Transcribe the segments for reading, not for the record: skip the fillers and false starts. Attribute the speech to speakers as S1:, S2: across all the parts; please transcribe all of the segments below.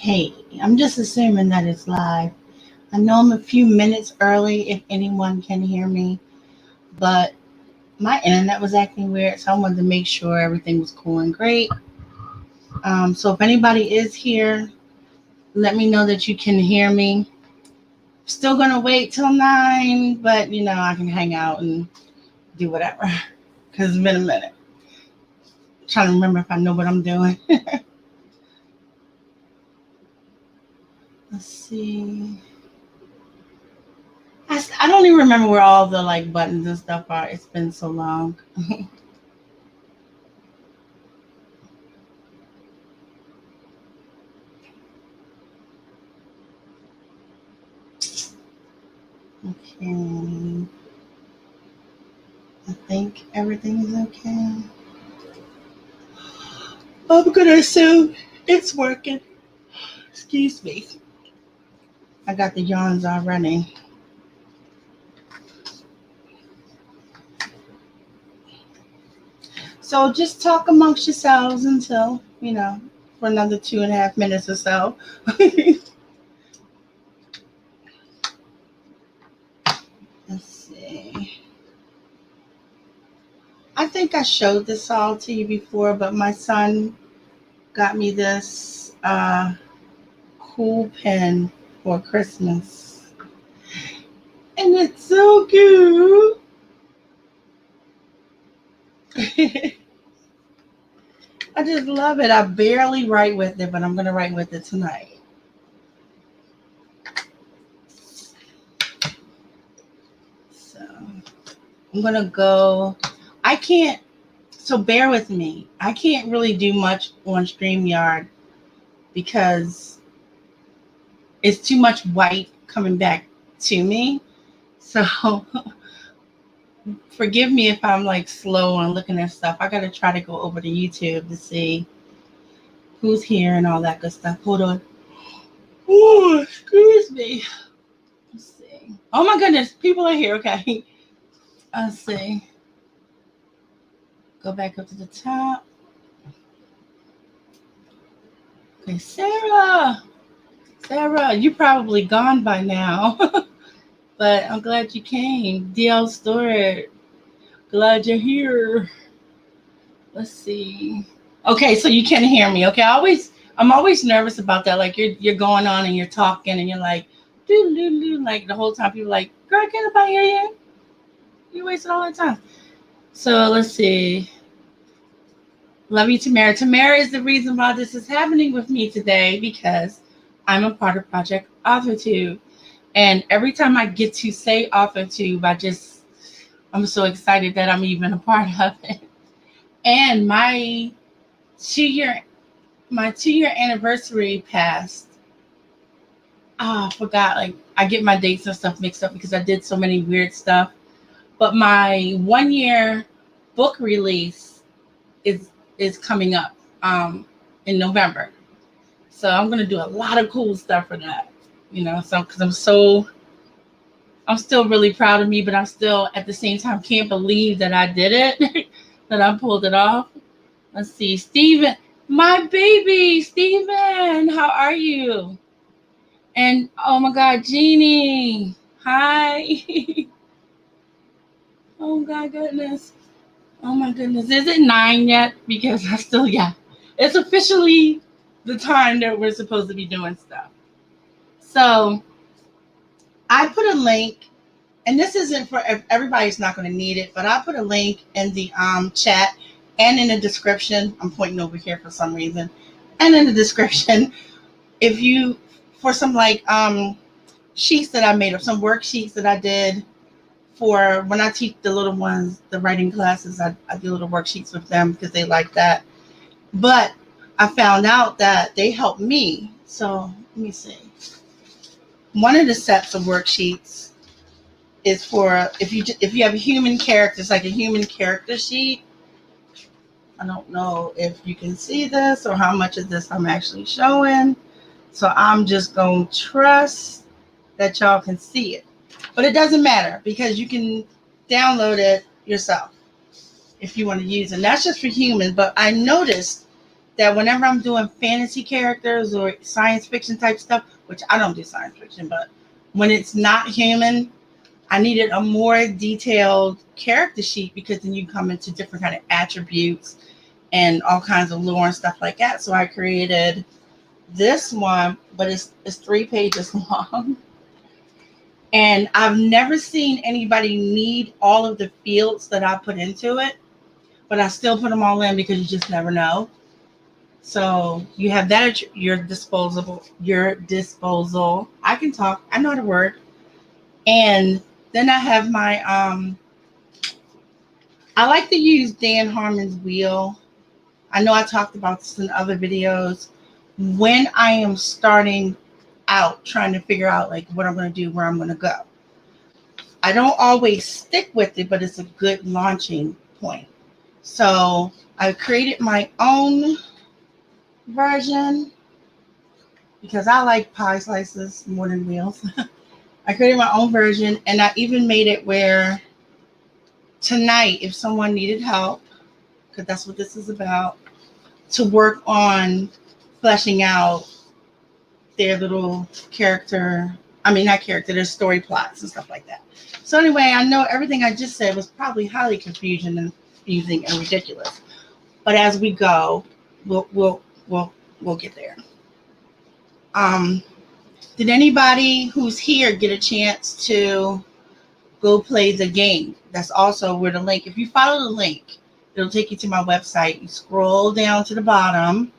S1: Hey, I'm just assuming that it's live. I know I'm a few minutes early if anyone can hear me, but my internet was acting weird, so I wanted to make sure everything was cool and great. So if anybody is here, let me know that you can hear me. Still gonna wait till 9, but I can hang out and do whatever because it's been a minute. Trying to remember if I know what I'm doing. Let's see. I don't even remember where all the buttons and stuff are. It's been so long. Okay. I think everything is okay. I'm gonna assume it's working. Excuse me. I got the yawns already. So just talk amongst yourselves until, for another 2.5 minutes or so. Let's see. I think I showed this all to you before, but my son got me this cool pen for Christmas. And it's so cute. I just love it. I barely write with it, but I'm going to write with it tonight. So I'm going to go. So bear with me. I can't really do much on StreamYard because it's too much white coming back to me. So forgive me if I'm slow on looking at stuff. I got to try to go over to YouTube to see who's here and all that good stuff. Hold on. Oh, excuse me. Let's see. Oh my goodness, people are here. Okay. Let's see. Go back up to the top. Okay, Sarah. Sarah, you're probably gone by now. But I'm glad you came. DL Stewart. Glad you're here. Let's see. Okay, so you can hear me. Okay, I'm always nervous about that. Like you're going on and you're talking and you're like, doo, like the whole time people are like, girl, can't nobody hear you? You wasted all that time. So let's see. Love you, Tamara. Tamara is the reason why this is happening with me today because I'm a part of Project Authortube. And every time I get to say Authortube, I'm so excited that I'm even a part of it. And my 2-year anniversary passed. I forgot. I get my dates and stuff mixed up because I did so many weird stuff. But my 1-year book release is coming up in November. So I'm gonna do a lot of cool stuff for that. Because I'm still really proud of me, but I'm still at the same time can't believe that I did it, that I pulled it off. Let's see, Steven, my baby, Steven, how are you? And oh my God, Jeannie, hi. Oh my goodness. Oh my goodness. Is it 9 yet? Because it's officially the time that we're supposed to be doing stuff. So I put a link, and this isn't for everybody's not going to need it, but I put a link in the chat and in the description. I'm pointing over here for some reason. And in the description, if you, for some sheets that I made up, some worksheets that I did for when I teach the little ones, the writing classes, I do little worksheets with them because they like that. But I found out that they help me. So let me see. One of the sets of worksheets is for if you have human characters, like a human character sheet. I don't know if you can see this or how much of this I'm actually showing. So I'm just going to trust that y'all can see it. But it doesn't matter because you can download it yourself if you want to use it. And that's just for humans. But I noticed that whenever I'm doing fantasy characters or science fiction type stuff, which I don't do science fiction, but when it's not human, I needed a more detailed character sheet because then you come into different kind of attributes and all kinds of lore and stuff like that. So I created this one, but it's 3 pages long. And I've never seen anybody need all of the fields that I put into it, but I still put them all in because you just never know. So you have that at your disposal. I can talk. I know how to work. And then I have my I like to use Dan Harmon's wheel. I know I talked about this in other videos. When I am starting out trying to figure out like what I'm going to do, where I'm going to go. I don't always stick with it, but it's a good launching point. So I created my own version because I like pie slices more than wheels. I created my own version, and I even made it where tonight, if someone needed help, because that's what this is about, to work on fleshing out their little character, their story plots and stuff like that. So anyway, I know everything I just said was probably highly confusing and ridiculous. But as we go, we'll get there. Did anybody who's here get a chance to go play the game? That's also where the link, if you follow the link, it'll take you to my website. You scroll down to the bottom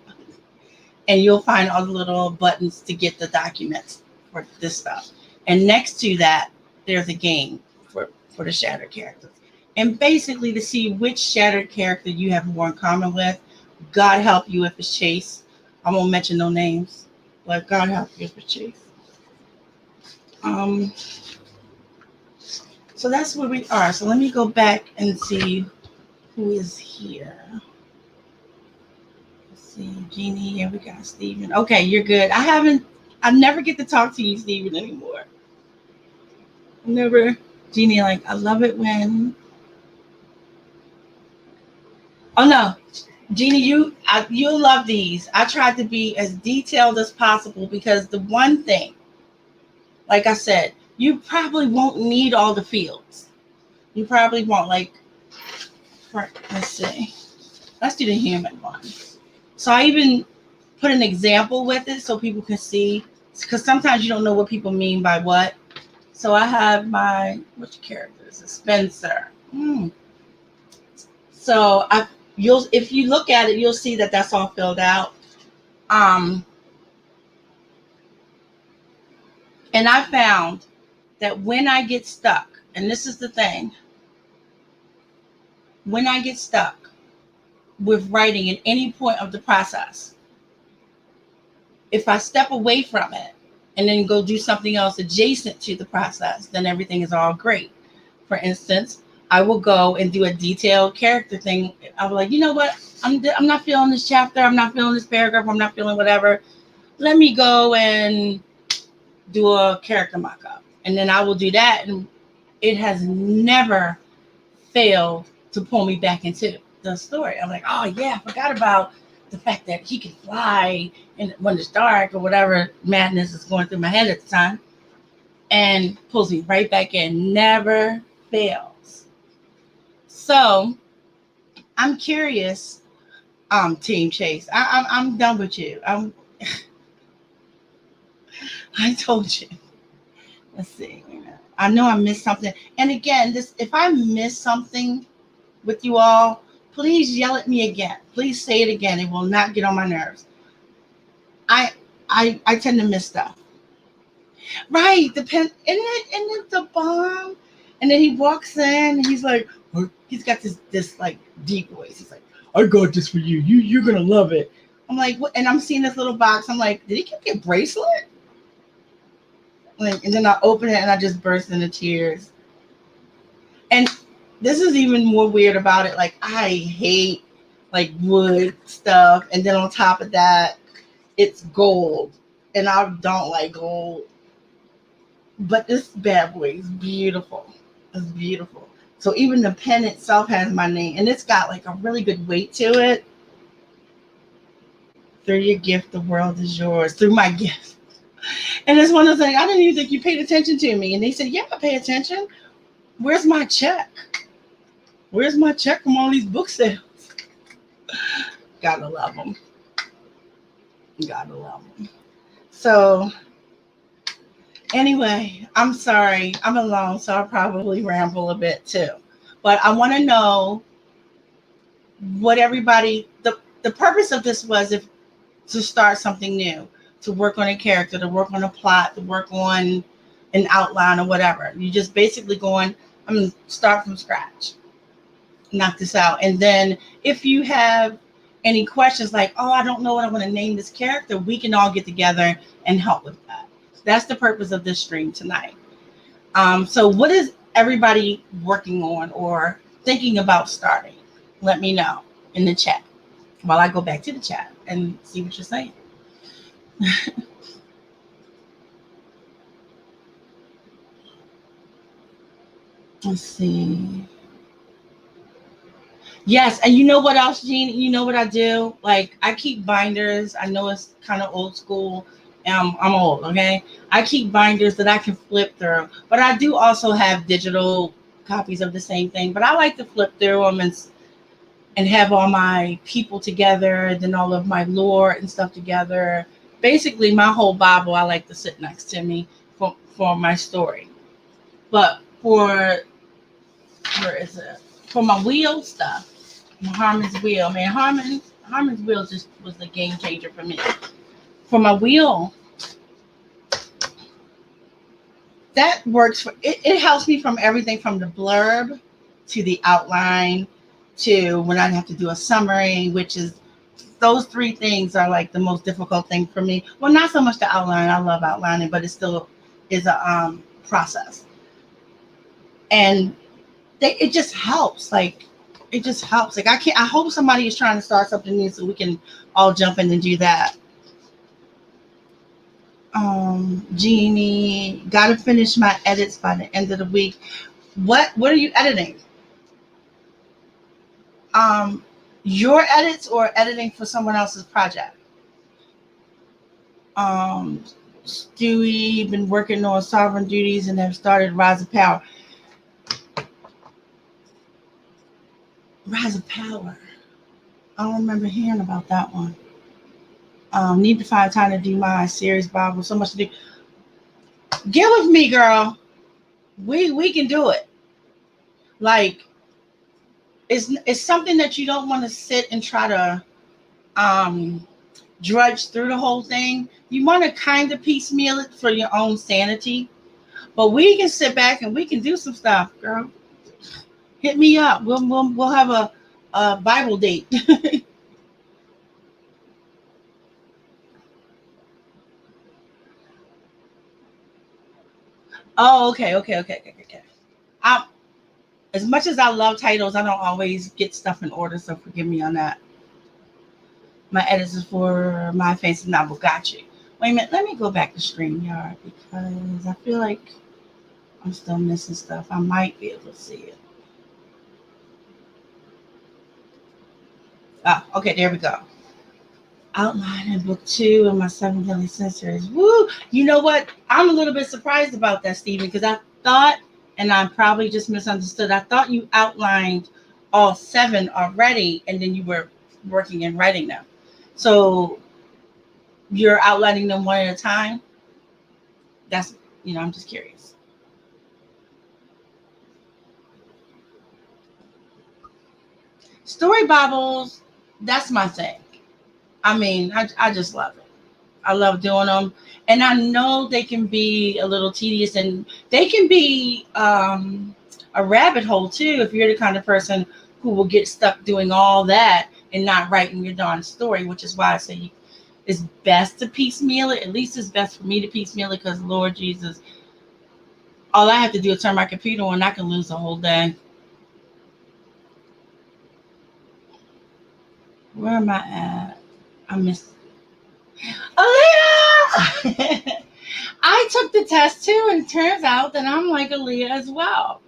S1: and you'll find all the little buttons to get the documents for this stuff. And next to that, there's a game for the shattered characters. And basically to see which shattered character you have more in common with. God help you if it's Chase. I won't mention no names, but God help you if it's Chase. So that's where we are. So let me go back and see who is here. Let's see, Jeannie, and we got Steven. Okay, you're good. I never get to talk to you, Steven, anymore. Never. Jeannie, like, I love it when. Oh no, Jeannie, you'll love these. I tried to be as detailed as possible because the one thing, like I said, you probably won't need all the fields. You probably won't. Let's see. Let's do the human one. So I even put an example with it so people can see, because sometimes you don't know what people mean by what. So I have which character is it? Spencer. So if you look at it, you'll see that that's all filled out. And I found that when I get stuck, and this is the thing, when I get stuck with writing at any point of the process, if I step away from it and then go do something else adjacent to the process, then everything is all great. For instance, I will go and do a detailed character thing. I'll be like, you know what? I'm not feeling this chapter. I'm not feeling this paragraph. I'm not feeling whatever. Let me go and do a character mock-up. And then I will do that. And it has never failed to pull me back into the story. I'm like, oh yeah, I forgot about the fact that he can fly and when it's dark or whatever madness is going through my head at the time, and pulls me right back in. Never fails. So I'm curious, Team Chase. I'm done with you. I told you. Let's see. I know I missed something. And again, if I miss something with you all, please yell at me again. Please say it again. It will not get on my nerves. I tend to miss stuff. Right. Isn't it the bomb? And then he walks in and he's like, he's got this like deep voice. He's like, I got this for you. You're gonna love it. I'm like, what? And I'm seeing this little box. I'm like, did he give me a bracelet? Like, and then I open it and I just burst into tears. And this is even more weird about it. Like, I hate like wood stuff. And then on top of that, it's gold. And I don't like gold. But this bad boy is beautiful. It's beautiful. So even the pen itself has my name. And it's got like a really good weight to it. Through your gift, the world is yours. Through my gift. And it's one of the things, I didn't even think you paid attention to me. And they said, yeah, I pay attention. Where's my check? Where's my check from all these book sales? Gotta love them. Gotta love them. So, anyway, I'm sorry. I'm alone, so I'll probably ramble a bit too. But I want to know what everybody, the purpose of this was if to start something new, to work on a character, to work on a plot, to work on an outline or whatever. You just basically going, I'm going to start from scratch, knock this out. And then if you have any questions like, oh, I don't know what I want to name this character, we can all get together and help with that. That's the purpose of this stream tonight. So what is everybody working on or thinking about starting? Let me know in the chat while I go back to the chat and see what you're saying. Let's see. Yes, and you know what else, Jean? You know what I do? Like, I keep binders. I know it's kind of old school. I'm old, okay? I keep binders that I can flip through. But I do also have digital copies of the same thing. But I like to flip through them and have all my people together, and then all of my lore and stuff together. Basically, my whole Bible, I like to sit next to me for my story. But where is it? For my wheel stuff, Harmon's wheel, man, Harmon's wheel just was a game changer for me. For my wheel, that works for it. It helps me from everything from the blurb to the outline to when I have to do a summary, which is those three things are like the most difficult thing for me. Well, not so much the outline. I love outlining, but it still is a process. And it just helps. Like, it just helps. Like, I hope somebody is trying to start something new so we can all jump in and do that. Jeannie, gotta finish my edits by the end of the week. What are you editing? Your edits or editing for someone else's project? Stewie, been working on Sovereign Duties and have started Rise of Power. Rise of Power. I don't remember hearing about that one. Need to find time to do my series Bible. So much to do. Get with me, girl. We can do it. Like, it's something that you don't want to sit and try to drudge through the whole thing. You want to kind of piecemeal it for your own sanity. But we can sit back and we can do some stuff, girl. Hit me up. We'll have a Bible date. Oh, okay. As much as I love titles, I don't always get stuff in order, so forgive me on that. My edits is for my fancy novel. Got you. Wait a minute. Let me go back to StreamYard because I feel like I'm still missing stuff. I might be able to see it. Ah, okay. There we go. Outline in book 2 of my 7 Deadly Sin series. Woo! You know what? I'm a little bit surprised about that, Stephen, because I thought, and I probably just misunderstood, I thought you outlined all 7 already, and then you were working and writing them. So you're outlining them one at a time? That's, I'm just curious. Story Bibles, that's my thing. I mean, I just love it. I love doing them. And I know they can be a little tedious and they can be a rabbit hole too if you're the kind of person who will get stuck doing all that and not writing your darn story, which is why I say it's best to piecemeal it. At least it's best for me to piecemeal it because, Lord Jesus, all I have to do is turn my computer on and I can lose the whole day. Where am I at? I missed Aaliyah! I took the test too, and it turns out that I'm like Aaliyah as well.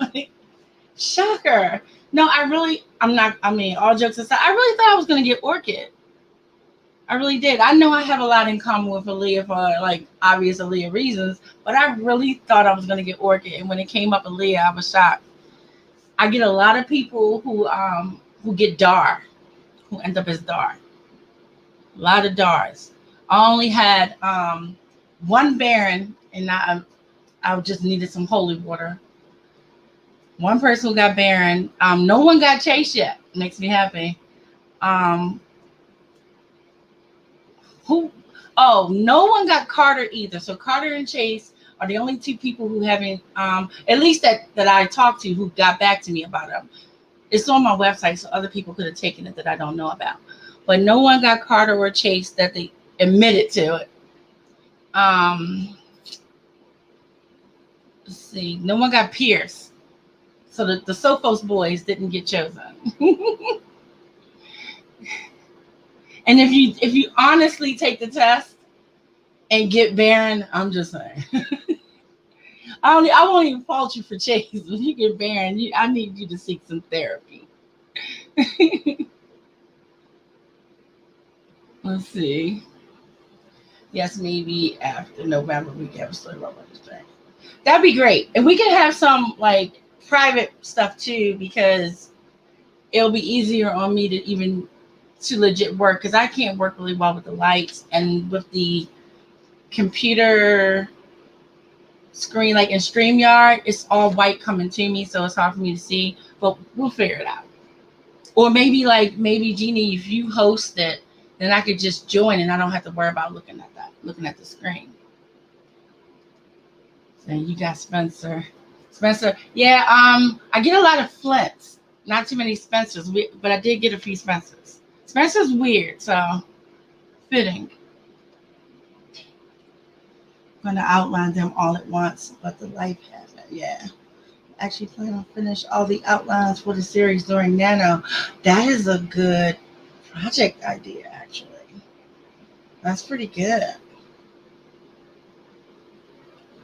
S1: Shocker. No, I'm not, all jokes aside, I really thought I was going to get Orchid. I really did. I know I have a lot in common with Aaliyah for like obvious Aaliyah reasons, but I really thought I was gonna get Orchid, and when it came up Aaliyah, I was shocked. I get a lot of people who get Dar, who end up as Dar. A lot of Dars. I only had one Baron, and I just needed some holy water. One person who got Baron. No one got Chase yet. Makes me happy. Um, who? Oh, no one got Carter either. So Carter and Chase are the only two people who haven't, at least that I talked to, who got back to me about them. It's on my website, so other people could have taken it that I don't know about. But no one got Carter or Chase that they admitted to it. Let's see. No one got Pierce. So the Sophos boys didn't get chosen. And if you honestly take the test and get Baron, I'm just saying. I won't even fault you for Chase. If you get Baron, I need you to seek some therapy. Let's see. Yes, maybe after November we can have a story about thing. That'd be great. And we can have some like private stuff too, because it'll be easier on me to even to legit work, because I can't work really well with the lights and with the computer screen, like in StreamYard, it's all white coming to me, so it's hard for me to see. But we'll figure it out. Or maybe Jeannie, if you host it, then I could just join and I don't have to worry about looking at the screen. So you got Spencer. Yeah, I get a lot of Flints. Not too many Spencers, but I did get a few Spencers. Spencer's weird, so fitting. I'm going to outline them all at once, but the life hasn't. Yeah. Actually plan on finish all the outlines for the series during Nano. That is a good project idea, actually. That's pretty good.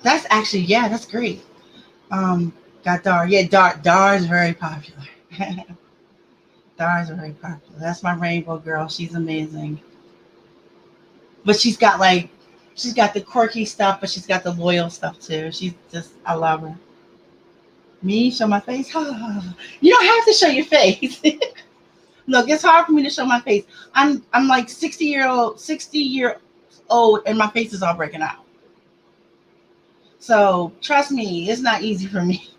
S1: That's actually, yeah, that's great. Got Dar. Yeah, Dar is very popular. Dar is very popular. That's my rainbow girl. She's amazing. But she's got the quirky stuff, but she's got the loyal stuff too. I love her. Me show my face? You don't have to show your face. Look, it's hard for me to show my face. I'm like 60 year old, and my face is all breaking out. So trust me, it's not easy for me.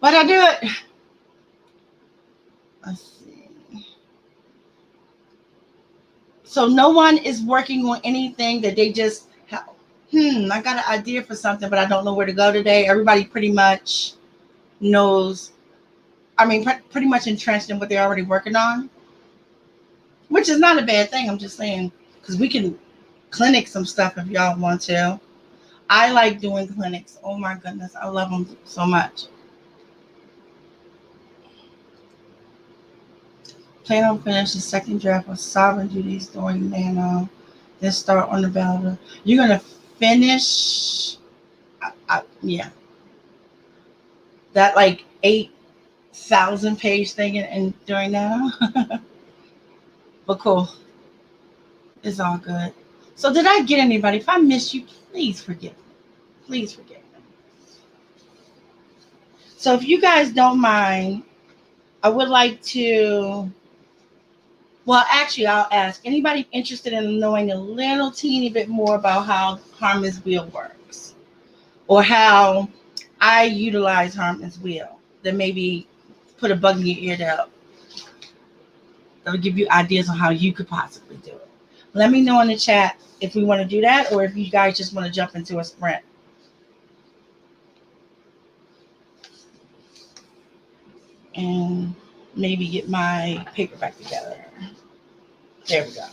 S1: But I do it. Let's see. So no one is working on anything that they just I got an idea for something, but I don't know where to go today. Everybody pretty much knows, pretty much entrenched in what they're already working on, which is not a bad thing. I'm just saying, because we can clinic some stuff if y'all want to. I like doing clinics. Oh my goodness, I love them so much. Plan on finish the second draft of Sovereign Duties during Nano, then start on the ballot. You're gonna finish, yeah, that like 8,000 page thing and during Nano. But cool, it's all good. So did I get anybody? If I missed you, please forgive me. Please forgive me. So if you guys don't mind, I would like to. Well, actually, I'll ask anybody interested in knowing a little teeny bit more about how Harmon's Wheel works, or how I utilize Harmon's Wheel, that maybe put a bug in your ear that'll give you ideas on how you could possibly do it. Let me know in the chat if we want to do that, or if you guys just want to jump into a sprint. And maybe get my paper back together. There we go.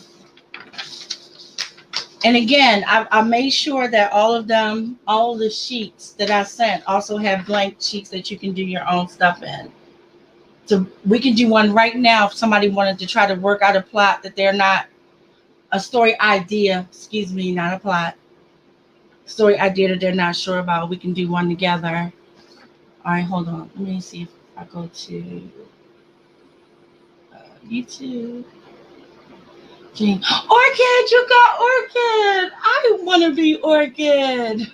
S1: And again, I made sure that all of the sheets that I sent also have blank sheets that you can do your own stuff in. So we can do one right now if somebody wanted to try to work out a plot that they're not, a story idea, not a plot. Story idea that they're not sure about. We can do one together. All right, hold on. Let me see if I go to YouTube. Jean. Orchid, you got Orchid. I want to be Orchid.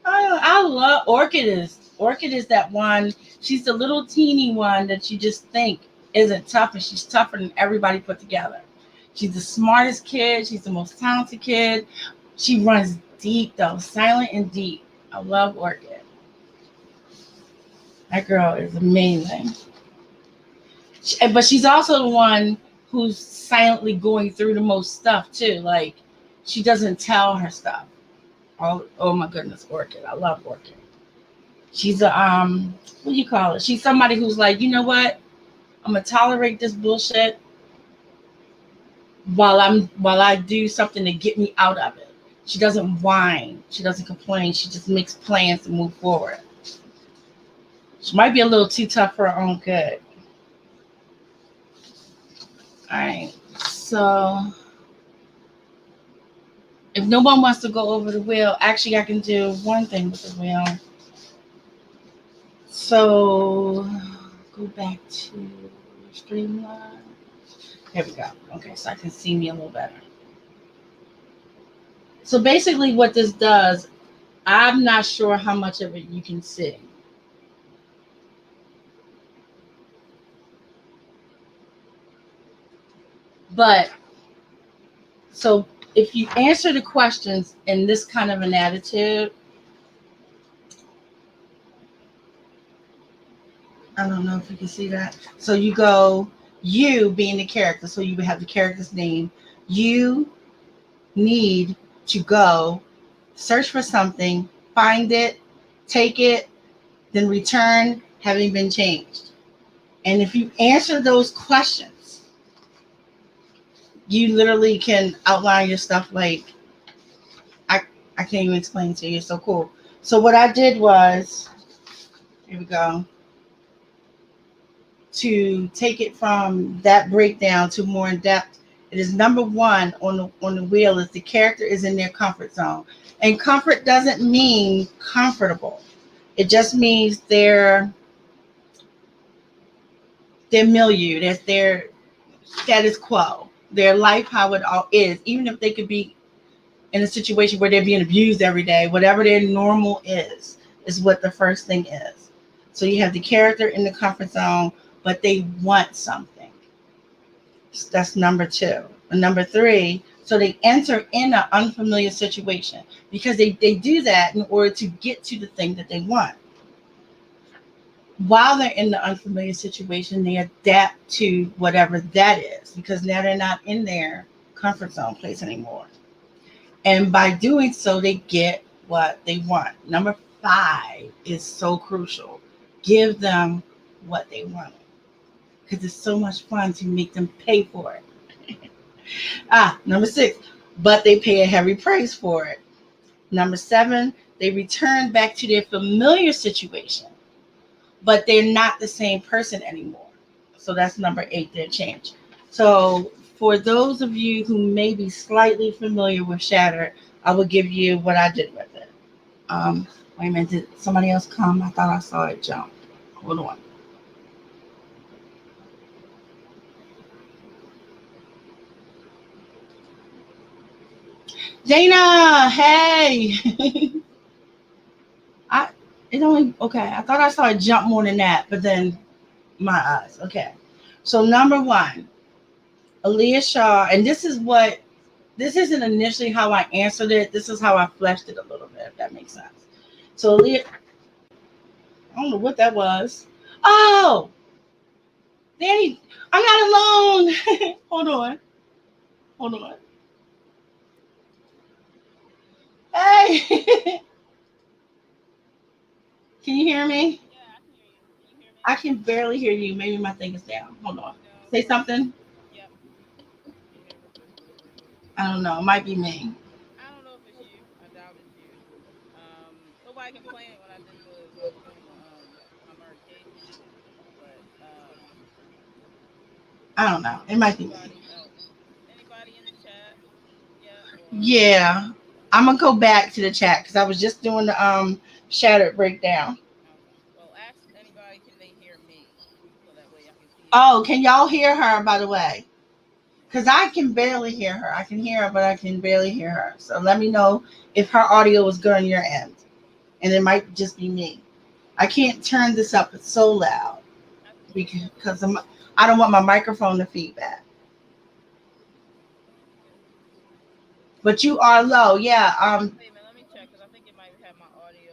S1: I love Orchid. Orchid is that one. She's the little teeny one that you just think isn't tough, and she's tougher than everybody put together. She's the smartest kid. She's the most talented kid. She runs deep though, silent and deep. I love Orchid. That girl is amazing. But she's also the one who's silently going through the most stuff too. Like she doesn't tell her stuff. Oh my goodness, Orchid. I love Orchid. She's a what do you call it? She's somebody who's like, you know what? I'm gonna tolerate this bullshit while I do something to get me out of it. She doesn't whine. She doesn't complain. She just makes plans to move forward. She might be a little too tough for her own good. All right. So if no one wants to go over the wheel, actually I can do one thing with the wheel. So go back to Streamline. There we go. Okay, so I can see me a little better. So basically what this does, I'm not sure how much of it you can see. But so if you answer the questions in this kind of an attitude, I don't know if you can see that. So you go, you being the character, so you would have the character's name. You need to go search for something, find it, take it, then return having been changed. And if you answer those questions, you literally can outline your stuff like I can't even explain to you. It's so cool. So what I did was, here we go, to take it from that breakdown to more in depth. It is number one on the wheel is the character is in their comfort zone. And comfort doesn't mean comfortable. It just means their milieu, that's their status quo, their life, how it all is, even if they could be in a situation where they're being abused every day, whatever their normal is what the first thing is. So you have the character in the comfort zone, but they want something. That's number two. And number three, so they enter in an unfamiliar situation because they do that in order to get to the thing that they want. While they're in the unfamiliar situation, they adapt to whatever that is because now they're not in their comfort zone place anymore. And by doing so, they get what they want. Number 5 is so crucial. Give them what they want because it's so much fun to make them pay for it. Number 6, but they pay a heavy price for it. Number 7, they return back to their familiar situation, but they're not the same person anymore. So that's number 8, their change. So for those of you who may be slightly familiar with Shatter, I will give you what I did with it. Wait a minute, did somebody else come? I thought I saw it jump. Hold on. Dana, hey. Okay. I thought I saw it jump more than that, but then my eyes. Okay. So number 1, Aaliyah Shaw, and this isn't initially how I answered it. This is how I fleshed it a little bit, if that makes sense. So Aaliyah, I don't know what that was. Oh, Danny, I'm not alone. Hold on. Hey, can you hear me?
S2: Yeah, I can hear you. Can you hear me?
S1: I can barely hear you. Maybe my thing is down. Hold on.
S2: No.
S1: Say something.
S2: Yep. You hear me?
S1: I don't know. It might be me.
S2: I don't know if it's you. I doubt it's you. Nobody complained when I did the when I was doing my modifications, but
S1: I don't know. It might be me.
S2: anybody else? Anybody in the chat? Yeah. Or
S1: Yeah. I'm gonna go back to the chat because I was just doing the shattered breakdown.
S2: okay. Well, ask anybody can they hear me, so that way I can see if
S1: Oh, can y'all hear her? By the way, Because I can barely hear her. I can hear her, but I can barely hear her. So let me know if her audio is good on your end. And it might just be me. I can't turn this up. It's so loud
S2: I think you can hear me.
S1: because I don't want my microphone to feedback. But you are low. Yeah.
S2: Wait a minute, let me check because I think it might have my audio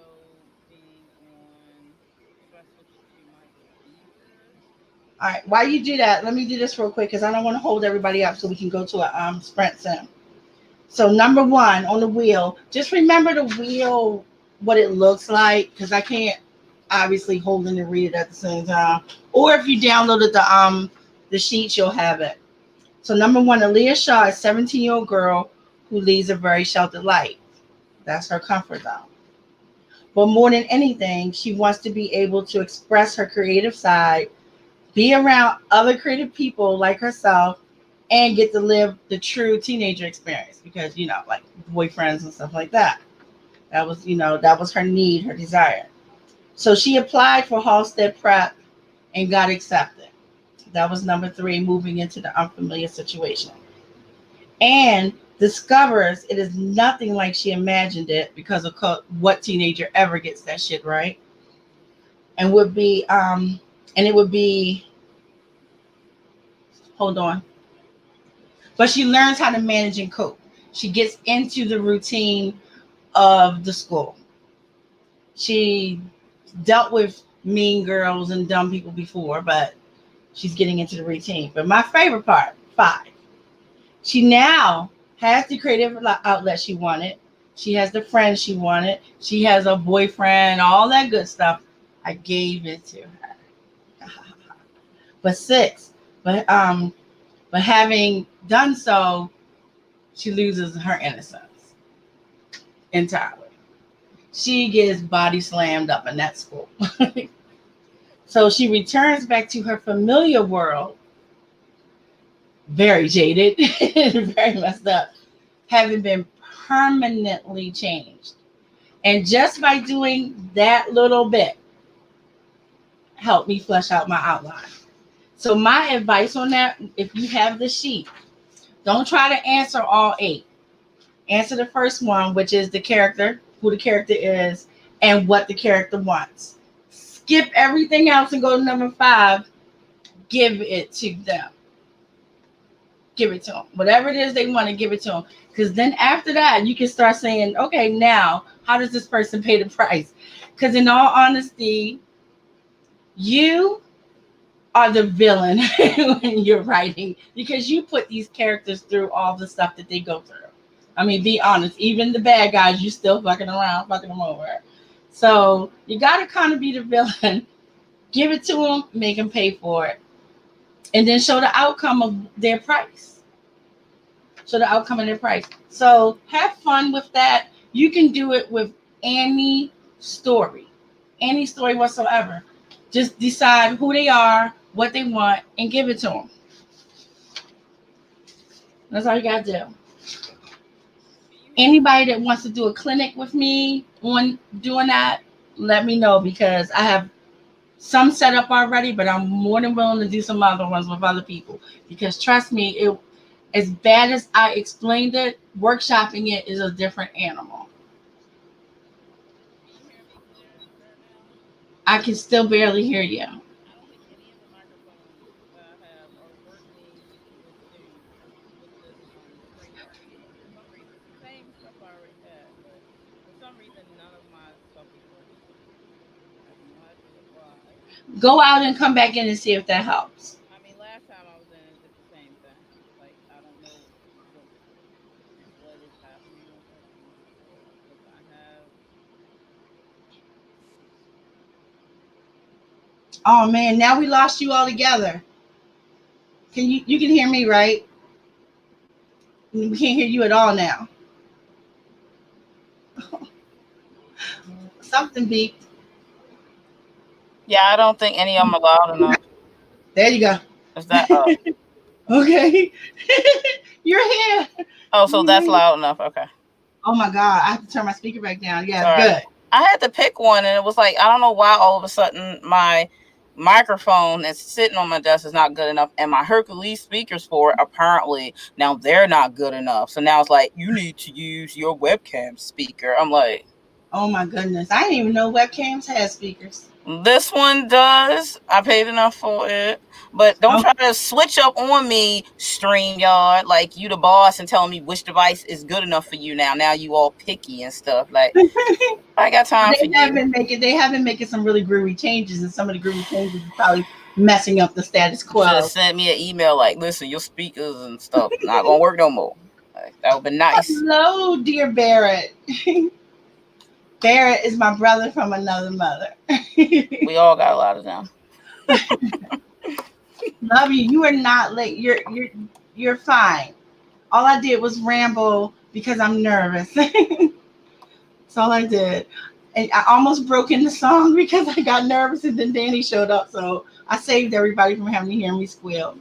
S2: being on. If I switch it to my speaker.
S1: All right. While you do that, let me do this real quick because I don't want to hold everybody up so we can go to a sprint sim. So number one on the wheel, just remember the wheel, what it looks like, because I can't obviously hold it and read it at the same time. Or if you downloaded the sheets, you'll have it. So number one, Aaliyah Shaw is a 17-year-old girl who leads a very sheltered life. That's her comfort zone. But more than anything, she wants to be able to express her creative side, be around other creative people like herself, and get to live the true teenager experience because, like boyfriends and stuff like that. That was her need, her desire. So she applied for Halstead Prep and got accepted. That was number three, moving into the unfamiliar situation. And discovers it is nothing like she imagined it because of what teenager ever gets that shit right. And would be, and it would be, hold on. But she learns how to manage and cope. She gets into the routine of the school. She dealt with mean girls and dumb people before, but she's getting into the routine. But my favorite part, five, she now has the creative outlet she wanted. She has the friends she wanted. She has a boyfriend, all that good stuff. I gave it to her. But six, but having done so, she loses her innocence entirely. She gets body slammed up in that school. So she returns back to her familiar world, very jaded, very messed up, having been permanently changed. And just by doing that little bit, helped me flesh out my outline. So my advice on that, if you have the sheet, don't try to answer all eight. Answer the first one, which is the character, who the character is, and what the character wants. Skip everything else and go to number five. Give it to them. Give it to them. Whatever it is they want to give it to them. Because then after that, you can start saying, okay, now, how does this person pay the price? Because in all honesty, you are the villain when you're writing because you put these characters through all the stuff that they go through. I mean, be honest, even the bad guys, you still fucking around, fucking them over. So you got to kind of be the villain. Give it to them, make them pay for it. And then show the outcome of their price. Show the outcome of their price. So have fun with that. You can do it with any story whatsoever. Just decide who they are, what they want, and give it to them. That's all you got to do. Anybody that wants to do a clinic with me on doing that, let me know because I have some set up already, but I'm more than willing to do some other ones with other people. Because trust me, it as bad as I explained it, workshopping it is a different animal.
S2: Can you hear me clear now?
S1: I can still barely hear you.
S2: I don't think any of the microphones that I have are working with Zoom with this StreamYard. For some reason, it's the same stuff I already had, but for some reason, none of my stuff is working. I have no idea why.
S1: Go out and come back in and see if that helps.
S2: I mean, last time I was in, it did the same thing. Like I don't know what what is happening with it. I'm not sure because I have.
S1: Oh man, now we lost you all together. You can hear me, right? We can't hear you at all now. Something beeped.
S2: Yeah, I don't think any of them are loud enough.
S1: There you go.
S2: Is that up?
S1: Okay. You're here.
S2: Oh, so that's loud enough. Okay.
S1: Oh my God. I have to turn my speaker back down. Yeah,
S2: Sorry.
S1: good.
S2: I had to pick one and it was like, I don't know why all of a sudden my
S3: microphone that's sitting on my desk is not good enough, and my Hercules speakers for it, apparently now they're not good enough. So now it's like, you need to use your webcam speaker. I'm like,
S1: oh my goodness, I didn't even know webcams had speakers.
S3: this one does. I paid enough for it. But don't try to switch up on me, StreamYard, like you the boss and telling me which device is good enough for you now. Now you all picky and stuff. Like, I got time for you.
S1: They have been making some really groovy changes, and some of the groovy changes are probably messing up the status quo.
S3: Should have sent me an email like, listen, your speakers and stuff not gonna work no more. Like, that would be nice.
S1: Hello, dear Barrett. Barrett is my brother from another mother.
S3: We all got a lot of them.
S1: Love you. You are not late. You're fine. All I did was ramble because I'm nervous. That's all I did. And I almost broke in the song because I got nervous, and then Danny showed up. So I saved everybody from having to hear me squeal.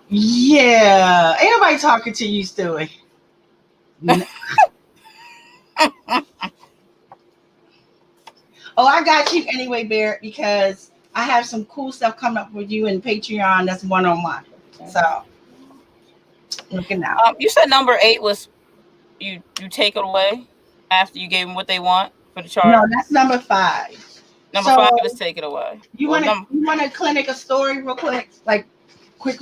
S1: Yeah. Ain't nobody talking to you, Stewie. Oh, I got you anyway, Barrett, because I have some cool stuff coming up with you in Patreon that's one-on-one. So, looking out.
S3: You said number 8 was you take it away after you gave them what they want for the chart?
S1: No, that's number 5.
S3: Number 5 is take it away.
S1: You want to clinic a story real quick? Like, quick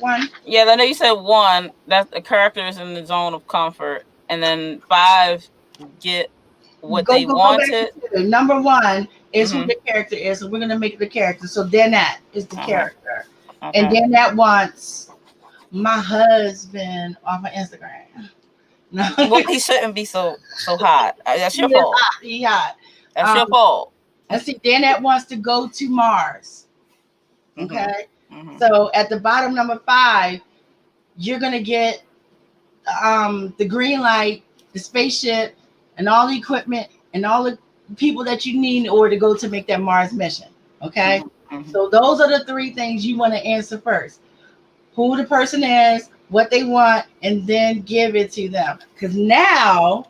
S1: one?
S3: Yeah, I know you said 1, that the character is in the zone of comfort, and then 5, get what they wanted.
S1: Number 1 is who the character is, so we're going to make the character. So then that is the character. Okay. And then that wants my husband off of Instagram. No.
S3: Well, he shouldn't be so hot. That's your fault.
S1: He hot.
S3: That's your fault.
S1: Let's see. Dan that wants to go to Mars. Okay. So at the bottom, number 5, you're gonna get the green light, the spaceship, and all the equipment and all the people that you need in order to go to make that Mars mission. Okay. So those are the 3 things you want to answer first. Who the person is, what they want, and then give it to them. Because now,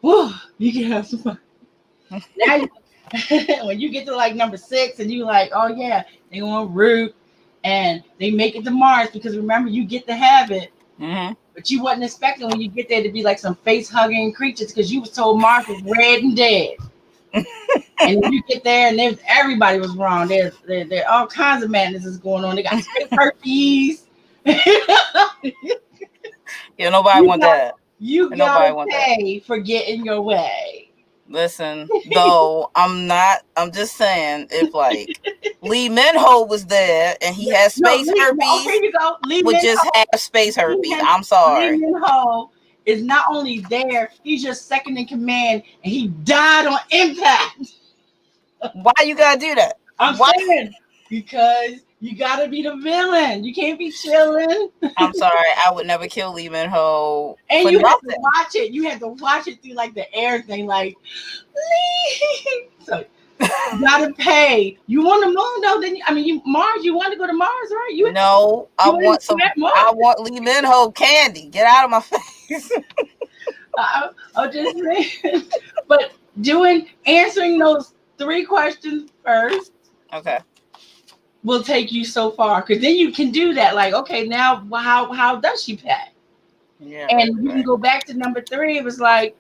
S1: whew, you can have some fun. Now, when you get to like number 6 and you like, oh yeah, they want root and they make it to Mars, because remember, you get to have it. But you wasn't expecting when you get there to be like some face hugging creatures, because you was told Mars was red and dead. And you get there and everybody was wrong. There all kinds of madness is going on. They got space herpes.
S3: Yeah, nobody want that.
S1: You gotta pay for getting your way.
S3: Listen, though, I'm just saying, if like Lee Minho was there and he has space herpes,
S1: here you go.
S3: would just have space herpes. I'm sorry.
S1: Lee Minho is not only there, he's your second in command, and he died on impact.
S3: Why you gotta do that?
S1: I'm saying because you gotta be the villain. You can't be chilling.
S3: I'm sorry, I would never kill Lee Minho.
S1: And you have to watch it. You have to watch it through like the air thing, like Lee. So you gotta pay. You want the moon though? Then Mars. You want to go to Mars, right?
S3: I want Lee Minho candy. Get out of my face.
S1: I'm just saying. But answering those 3 questions first.
S3: Okay.
S1: Will take you so far, because then you can do that. Like, okay, now how does she pay? Yeah. And you can go back to number 3. It was like,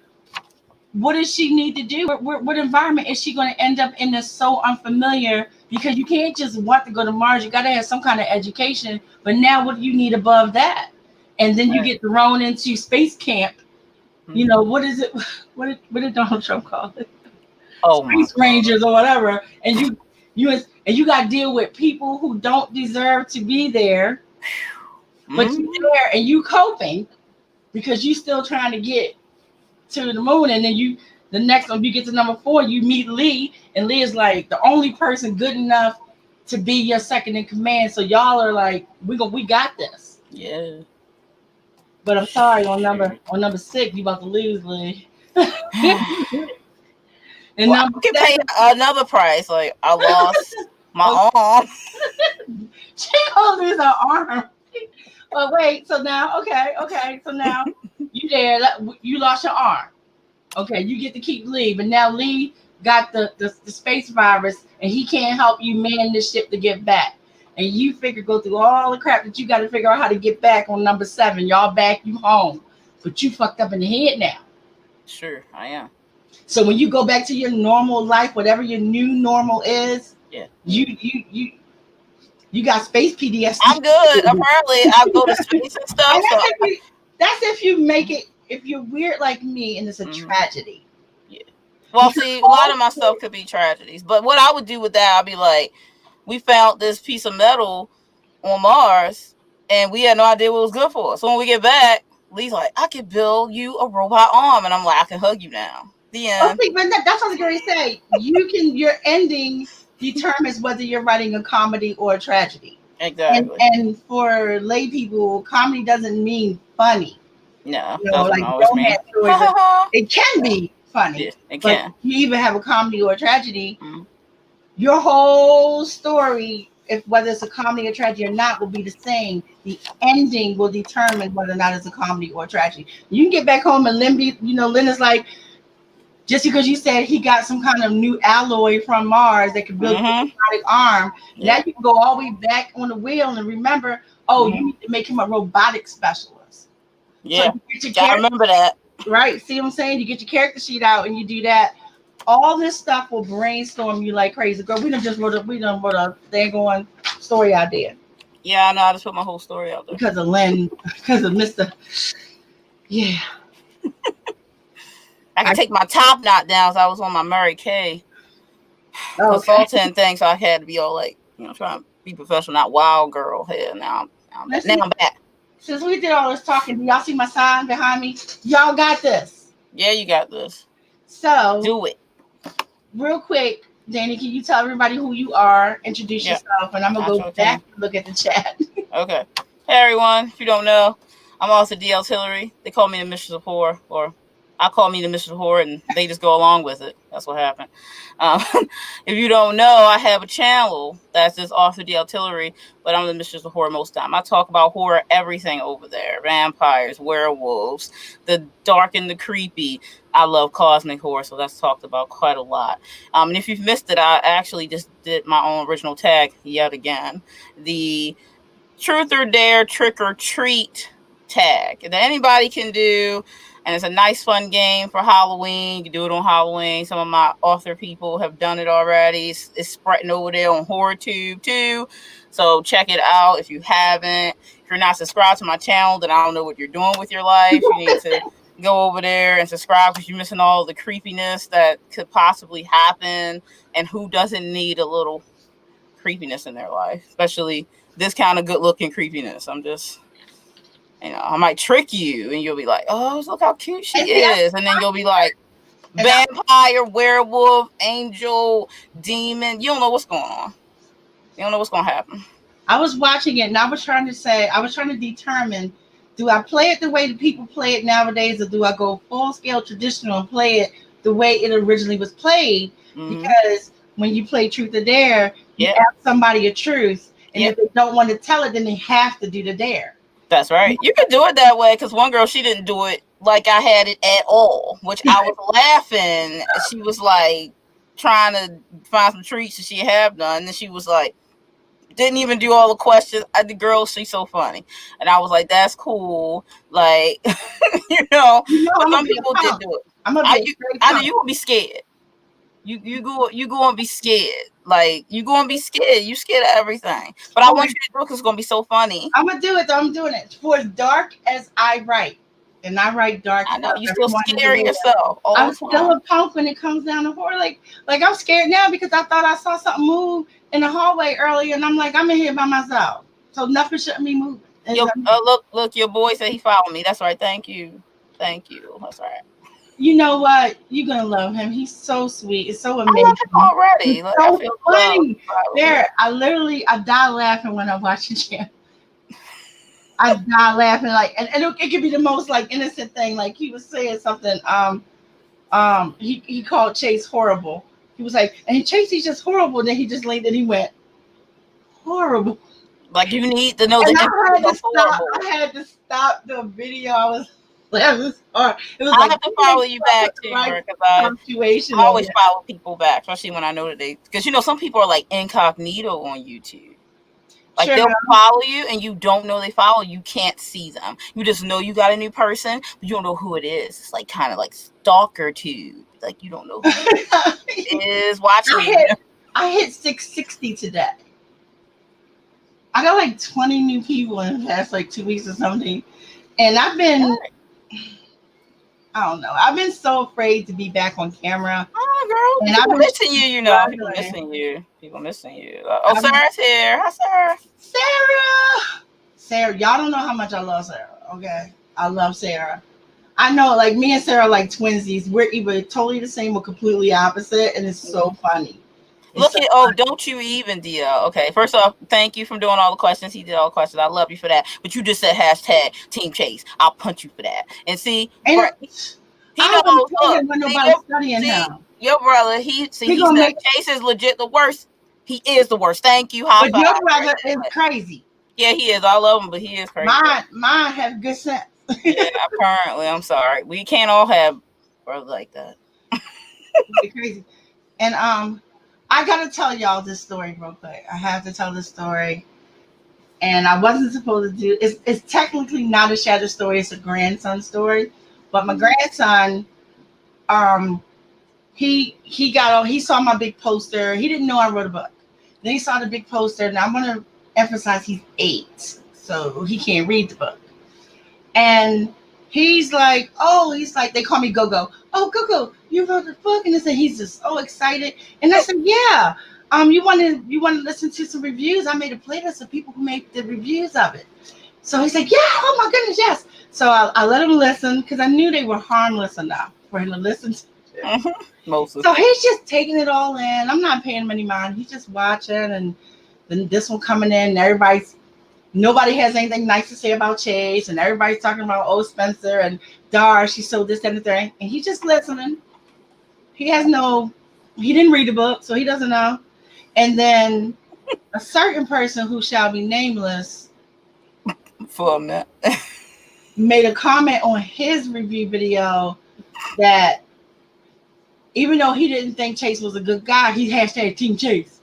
S1: what does she need to do? What environment is she going to end up in that's so unfamiliar? Because you can't just want to go to Mars. You got to have some kind of education. But now, what do you need above that? And then you get thrown into space camp. You know, what is it? What did Donald Trump call it? Oh, Space Rangers or whatever. And you got to deal with people who don't deserve to be there, but you're there and you coping because you still trying to get to the moon. And then the next one, you get to number 4, you meet Lee, and Lee is like the only person good enough to be your second in command. So y'all are like, we got this.
S3: Yeah.
S1: But I'm sorry, on number 6, you about to lose, Lee.
S3: And I can pay another price. Like, I lost my arm.
S1: She gonna lose her arm. But wait, so now, okay. So now you there, you lost your arm. Okay, you get to keep Lee, but now Lee got the space virus and he can't help you man this ship to get back. And you go through all the crap that you got to figure out how to get back on number 7. Y'all back, you home. But you fucked up in the head now.
S3: Sure, I am.
S1: So when you go back to your normal life, whatever your new normal is, you got space PTSD.
S3: I'm good. Apparently, I go to space and stuff.
S1: And
S3: So
S1: that's if you make it. If you're weird like me, and it's a tragedy.
S3: Yeah. Well, see, a lot of my stuff could be tragedies. But what I would do with that, I'd be like, we found this piece of metal on Mars, and we had no idea what it was good for. So when we get back, Lee's like, I could build you a robot arm, and I'm like, I can hug you now. The end.
S1: Okay, but that's what I was going to say. Your ending determines whether you're writing a comedy or a tragedy.
S3: Exactly.
S1: And for lay people, comedy doesn't mean funny.
S3: No,
S1: like romance stories. It can be funny.
S3: Yeah, it can.
S1: You either have a comedy or a tragedy. Mm-hmm. Your whole story, whether it's a comedy or tragedy or not, will be the same. The ending will determine whether or not it's a comedy or a tragedy. You can get back home and Lynn is like, just because you said he got some kind of new alloy from Mars that could build a robotic arm, now you can go all the way back on the wheel and remember, you need to make him a robotic specialist.
S3: Yeah, so I remember that.
S1: Right. See what I'm saying? You get your character sheet out and you do that. All this stuff will brainstorm you like crazy. Girl, we done wrote a dang story idea.
S3: Yeah, I know. I just put my whole story out there.
S1: Because of Lynn, because of Mr. Yeah.
S3: I can take my top knot down, so I was on my Mary Kay consultant thing, so I had to be all like, trying to be professional, not wild girl here. Now I'm back.
S1: Since we did all this talking, do y'all see my sign behind me? Y'all got this.
S3: Yeah, you got this.
S1: So
S3: do it.
S1: Real quick, Danny, can you tell everybody who you are? Introduce yourself, and I'm gonna go back and look at the chat.
S3: Okay. Hey everyone, if you don't know, I'm also DL Tillery. They call me the Mistress of Horror, or I call me the Mistress of Horror, and they just go along with it. That's what happened. If you don't know, I have a channel that's just Author DL Tillery, but I'm the Mistress of Horror most of the time. I talk about horror, everything over there. Vampires, werewolves, the dark and the creepy. I love cosmic horror, so that's talked about quite a lot. And if you've missed it, I actually just did my own original tag yet again. The Truth or Dare Trick or Treat tag that anybody can do. And it's a nice, fun game for Halloween. You can do it on Halloween. Some of my author people have done it already. It's spreading over there on Authortube too. So check it out if you haven't. If you're not subscribed to my channel, then I don't know what you're doing with your life. You need to go over there and subscribe because you're missing all the creepiness that could possibly happen. And who doesn't need a little creepiness in their life? Especially this kind of good-looking creepiness. I might trick you and you'll be like, oh, look how cute she is. And then you'll be like, vampire, werewolf, angel, demon. You don't know what's going on. You don't know what's going to happen.
S1: I was watching it and I was trying to determine, do I play it the way that people play it nowadays, or do I go full scale traditional and play it the way it originally was played? Mm-hmm. Because when you play Truth or Dare, you ask somebody a truth. And if they don't want to tell it, then they have to do the dare.
S3: That's right. You can do it that way because one girl, she didn't do it like I had it at all, which I was laughing. She was like trying to find some treats that she have done. And she was like, didn't even do all the questions. The girl, she's so funny. And I was like, that's cool. Like, some people did do it. I know you will be scared. You go and be scared. Like, you go and be scared. You scared of everything. But I want you to do it because it's going to be so funny.
S1: I'm going to do it, though. I'm doing it. For as dark as I write, and I write dark.
S3: I know. You still scare yourself.
S1: I'm still a punk when it comes down to horror. Like I'm scared now because I thought I saw something move in the hallway earlier, and I'm like, I'm in here by myself. So nothing shouldn't be moving.
S3: Look, your boy said he followed me. That's right. Thank you. That's right.
S1: You know what? You're gonna love him. He's so sweet. It's so amazing.
S3: I love him already.
S1: It's so funny. I die laughing when I watch it. I die laughing and it could be the most like innocent thing. Like he was saying something. He called Chase horrible. He was like, and Chase, he's just horrible. And then he just leaned and he went horrible.
S3: Like you need to know
S1: that. I had to stop the video. It was hard. It was
S3: I'll
S1: like
S3: have to follow you back too,
S1: right
S3: because I
S1: punctuation.
S3: always follow people back, especially when I know that because some people are like incognito on YouTube. Like they'll follow you and you don't know they follow you. You can't see them. You just know you got a new person, but you don't know who it is. It's like kind of like stalker tube. Like you don't know who it is watching you.
S1: I hit 660 today. I got like 20 new people in the past like 2 weeks or something. And I've been, I don't know. I've been so afraid to be back on camera.
S3: Oh, girl. And people missing you, you know. People missing you. People missing you. Oh, Sarah's here. Hi, Sarah.
S1: Sarah, y'all don't know how much I love Sarah, okay? I love Sarah. I know, like, me and Sarah are like twinsies. We're either totally the same or completely opposite, and it's so funny.
S3: Look at, oh, don't you even, Dia. Okay, first off, thank you for doing all the questions. He did all the questions. I love you for that. But you just said hashtag Team Chase. I'll punch you for that. And see, he knows. Your brother, he said Chase is legit the worst. He is the worst. Thank you.
S1: But your brother is crazy.
S3: Yeah, he is. I love him, but he is crazy.
S1: Mine have good sense.
S3: Yeah, apparently. I'm sorry. We can't all have brothers like that.
S1: Crazy. And I gotta tell y'all this story real quick. I have to tell this story. And I wasn't supposed to do it's technically not a shadow story, it's a grandson story. But my grandson, he saw my big poster. He didn't know I wrote a book. Then he saw the big poster, and I'm gonna emphasize he's 8, so he can't read the book. And he's like, they call me Go-Go. Oh, Go-Go, you wrote the book? And he's just so excited. And I said, yeah. You want to listen to some reviews? I made a playlist of people who made the reviews of it. So he's like, yeah, oh my goodness, yes. So I let him listen because I knew they were harmless enough for him to listen to.
S3: Mostly.
S1: So he's just taking it all in. I'm not paying him any mind. He's just watching, and then this one coming in, and nobody has anything nice to say about Chase, and everybody's talking about Spencer and Dar. She sold this and the thing, and he's just listening. He didn't read the book, so he doesn't know. And then a certain person who shall be nameless made a comment on his review video that even though he didn't think Chase was a good guy, he hashtag Team Chase.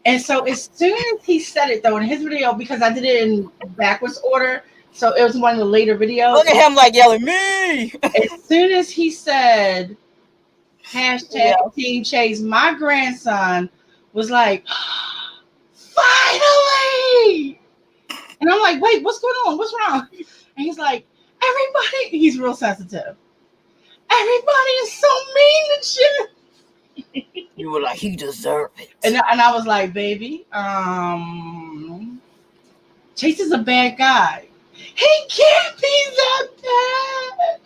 S1: And so as soon as he said it, though, in his video, because I did it in backwards order, so it was one of the later videos.
S3: Look at him like yelling, me!
S1: As soon as he said hashtag Team Chase, my grandson was like, finally! And I'm like, wait, what's going on? What's wrong? And he's like, he's real sensitive. Everybody is so mean to you.
S3: You were like, he deserved it.
S1: And I was like, baby, Chase is a bad guy. He can't be that bad.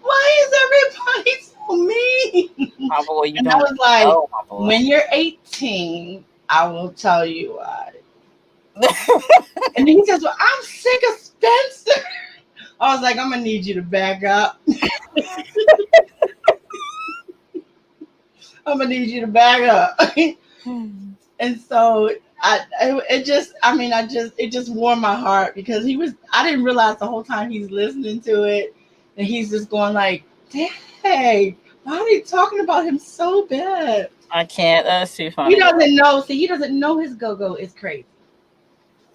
S1: Why is everybody so mean?
S3: My boy,
S1: and I was like, when you're 18, I will tell you why. And he says, well, I'm sick of Spencer. I was like, I'm going to need you to back up. I'm going to need you to back up. And so it just warmed my heart because I didn't realize the whole time he's listening to it. And he's just going like, dang, why are they talking about him so bad?
S3: I can't. That's too funny.
S1: He doesn't know. See, he doesn't know his go-go is crazy.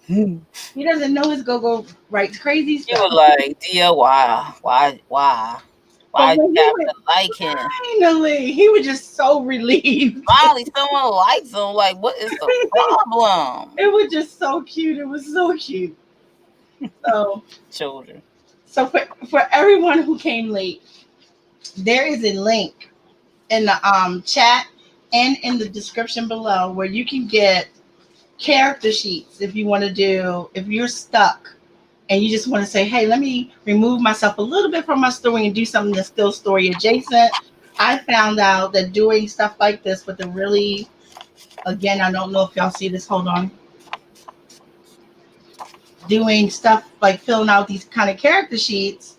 S1: He doesn't know his go-go writes crazy stuff.
S3: You were like, Dia, why you have to like him?
S1: Finally, he was just so relieved.
S3: Finally, someone likes him. Like, what is the problem?
S1: It was just so cute. It was so cute. So,
S3: children.
S1: So for everyone who came late, there is a link in the chat and in the description below where you can get character sheets if you're stuck and you just want to say, hey, let me remove myself a little bit from my story and do something that's still story adjacent. I found out that doing stuff like this with a really, again, I don't know if y'all see this, hold on. Doing stuff like filling out these kind of character sheets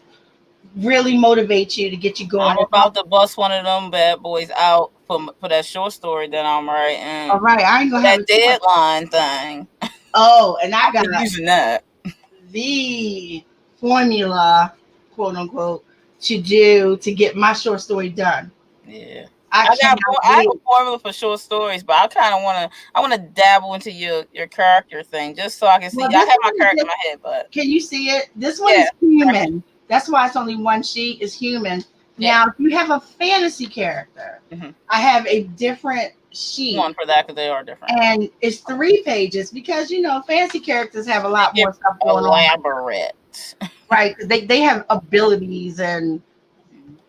S1: really motivates you to get you going.
S3: I'm about to bust one of them bad boys out for that short story that I'm writing.
S1: All right, I ain't gonna have
S3: that deadline thing.
S1: Oh, and I got
S3: using that.
S1: The formula quote unquote, to do to get my short story done.
S3: Yeah.
S1: I cannot
S3: I have
S1: wait.
S3: a formula for short stories, but I kind of want to dabble into your character thing just so I can see.
S1: Well,
S3: I
S1: this
S3: have my
S1: one is
S3: character in
S1: just,
S3: my head, but
S1: can you see it? This one
S3: yeah,
S1: is human. That's why it's only one sheet is human.
S3: yeah.
S1: Now, if you have a fantasy character,
S3: Mhm.
S1: I have a different sheet.
S3: One for that because they are different.
S1: And it's 3 pages because fantasy characters have a lot more stuff going on.
S3: Elaborate.
S1: Right. They have abilities and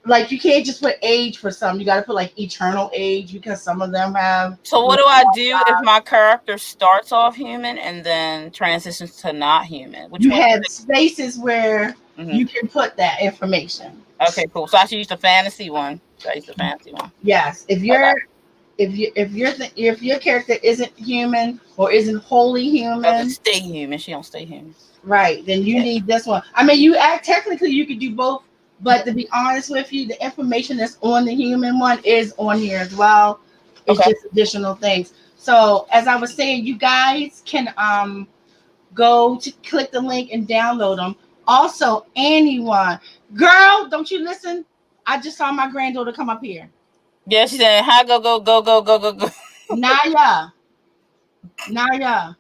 S1: like you can't just put age for some. You gotta put like eternal age because some of them have.
S3: So what do I do if my character starts off human and then transitions to not human? Which
S1: You
S3: one?
S1: have spaces where
S3: Mhm.
S1: you can put that information.
S3: Okay, cool. So I should use the fantasy one. Should I use the fantasy one?
S1: Yes. If your character isn't human or isn't wholly
S3: Doesn't
S1: human,
S3: stay human. She don't stay human.
S1: right, then you need this one. I mean, technically you could do both, but to be honest with you, the information that's on the human one is on here as well. It's
S3: Okay.
S1: just additional things. So as I was saying, you guys can go to click the link and download them. Also, anyone, girl, don't you listen? I just saw my granddaughter come up here.
S3: Yeah, she said, "Hi, go, go, go, go, go, go, go."
S1: Naya,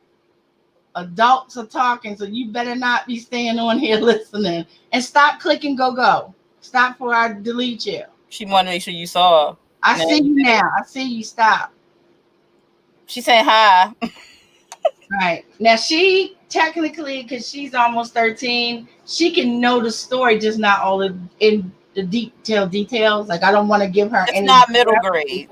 S1: adults are talking, so you better not be staying on here listening. And stop clicking go. Stop before I delete you.
S3: She wanted to make sure you saw.
S1: I see you now. I see you. Stop.
S3: She saying hi.
S1: Right. Now she technically, because she's almost 13, she can know the story, just not all in the details. Like I don't want to give her
S3: It's
S1: any.
S3: not middle grade.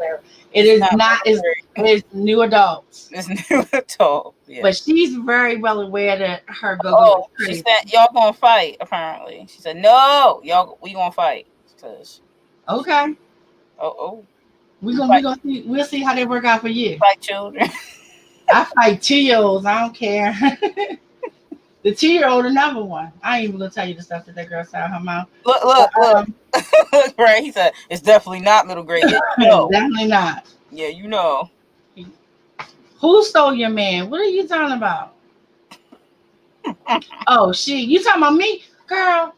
S1: It is not. It's new adults.
S3: It's new adult. Yeah.
S1: But she's very well aware that her go-go
S3: Oh,
S1: is
S3: she
S1: crazy.
S3: said y'all gonna fight. Apparently, she said no, y'all we gonna fight.
S1: Okay.
S3: Oh.
S1: We'll see how they work out for you.
S3: Fight children.
S1: I fight 2-year-olds. I don't care. The 2-year-old, another one. I ain't even gonna tell you the stuff that girl said out her mouth.
S3: Look. Right? He said it's definitely not middle grade. Yeah, you know.
S1: Definitely not.
S3: Yeah, you know.
S1: Who stole your man? What are you talking about? Oh, you talking about me, girl?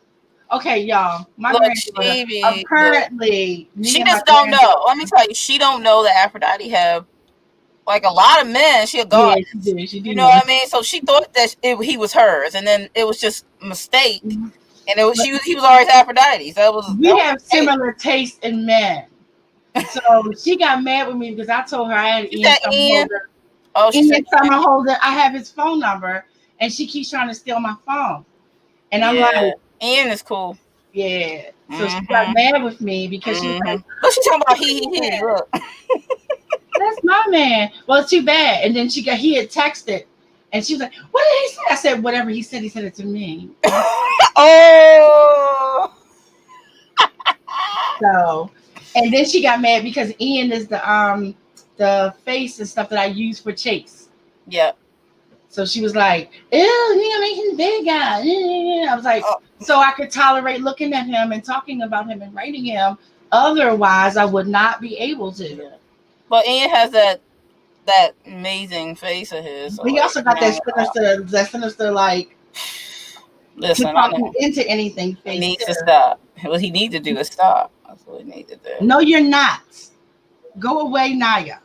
S1: Okay, y'all. My granddaughter apparently.
S3: She just don't know. Let me tell you, she don't know that Aphrodite have like a lot of men. She a god.
S1: Yeah, she did.
S3: You know what I mean? So she thought that he was hers, and then it was just a mistake. And he was always Aphrodite. So
S1: we have similar taste in men. So she got mad with me because I told her I had Ian. Oh, she said Summer Holder. I have his phone number, and she keeps trying to steal my phone. And I'm like,
S3: Ian is cool.
S1: Yeah. So she got mad with me because she was like,
S3: look, she's talking about he. Look.
S1: That's my man. Well, it's too bad. And then he had texted, and she was like, what did he say? I said, whatever he said it to me.
S3: Oh.
S1: So, and then she got mad because Ian is the face and stuff that I use for Chase.
S3: Yeah.
S1: So she was like, ew, you're making the big guy. I was like, so I could tolerate looking at him and talking about him and writing him. Otherwise, I would not be able to.
S3: Yeah. But Ian has that amazing face of his. So
S1: he also got that sinister, like,
S3: listen,
S1: talking into anything face.
S3: He needs to stop. What he needs to do is stop. That's what he needs to do.
S1: No, you're not. Go away, Naya.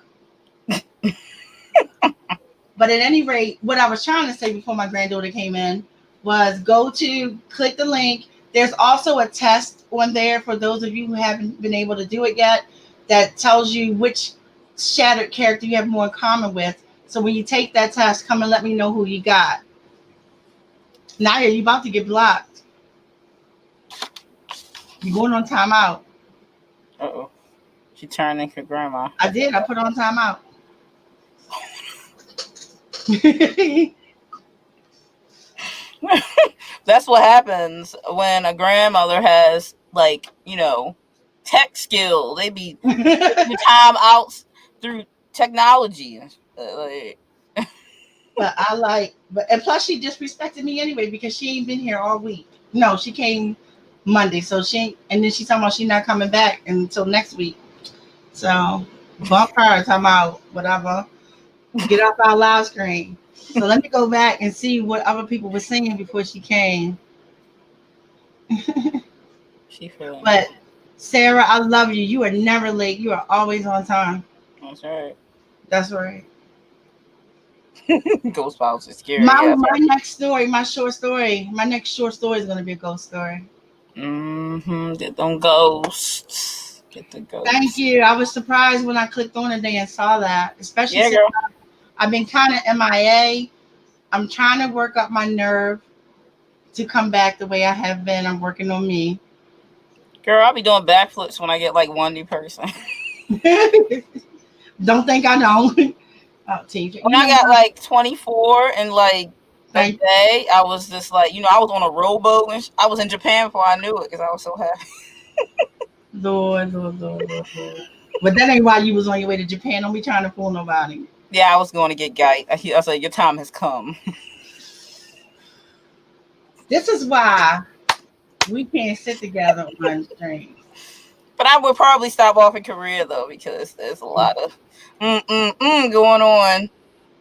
S1: But at any rate, what I was trying to say before my granddaughter came in was click the link. There's also a test on there for those of you who haven't been able to do it yet that tells you which shattered character you have more in common with. So when you take that test, come and let me know who you got. Naya, you about to get blocked. You're going on timeout.
S3: Uh-oh. She turned into grandma.
S1: I did. I put on timeout.
S3: That's what happens when a grandmother has, like, tech skill. They be time outs through technology.
S1: But and plus she disrespected me anyway because she ain't been here all week. No, she came Monday, and then she's talking about she's not coming back until next week. So bump her, talking about whatever. Get off our live screen. So let me go back and see what other people were saying before she came.
S3: She feeling.
S1: But Sarah, I love you. You are never late. You are always on time.
S3: That's right.
S1: That's right.
S3: Ghost files is scary.
S1: My
S3: Yeah.
S1: next story, my next short story is gonna be a ghost story.
S3: Get them ghosts. Get the ghosts.
S1: Thank you. I was surprised when I clicked on today and saw that, especially
S3: Yeah,
S1: since
S3: girl.
S1: I've been kind of MIA. I'm trying to work up my nerve to come back the way I have been. I'm working on me.
S3: Girl, I'll be doing backflips when I get like one new person.
S1: Don't think I don't. Oh, TJ.
S3: When I got like 24 and like a
S1: Thank
S3: day, I was just like, I was on a rowboat and I was in Japan before I knew it because I was so happy.
S1: Lord. But that ain't why you was on your way to Japan. Don't be trying to fool nobody.
S3: Yeah, I was going to get Guy. I was like, your time has come.
S1: This is why we can't sit together on stream.
S3: But I would probably stop off in Korea though because there's a lot of going on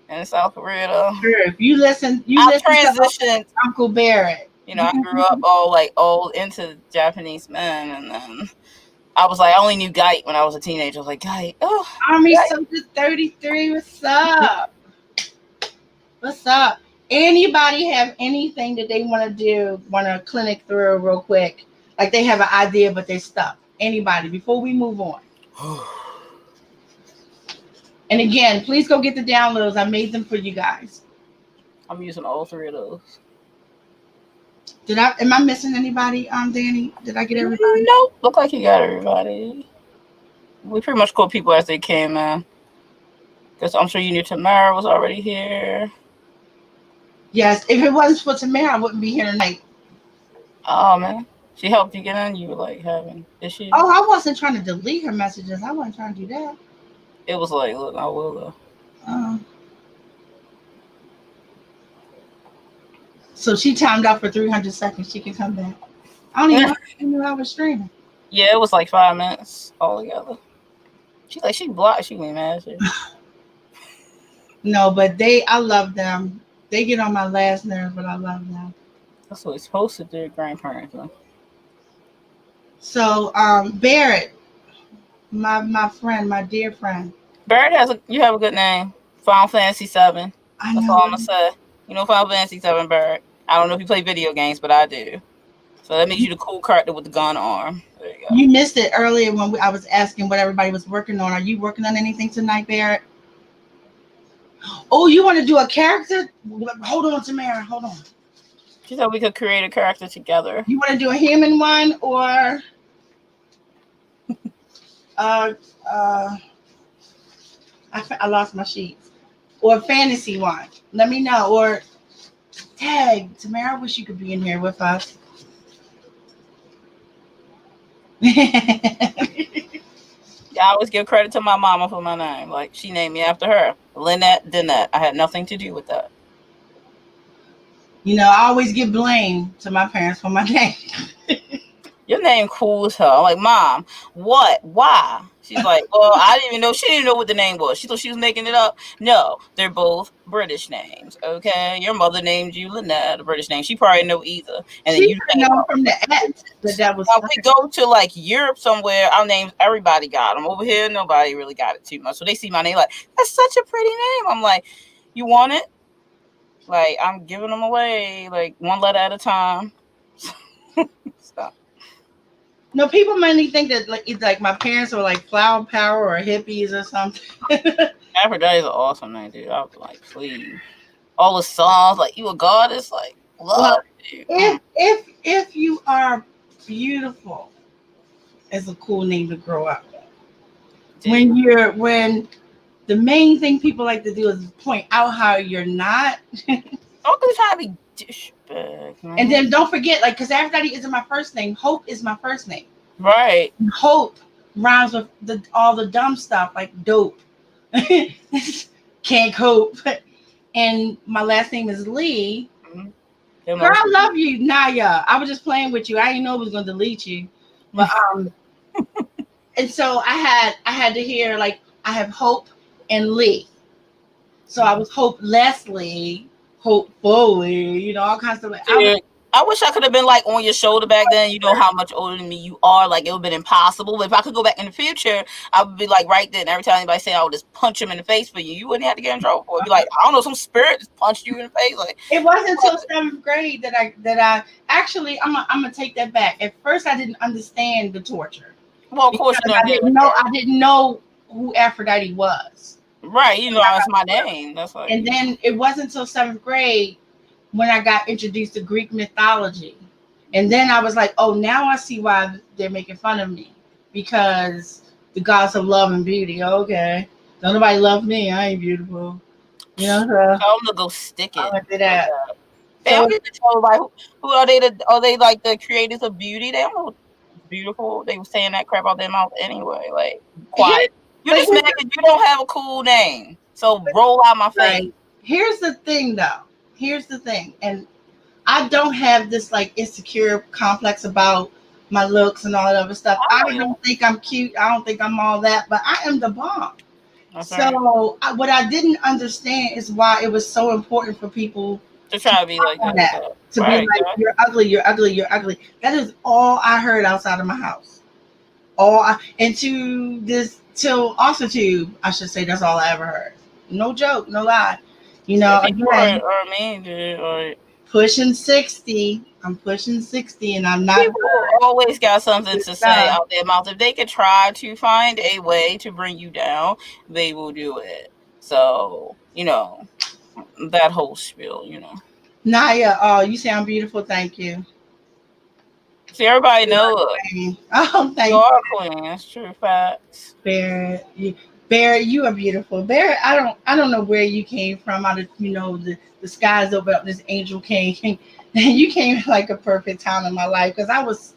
S3: in South Korea though.
S1: Sure. If you listen,
S3: I transitioned.
S1: To Uncle Barrett.
S3: I grew up all into Japanese men, and then I was like, I only knew Guy when I was a teenager. I was like, Guy,
S1: Army Soldier 33, what's up? What's up? Anybody have anything that they want to clinic through real quick? Like they have an idea, but they're stuck. Anybody, before we move on. And again, please go get the downloads. I made them for you guys.
S3: I'm using all three of those.
S1: Am I missing anybody, Danny? Did I get everybody?
S3: Nope. Look like you got everybody. We pretty much called people as they came in. Because I'm sure you knew Tamara was already here.
S1: Yes. If it wasn't for Tamara, I wouldn't be here tonight.
S3: Oh, man. She helped you get in? You were like having issues?
S1: Oh, I wasn't trying to delete her messages. I wasn't trying to do that.
S3: It was like, look, I will though.
S1: So she timed out for 300 seconds. She can come back. I don't even know if she knew I was streaming.
S3: Yeah, it was like 5 minutes altogether. She's like, she blocked. She went mad.
S1: No, but I love them. They get on my last nerve, but I love them.
S3: That's what it's supposed to do, grandparents. Huh?
S1: So, Barrett, my friend, my dear friend.
S3: Barrett you have a good name. Final Fantasy 7. That's all I'm gonna say. You know Final Fantasy 7, Barrett. I don't know if you play video games, but I do. So that makes you the cool character with the gun arm. There you go.
S1: You missed it earlier when I was asking what everybody was working on. Are you working on anything tonight, Barrett? Oh, you want to do a character? Hold on, Tamara. Hold on.
S3: She said we could create a character together.
S1: You want to do a human one or I lost my sheets. Or a fantasy one. Let me know. Or tag Tamara. I wish you could be in here with us.
S3: I always give credit to my mama for my name. Like she named me after her. Lynette Dinette. I had nothing to do with that.
S1: I always give blame to my parents for my name.
S3: Your name cool as hell. I'm like, Mom, what? Why? She's like, well, I didn't even know. She didn't know what the name was. She thought she was making it up. No, they're both British names. Okay, your mother named you Lynette, a British name. She probably didn't know either. And
S1: she
S3: then you
S1: know from the X that was.
S3: We go to like Europe somewhere. Our names, everybody got them. Over here, nobody really got it too much. So they see my name like, that's such a pretty name. I'm like, you want it? Like I'm giving them away, like one letter at a time. Stop.
S1: No, people mainly think that like my parents were like flower power or hippies or something.
S3: Aphrodite is an awesome name, dude. I was like, please. All the songs, like you a goddess, like love you.
S1: If you are beautiful, it's a cool name to grow up with. When the main thing people like to do is point out how you're not.
S3: Don't try to be douchebag, man.
S1: And then don't forget, like, because Aphrodite isn't my first name. Hope is my first name.
S3: Right.
S1: Hope rhymes with all the dumb stuff like dope. Can't cope. And my last name is Lee. Mm-hmm. Girl, I love you, Naya. I was just playing with you. I didn't know it was going to delete you. But and so I had to hear like I have Hope and Lee. So I was Hope Leslie, hopefully, all kinds of.
S3: I wish I could have been like on your shoulder back then. You know how much older than me you are. Like it would have been impossible. But if I could go back in the future, I would be like right then. Every time anybody say I would just punch him in the face for you, you wouldn't have to get in trouble for it. Be like, I don't know, some spirit just punched you in the face. Like
S1: It wasn't until 7th grade that I actually I'm gonna take that back. At first, I didn't understand the torture.
S3: well, of course
S1: Because
S3: you don't
S1: I
S3: get
S1: didn't
S3: it.
S1: know. I didn't know who Aphrodite was.
S3: Right, you know that's my name. That's like.
S1: And then it wasn't until 7th grade when I got introduced to Greek mythology. And then I was like, oh, now I see why they're making fun of me. Because the gods of love and beauty. Okay. Don't nobody love me. I ain't beautiful. You know, so
S3: Tell them to go stick
S1: I
S3: it.
S1: went to that.
S3: They don't get to tell like who are they? Are they like the creators of beauty? They don't know what's beautiful. They were saying that crap out their mouth anyway. Like quiet. You're just mad because you don't have a cool name. So roll out my face.
S1: Right. Here's the thing, though. Here's the thing, and I don't have this like insecure complex about my looks and all that other stuff. I don't think I'm cute. I don't think I'm all that, but I am the bomb.
S3: That's
S1: So
S3: right.
S1: what I didn't understand is why it was so important for people
S3: to try to be like that.
S1: To be like, you're ugly, you're ugly, you're ugly. That is all I heard outside of my house. And to this till Authortube, I should say, that's all I ever heard. No joke, no lie. You know, again, pushing 60. I'm pushing 60, and I'm not.
S3: People always got something to say out their mouth. If they could try to find a way to bring you down, they will do it. So, you know, that whole spiel, you know.
S1: Naya, oh, you say I'm beautiful. Thank you.
S3: See, everybody knows.
S1: Oh, thank
S3: you. You are queen. That's true facts.
S1: Barrett, you are beautiful. Barrett, I don't know where you came from. Out of the skies opened up. This angel came, and you came at like a perfect time in my life because I was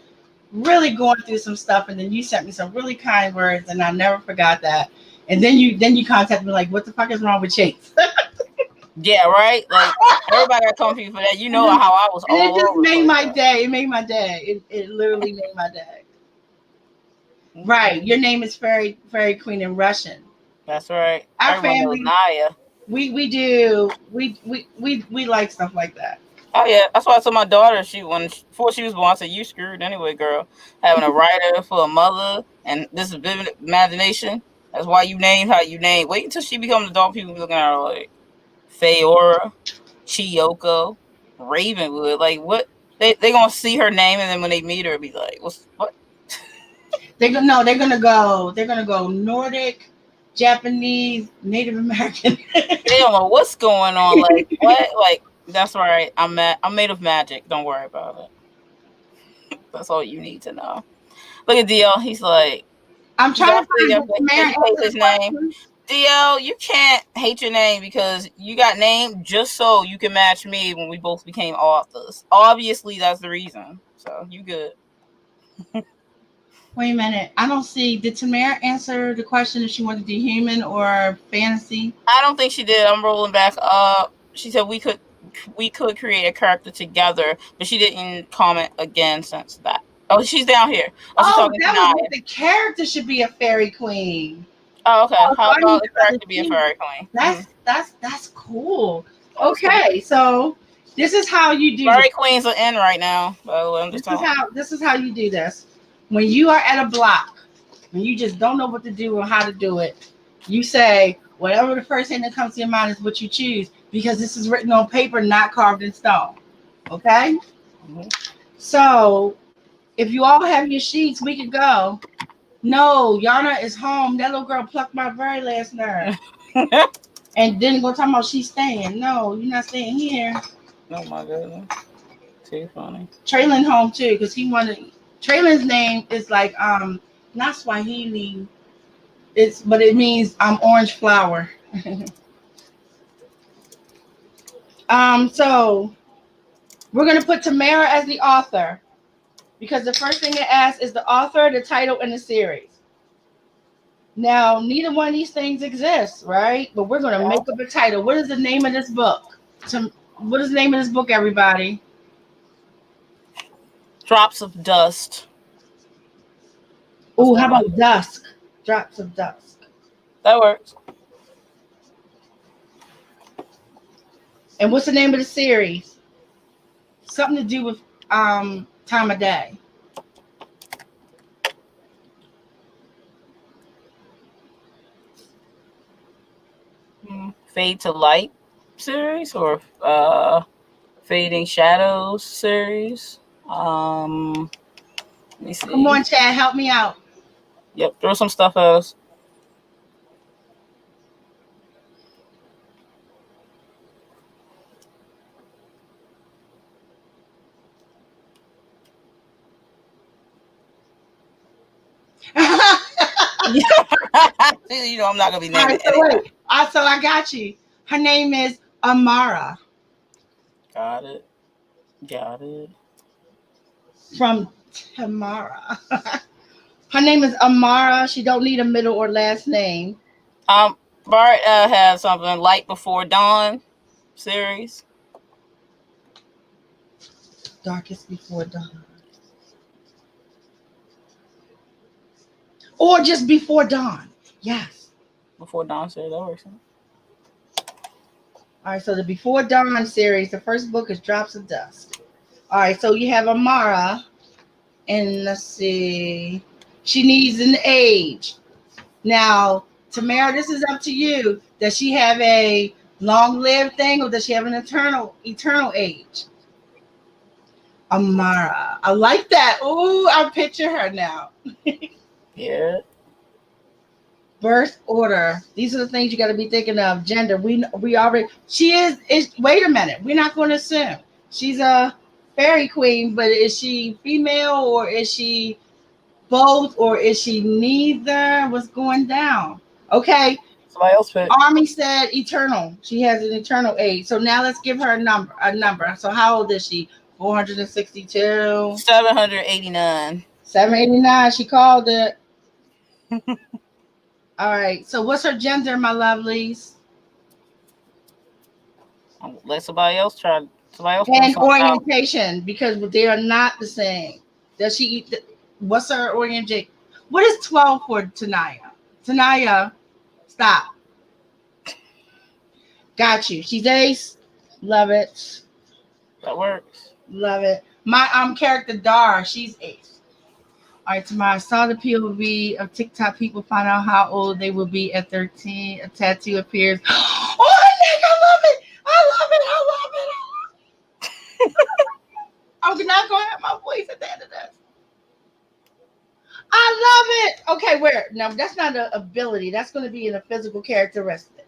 S1: really going through some stuff, and then you sent me some really kind words, and I never forgot that. And then you contacted me like, what the fuck is wrong with Chase?
S3: Yeah, right. Like everybody got come for you for that. You know how I was.
S1: And it just made my day. It made my day. It literally made my day. Right. Your name is Fairy Queen in Russian.
S3: That's right.
S1: Our family,
S3: Naya.
S1: We do. We like stuff like that.
S3: Oh yeah, that's why I told my daughter before she was born, I said, "You screwed anyway, girl. Having a writer for a mother and this is vivid imagination. That's why you named how you named. Wait until she becomes an adult. People be looking at her like Feora, Chiyoko, Ravenwood. Like what? They gonna see her name and then when they meet her, be like, what?
S1: They're gonna go Nordic, Japanese, Native American.
S3: They don't know what's going on. Like what? Like that's right. I'm made of magic. Don't worry about it. That's all you need to know. Look at DL. He's like,
S1: I'm trying to find
S3: his name. DL, you can't hate your name because you got named just so you can match me when we both became authors. Obviously, that's the reason. So you good.
S1: Wait a minute. I don't see. Did Tamara answer the question if she wanted to do human or fantasy?
S3: I don't think she did. I'm rolling back up. She said we could create a character together, but she didn't comment again since that. Oh, she's down here.
S1: Oh, that was what the character should be a fairy queen.
S3: Oh, okay. How about the character be a fairy queen?
S1: That's cool. Okay, so this is how you do.
S3: Fairy queens are in right now. By the way,
S1: this is how you do this. When you are at a block, when you just don't know what to do or how to do it, you say whatever the first thing that comes to your mind is what you choose because this is written on paper, not carved in stone. Okay? Mm-hmm. So if you all have your sheets, we could go. No, Yana is home. That little girl plucked my very last nerve. And then go talk about she's staying. No, you're not staying here.
S3: Oh my goodness. Too funny.
S1: Traylon home too, because he wanted Traylon's name is like not Swahili. But it means orange flower. So we're gonna put Tamara as the author because the first thing it asks is the author, the title, and the series. Now, neither one of these things exists, right? But we're gonna make up a title. What is the name of this book? What is the name of this book, everybody?
S3: Drops of Dust.
S1: Oh, how about Dusk? Drops of Dusk.
S3: That works.
S1: And what's the name of the series? something to do with time of day.
S3: Fade to Light series or Fading Shadows series. Let me see.
S1: Come on, Chad, help me out.
S3: Yep, throw some stuff else. You know I'm not gonna be
S1: All
S3: naming
S1: right, so wait. So I got you. Her name is Amara.
S3: Got it.
S1: From Tamara. Her name is Amara. She don't need a middle or last name.
S3: Bart has something Light Before Dawn series.
S1: Darkest Before Dawn. Or just Before Dawn. Yes.
S3: Before Dawn series, that works.
S1: All right, so the Before Dawn series, the first book is Drops of Dust. All right, so you have Amara, and let's see, she needs an age. Now, Tamara, this is up to you. Does she have a long-lived thing, or does she have an eternal age? Amara, I like that. Ooh, I picture her now.
S3: Yeah.
S1: Birth order. These are the things you got to be thinking of. Gender. We already. She is. Wait a minute. We're not going to assume she's a fairy queen, but is she female or is she both or is she neither? What's going down? Okay.
S3: Somebody else pick.
S1: Army said eternal. She has an eternal age. So now let's give her a number. So how old is she? 462.
S3: 789.
S1: 789. She called it. All right. So what's her gender, my lovelies?
S3: Let somebody else try.
S1: And orientation, because they are not the same. Does she eat? What's her orientation? What is 12 for Tanaya? Tanaya, stop. Got you. She's ace. Love it.
S3: That works.
S1: Love it. My character Dar, she's ace. All right, tomorrow I saw the POV of TikTok people find out how old they will be at 13. A tattoo appears. Oh, Nick, I love it. I love it. I love it. I'm not gonna have my voice at the end of this. I love it. Okay, where? Now that's not an ability. That's going to be in a physical characteristic.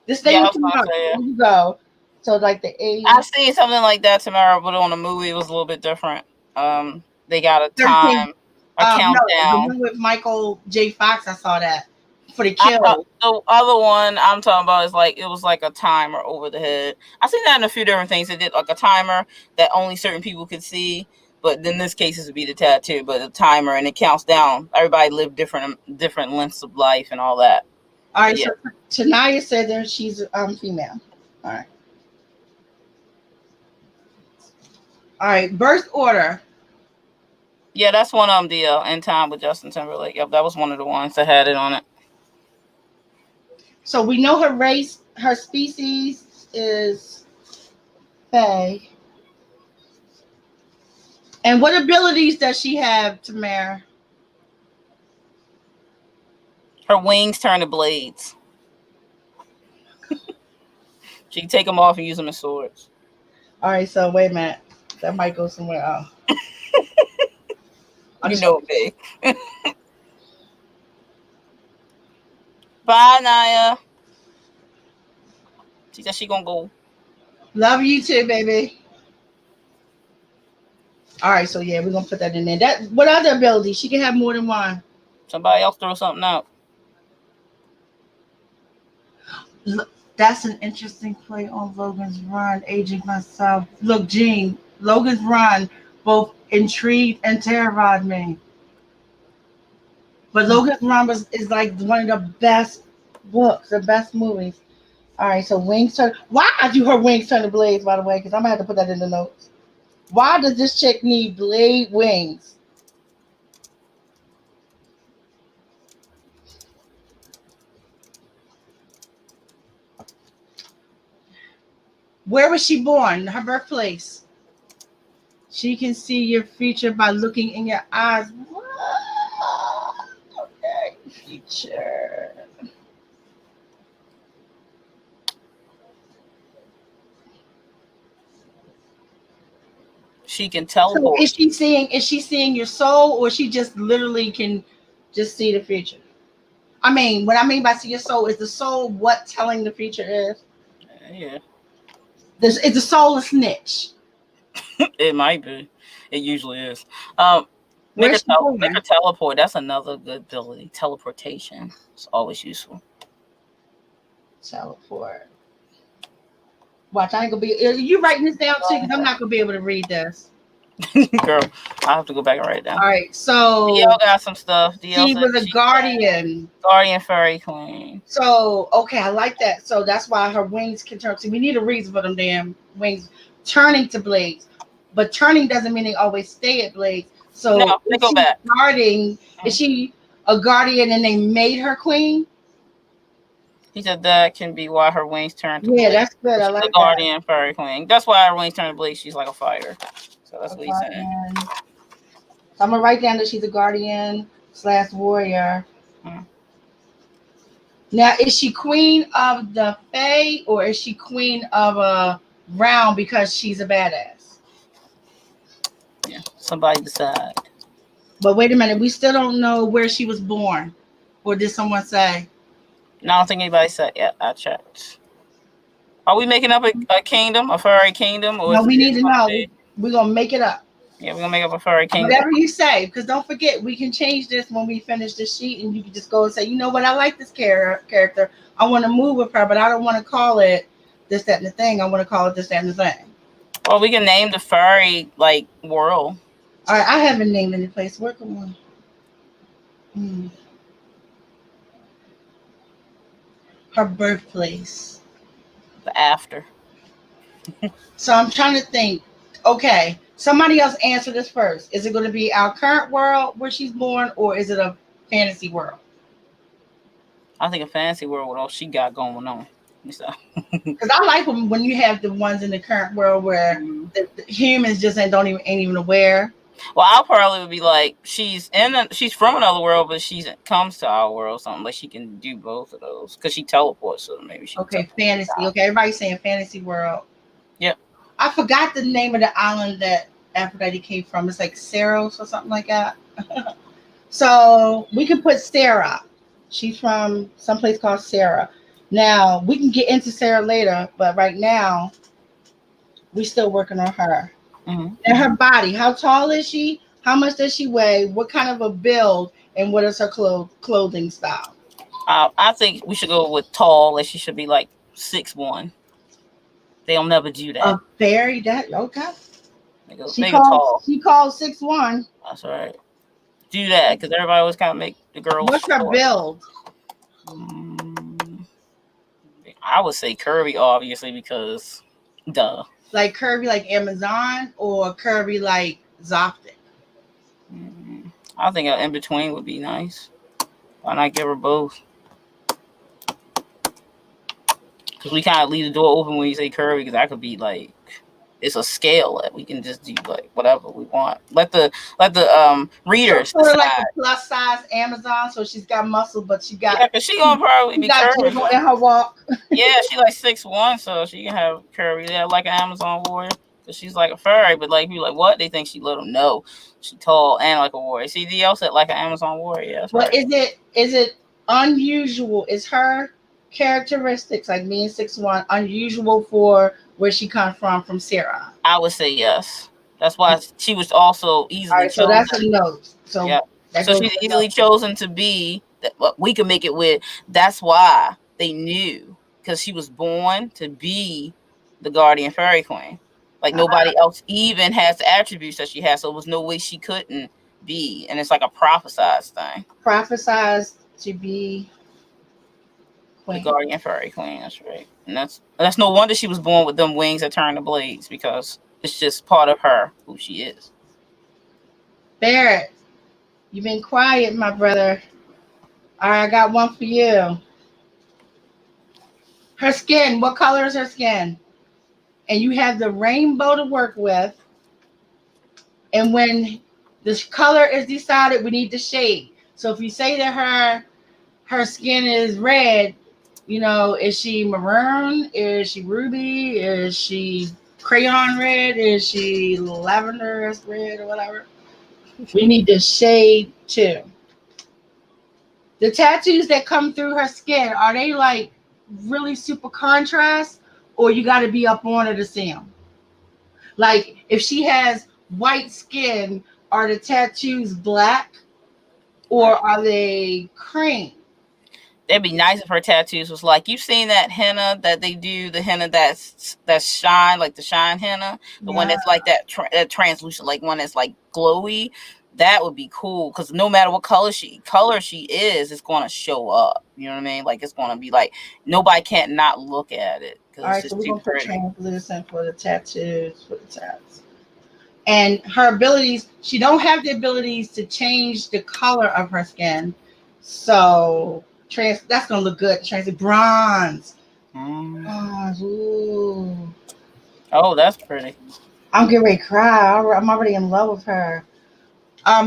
S1: This thing there you go. So like the age.
S3: I seen something like that tomorrow, but on a movie it was a little bit different. They got a time, a countdown.
S1: No, the one with Michael J. Fox. I saw that for the kill.
S3: The other one I'm talking about is like it was like a timer over the head. I seen that in a few different things. It did like a timer that only certain people could see. But in this case, it would be the tattoo, but a timer, and it counts down. Everybody lived different lengths of life and all that.
S1: All right, yeah. So Tanaya said that she's female. All right. All right, birth order.
S3: Yeah, that's one of them. The In Time with Justin Timberlake. Yep, that was one of the ones that had it on it.
S1: So we know her race, her species is Fae. And what abilities does she have, Tamara?
S3: Her wings turn to blades. She can take them off and use them as swords.
S1: All right, so wait a minute. That might go somewhere else.
S3: You know it, babe. Bye, Naya. She said she gonna go.
S1: Love you too, baby. All right, so yeah, we're gonna put that in there. That what other ability? She can have more than one.
S3: Somebody else throw something out.
S1: Look, that's an interesting play on Logan's Run. Aging myself. Look, Gene, Logan's Run both intrigued and terrified me. But Logan's Run is like one of the best books, the best movies. All right, so wings turn. Why do her wings turn to blades? By the way, because I'm gonna have to put that in the notes. Why does this chick need blade wings? Where was she born? Her birthplace? She can see your future by looking in your eyes. What? Okay, future.
S3: She can
S1: So
S3: teleport.
S1: is she seeing your soul, or she just literally can just see the future? I mean, what I mean by see your soul is the soul what telling the future is.
S3: Yeah,
S1: This is the soul a snitch.
S3: it might be. It usually is. Make her
S1: Where's she
S3: make her
S1: going?
S3: teleport. That's another good ability. Teleportation. It's always useful.
S1: Teleport. Watch, I ain't gonna be. Are you writing this down too? Because I'm not gonna be able to read this.
S3: Girl, I have to go back and write it down.
S1: All right, so
S3: DL got some stuff. DL
S1: she
S3: said
S1: was a
S3: she
S1: guardian.
S3: guardian fairy queen.
S1: So okay, I like that. So that's why her wings can turn. See, we need a reason for them damn wings turning to blades, but turning doesn't mean they always stay at blades.
S3: No,
S1: So
S3: they
S1: is
S3: go
S1: she
S3: back.
S1: guarding? Is she a guardian and they made her queen?
S3: He said that can be why her wings turn to
S1: Yeah,
S3: blades.
S1: that's good. I
S3: She's
S1: like
S3: a guardian fairy queen. That's why her wings turn to blades. She's like a fire. So that's
S1: that.
S3: what he's saying.
S1: Guardian. So I'm gonna write down that she's a guardian / warrior.
S3: Mm.
S1: Now, is she queen of the Fae or is she queen of a realm because she's a badass?
S3: Yeah, somebody decide.
S1: But wait a minute, we still don't know where she was born. Or did someone say?
S3: No, I don't think anybody said. Yeah, I checked. Are we making up a kingdom, a fairy kingdom, or
S1: No,
S3: is
S1: we need
S3: it
S1: to
S3: gonna
S1: know.
S3: be?
S1: We're gonna make it up.
S3: Yeah, we're gonna make up a fairy kingdom.
S1: Whatever you say, because don't forget, we can change this when we finish this sheet, and you can just go and say, you know what, I like this character. I want to move with her, but I don't want to call it this, that, and the thing. I want to call it this, that, and the thing.
S3: Well, we can name the fairy like world.
S1: All right, I haven't named any place. Where can one? Her birthplace.
S3: The after.
S1: So I'm trying to think. Okay, somebody else answer this first. Is it going to be our current world where she's born, or is it a fantasy world?
S3: I think a fantasy world with all she got going on. So.
S1: Because I like when you have the ones in the current world where the humans just ain't even aware.
S3: Well, I'll probably would be like she's from another world, but she comes to our world, or something like she can do both of those because she teleports. So maybe she.
S1: Okay, fantasy. Okay, everybody's saying fantasy world.
S3: Yep.
S1: I forgot the name of the island that Aphrodite came from. It's like Saros or something like that. So we can put Sarah. She's from someplace called Sarah. Now we can get into Sarah later, but right now we're still working on her.
S3: Mm-hmm.
S1: And her body. How tall is she? How much does she weigh? What kind of a build? And what is her clothing style?
S3: I think we should go with tall. Like she should be like 6'1". They'll never do that.
S1: A fairy that okay.
S3: They go tall.
S1: She calls 6'1".
S3: That's right. Do that because everybody always kind of make the girls.
S1: What's her build?
S3: I would say curvy, obviously, because duh.
S1: Like curvy, like Amazon, or curvy, like Zoptic?
S3: I think an in between would be nice. Why not give her both? Because we kind of leave the door open when you say curvy, because that could be like it's a scale that we can just do like whatever we want. Let the readers
S1: sort of like a plus size Amazon, so she's got muscle, but she got
S3: because she gonna probably be curvy
S1: in her walk.
S3: Yeah, she like 6'1", so she can have curvy. Yeah, like an Amazon warrior. Cause she's like a fairy, but like people like what? They think she little. No, she tall and like a warrior. See, DL said like an Amazon warrior. That's
S1: but
S3: right.
S1: Is it unusual? Is her characteristics like being 6'1" unusual for where she comes from Sarah?
S3: I would say yes. That's why she was also easily.
S1: All right, so that's a note. So
S3: yeah, so she's easily chosen to be. What we can make it with. That's why they knew because she was born to be the guardian fairy queen. Like nobody else even has the attributes that she has, so there was no way she couldn't be. And it's like a prophesized thing.
S1: Prophesized to be
S3: queen. The guardian fairy queen. That's right. And that's no wonder she was born with them wings that turn to blades because it's just part of her who she is.
S1: Barrett, you've been quiet, my brother. All right, I got one for you. Her skin. What color is her skin? And you have the rainbow to work with. And when the color is decided, we need the shade. So if you say that her skin is red, is she maroon? Is she ruby? Is she crayon red? Is she lavender red or whatever? We need the shade too. The tattoos that come through her skin, are they like really super contrast, or you got to be up on her to see them? Like if she has white skin, are the tattoos black or are they cream?
S3: It'd be nice if her tattoos was like, you've seen that henna that they do, the henna that's shine, like the shine henna, the one that's like that translucent, like one that's like glowy. That would be cool, because no matter what color she is, it's going to show up. You know what I mean? Like it's going to be like nobody can't not look at it.
S1: All right, so we're gonna put translucent for the tattoos, for the tats. And her abilities, she don't have the abilities to change the color of her skin, so that's gonna look good. Bronze. Ooh.
S3: Oh, that's pretty.
S1: I'm getting ready to cry. I'm already in love with her.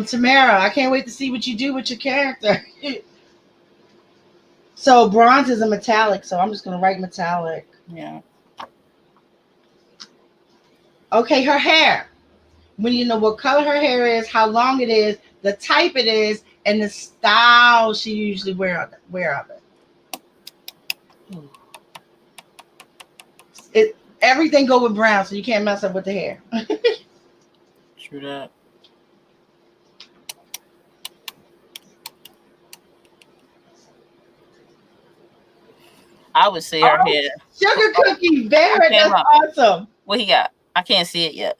S1: Tamara, I can't wait to see what you do with your character. So bronze is a metallic, so I'm just gonna write metallic.
S3: Yeah.
S1: Okay, her hair. We need to know what color her hair is, how long it is, the type it is, and the style she usually wear of it. Everything go with brown, so you can't mess up with the hair.
S3: True that. I would say her hair.
S1: Sugar Cookie Barrett, that's awesome.
S3: What he got? I can't see it yet.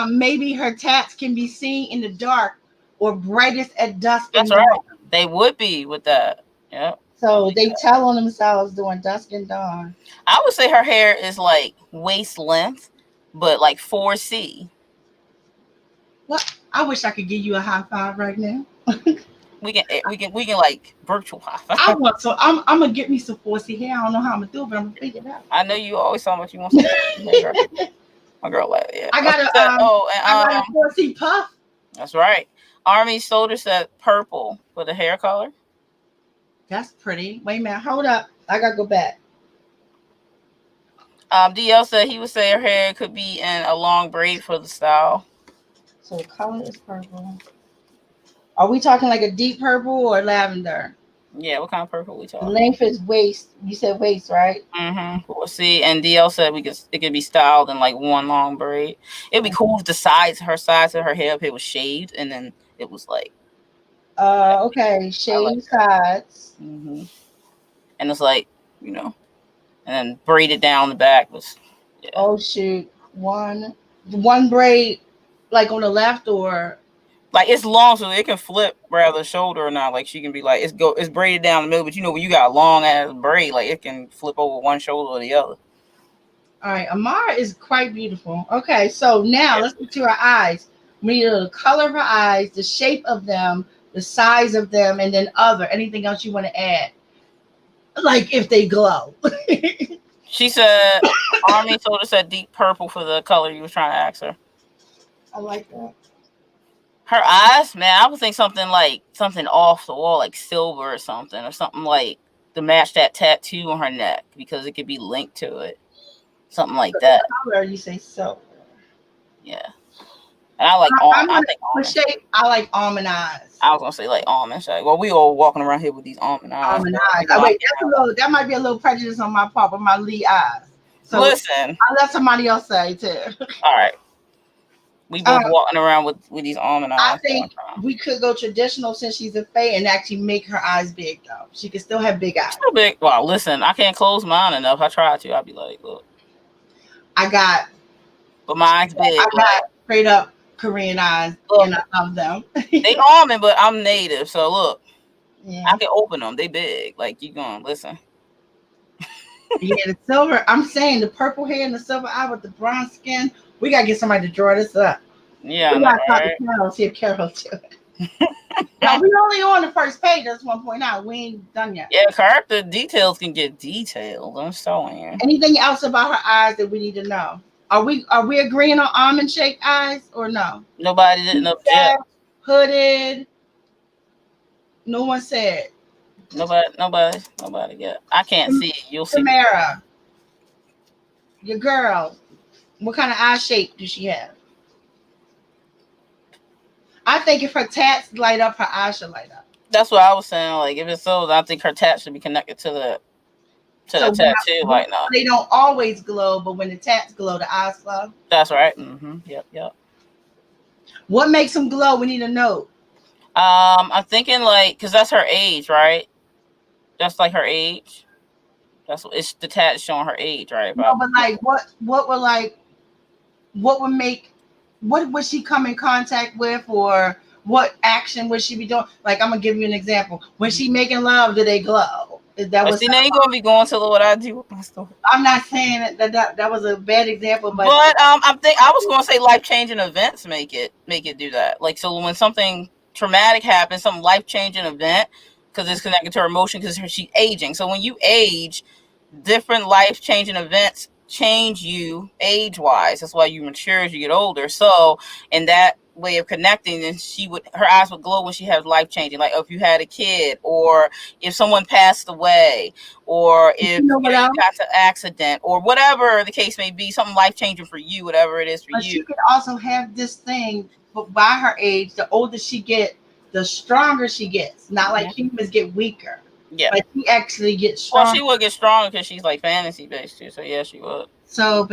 S1: Maybe her tats can be seen in the dark or brightest at dusk.
S3: That's right. They would be with that. Yeah.
S1: So they tell on themselves during dusk and dawn.
S3: I would say her hair is like waist length, but like 4C.
S1: Well, I wish I could give you a high five right now.
S3: We can like virtual high five.
S1: I'm gonna get me some 4C hair. I don't know how I'm gonna do it, but I'm gonna figure it out.
S3: I know you always talking about you want some. My girl, yeah.
S1: I got a 4C puff.
S3: That's right. Army Soldier said purple for the hair color.
S1: That's pretty. Wait a minute. Hold up. I gotta go back.
S3: DL said he would say her hair could be in a long braid for the style.
S1: So the color is purple. Are we talking like a deep purple or lavender?
S3: Yeah, what kind of purple are we talking?
S1: Length is waist. You said waist, right?
S3: Mm-hmm. We'll see. And DL said it could be styled in like one long braid. It'd be cool if the sides of her hair up here was shaved, and then it was like.
S1: Okay, shaved sides.
S3: Mm-hmm. And it's like, and then braided down the back was. Yeah.
S1: Oh shoot! One braid, like on the left, or.
S3: Like it's long, so it can flip rather shoulder or not. Like she can be like it's braided down the middle, but when you got a long ass braid, like it can flip over one shoulder or the other.
S1: All right, Amara is quite beautiful. Okay, so now let's get to her eyes. We need the color of her eyes, the shape of them, the size of them, and then anything else you want to add, like if they glow.
S3: She said, Army Soldier said deep purple for the color you was trying to ask her.
S1: I like that.
S3: Her eyes, man, I would think something off the wall, like silver or something like to match that tattoo on her neck, because it could be linked to it. Something like that.
S1: Color, you say silver.
S3: Yeah. And I like almond.
S1: I like almond eyes.
S3: I was gonna say like almond shape. Well, we all walking around here with these almond eyes.
S1: Almond eyes. Wait, that might be a little prejudice on my part, but my Lee eyes. So
S3: listen,
S1: I'll let somebody else say too.
S3: All right. We both walking around with these almond eyes.
S1: I think we could go traditional since she's a fae and actually make her eyes big though. She can still have big eyes.
S3: Still big. Well, listen, I can't close mine enough. I tried to. I'd be like, look. But mine's big.
S1: I got straight up Korean eyes, and I love them.
S3: They almond, but I'm native, so look.
S1: Yeah.
S3: I can open them. They big. Like you going listen.
S1: Yeah, the silver. I'm saying the purple hair and the silver eye with the bronze skin. We gotta get somebody to draw this up.
S3: Yeah,
S1: we gotta talk to Carol, see if Carol do it. Now we only on the first page. That's one point out. We ain't done yet.
S3: Yeah, character details can get detailed. I'm saying.
S1: Anything else about her eyes that we need to know? Are we agreeing on almond shaped eyes or no?
S3: Nobody didn't object.
S1: Hooded. No one said.
S3: Nobody yet. I can't see it. You'll see.
S1: Tamara, your girl, what kind of eye shape does she have? I think if her tats light up, her eyes should light up.
S3: That's what I was saying. Like, if it's so, I think her tat should be connected to the tattoo right now.
S1: They don't always glow, but when the tats glow, the eyes glow.
S3: That's right. Yep.
S1: What makes them glow? We need to know.
S3: I'm thinking like, cause that's her age, right? That's like her age. That's what it's the tat showing her age, right?
S1: No, but like, what would she come in contact with, or what action would she be doing? Like, I'm gonna give you an example. When she making love, do they glow? That was.
S3: See, now you're gonna be going to what I do with my story.
S1: I'm not saying that was a bad example, but
S3: I was gonna say life changing events make it do that. Like, so when something traumatic happens, some life changing event, because it's connected to her emotion, because she's aging. So when you age, different life changing events change you age wise. That's why you mature as you get older. So in that way of connecting, and her eyes would glow when she has life changing, like if you had a kid, or if someone passed away, or if you got to an accident, or whatever the case may be, something life changing for you, whatever it is for you.
S1: She could also have this thing, but by her age, the older she gets, the stronger she gets. Not like humans get weaker.
S3: Yeah,
S1: like she actually gets stronger.
S3: Well, she would get stronger because she's like fantasy based too. So yeah, she would.
S1: So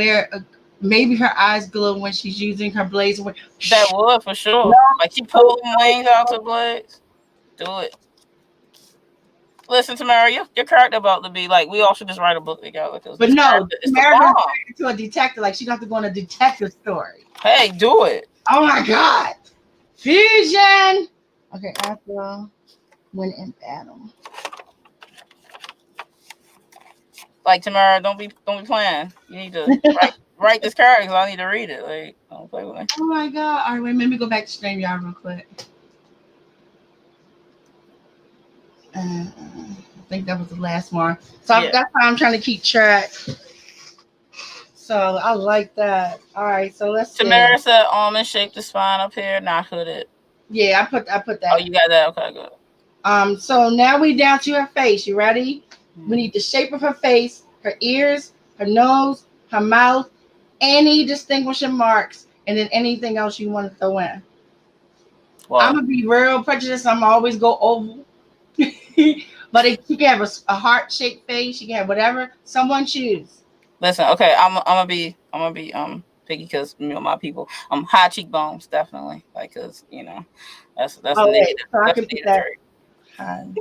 S1: maybe her eyes glow when she's using her blades.
S3: That would for sure. No. Like she pulled them wings out to blades. Do it. Listen, Tamara, your character about to be like, we all should just write a book together.
S1: But no, Tamara's to a detective. Like she got to go on a detective story.
S3: Hey, do it.
S1: Oh my God. Fusion. Okay, after when in battle.
S3: Like, Tamara, don't be playing. You need to write this character because I need to read it. Like, don't play with me.
S1: Oh my God. All right, wait, let me go back to StreamYard real quick. I think that was the last one. So that's why I'm trying to keep track. So I like that. All right, so let's see.
S3: Tamara said almond shaped the spine up here, not hooded.
S1: Yeah, I put that.
S3: Oh, you got that? Okay, good.
S1: So now we down to her face. You ready? We need the shape of her face, her ears, her nose, her mouth, any distinguishing marks, and then anything else you want to throw in. Wow. I'm gonna be real prejudiced. I'm always go oval, but she can have a heart-shaped face. She can have whatever. Someone choose.
S3: Listen, okay, I'm gonna be picky because my people. High cheekbones, definitely, like because that's the native.
S1: So I can put that.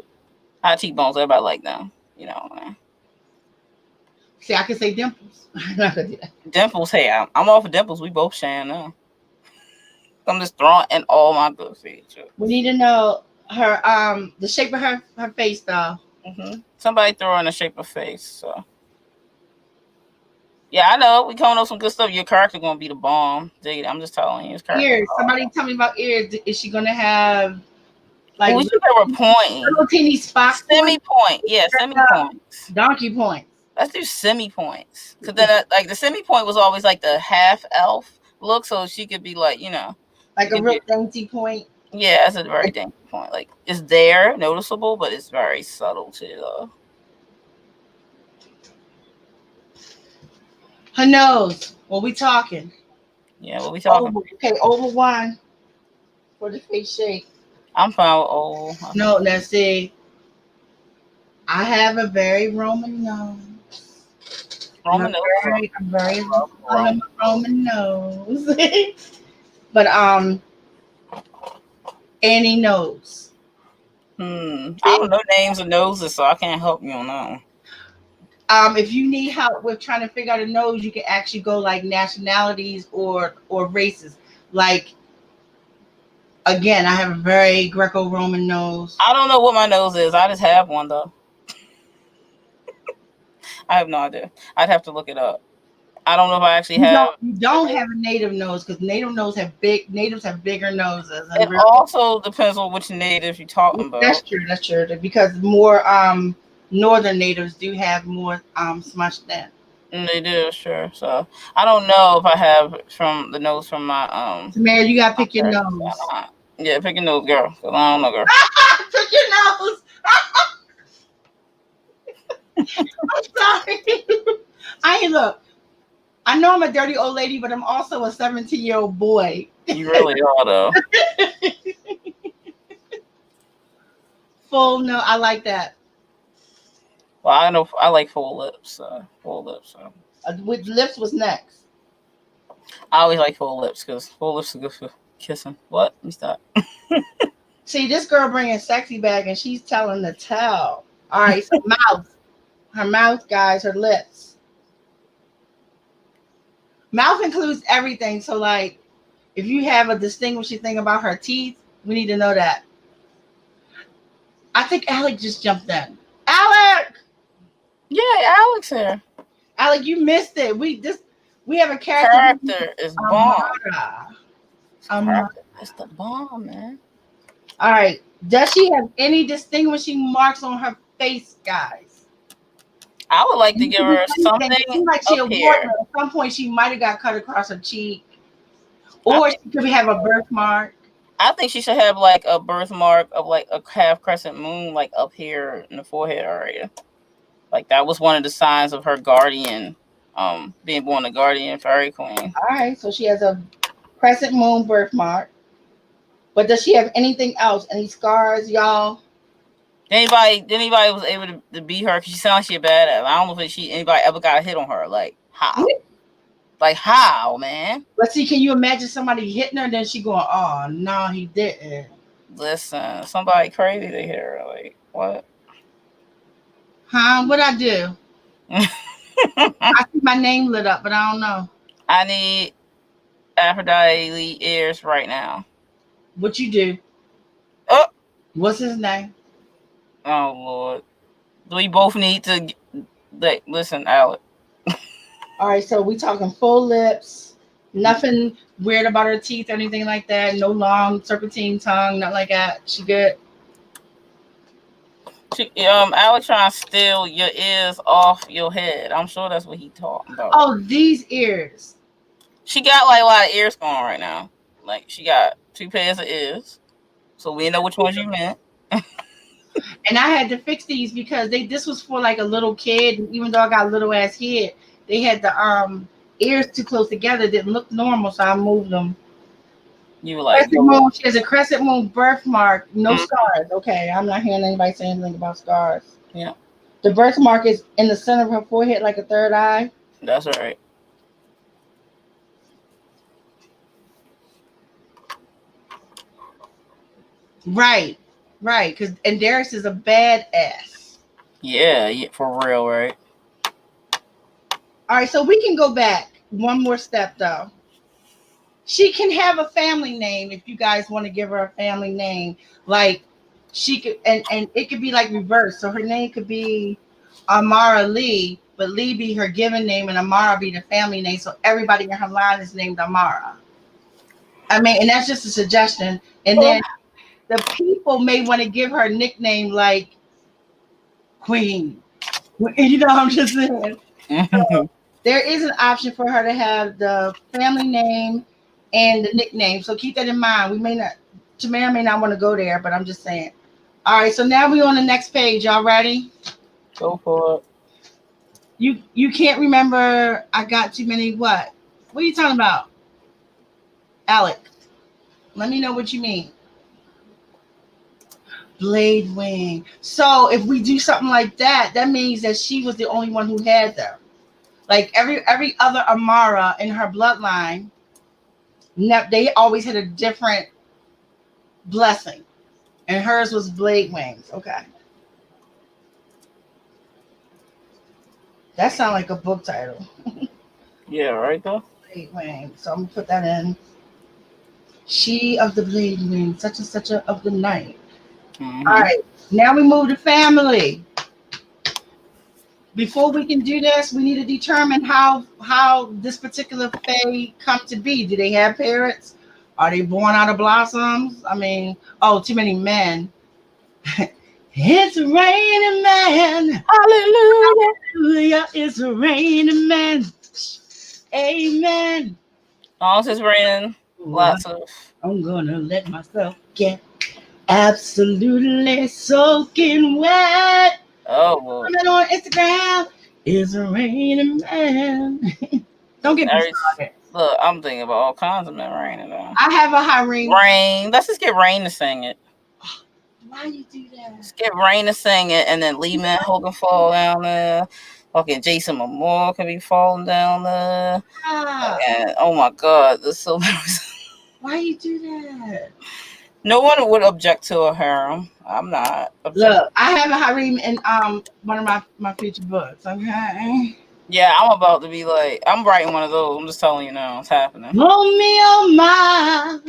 S3: High cheekbones, everybody like them.
S1: See, I can say dimples. I'm not gonna do that.
S3: Dimples, hey, I'm all for dimples. We both sharing now. I'm just throwing in all my books.
S1: We need to know her the shape of her face though.
S3: Somebody throw in the shape of face. So yeah, I know we coming up with some good stuff. Your character gonna be the bomb. I'm just telling you.
S1: Ears. Somebody tell me about ears. Is she gonna have? Like
S3: we should have a point.
S1: Little teeny spots.
S3: Semi-point. Yeah, semi-points.
S1: Donkey points.
S3: Let's do semi-points. Because then like the semi-point was always like the half elf look, so she could be like,
S1: like a real dainty point.
S3: Yeah, that's a very dainty point. Like it's there, noticeable, but it's very subtle too though.
S1: Her nose. What we talking?
S3: Yeah, what we talking?
S1: Okay, over one for the face shape.
S3: I'm fine with oval.
S1: No, let's see. I have a very Roman nose. I'm very Roman nose. But any nose.
S3: I don't know names of noses, so I can't help you on that one.
S1: If you need help with trying to figure out a nose, you can actually go like nationalities or races. Like, again, I have a very Greco-Roman nose.
S3: I don't know what my nose is. I just have one though. I have no idea. I'd have to look it up. I don't know if I actually have.
S1: You don't have a native nose because natives have bigger noses.
S3: It also depends on which native you're talking about.
S1: That's true. Because more northern natives do have more smudged
S3: They do, sure. So I don't know if I have from the notes from my
S1: Tamara, you gotta pick your
S3: parents.
S1: nose.
S3: Yeah, pick a nose, girl. 'Cause I don't know, girl.
S1: Pick your nose. I'm sorry. I ain't look. I know I'm a dirty old lady, but I'm also a 17-year-old boy.
S3: You really are though.
S1: Full no, I like that.
S3: Well, I know I like full lips. Full lips. So.
S1: With lips was next.
S3: I always like full lips because full lips are good for kissing. What? Let me stop.
S1: See, this girl bringing sexy back, and she's telling the tell. All right, so mouth. Her mouth, guys, her lips. Mouth includes everything. So, like, if you have a distinguishing thing about her teeth, we need to know that. I think Alec just jumped in. Alec!
S3: Yeah, Alex here.
S1: Alec, you missed it. We have a
S3: Character is bomb.
S1: Amara.
S3: It's the bomb, man.
S1: All right. Does she have any distinguishing marks on her face, guys?
S3: I would like to give her something
S1: It seems like she
S3: up
S1: a
S3: here.
S1: warrior. At some point, she might have got cut across her cheek, or she could have a birthmark.
S3: I think she should have like a birthmark of like a half crescent moon, like up here in the forehead area. Like that was one of the signs of her guardian, being born a guardian fairy queen.
S1: All right, so she has a crescent moon birthmark. But does she have anything else? Any scars, y'all?
S3: Anybody was able to beat her? Cause she sounds like she a badass. I don't know if anybody ever got a hit on her. Like how? Like how, man?
S1: Let's see. Can you imagine somebody hitting her? Then she going, "Oh no, he didn't."
S3: Listen, somebody crazy they hit her. Like what?
S1: Huh? What I do? I see my name lit up, but I don't know.
S3: I need Aphrodite ears right now.
S1: What you do?
S3: Oh,
S1: what's his name?
S3: Oh Lord, we both need to. Listen, Alec.
S1: All right, so we talking full lips, nothing weird about her teeth or anything like that. No long serpentine tongue, nothing like that. She good.
S3: Alec trying to steal your ears off your head. I'm sure that's what he talking about.
S1: Oh, these ears.
S3: She got like a lot of ears going right now. Like she got 2 pairs of ears, so we know which ones you meant.
S1: And I had to fix these because this was for like a little kid. And even though I got a little ass head, they had the ears too close together. Didn't look normal, so I moved them.
S3: You were like,
S1: moon, she has a crescent moon birthmark, no scars. Okay, I'm not hearing anybody say anything about scars.
S3: Yeah.
S1: The birthmark is in the center of her forehead, like a third eye.
S3: That's right.
S1: Right. Because Darius is a badass.
S3: Yeah, for real, right?
S1: All right, so we can go back one more step though. She can have a family name if you guys want to give her a family name. Like she could, and it could be like reverse. So her name could be Amara Lee, but Lee be her given name and Amara be the family name. So everybody in her line is named Amara. I mean, and that's just a suggestion. And then the people may want to give her a nickname like Queen. You know what I'm just saying? So there is an option for her to have the family name and the nickname. So keep that in mind. Tamara may not want to go there, but I'm just saying. All right, so now we're on the next page. Y'all ready?
S3: Go for it.
S1: You can't remember I got too many what? What are you talking about? Alec, let me know what you mean. Blade wing. So if we do something like that, that means that she was the only one who had them. Like every other Amara in her bloodline, they always had a different blessing, and hers was blade wings. Okay, that sounds like a book title.
S3: Yeah, right though.
S1: Blade wings. So I'm gonna put that in. She of the blade wings, such and such of the night. Mm-hmm. All right, now we move to family. Before we can do this, we need to determine how this particular fae come to be. Do they have parents? Are they born out of blossoms? I mean, too many men. It's raining man.
S3: Hallelujah.
S1: Hallelujah. It's raining man. Amen.
S3: All this rain, lots of.
S1: I'm gonna let myself get absolutely soaking wet.
S3: Oh, boy.
S1: Comment on Instagram. It's raining man. Don't get me started.
S3: Look, I'm thinking about all kinds of men raining though.
S1: I have a high ring.
S3: Rain. Let's just get Rain to sing it.
S1: Why you do that?
S3: Let's get Rain to sing it, and then Lee Man Ho can fall down there. Fucking Jason Momoa can be falling down there. And oh my God, there's so many.
S1: Why you do that?
S3: No one would object to a harem. I'm not.
S1: Look, I have a harem in one of my future books. Okay.
S3: Yeah, I'm about to be like, I'm writing one of those. I'm just telling you now, it's happening.
S1: Oh me, oh my.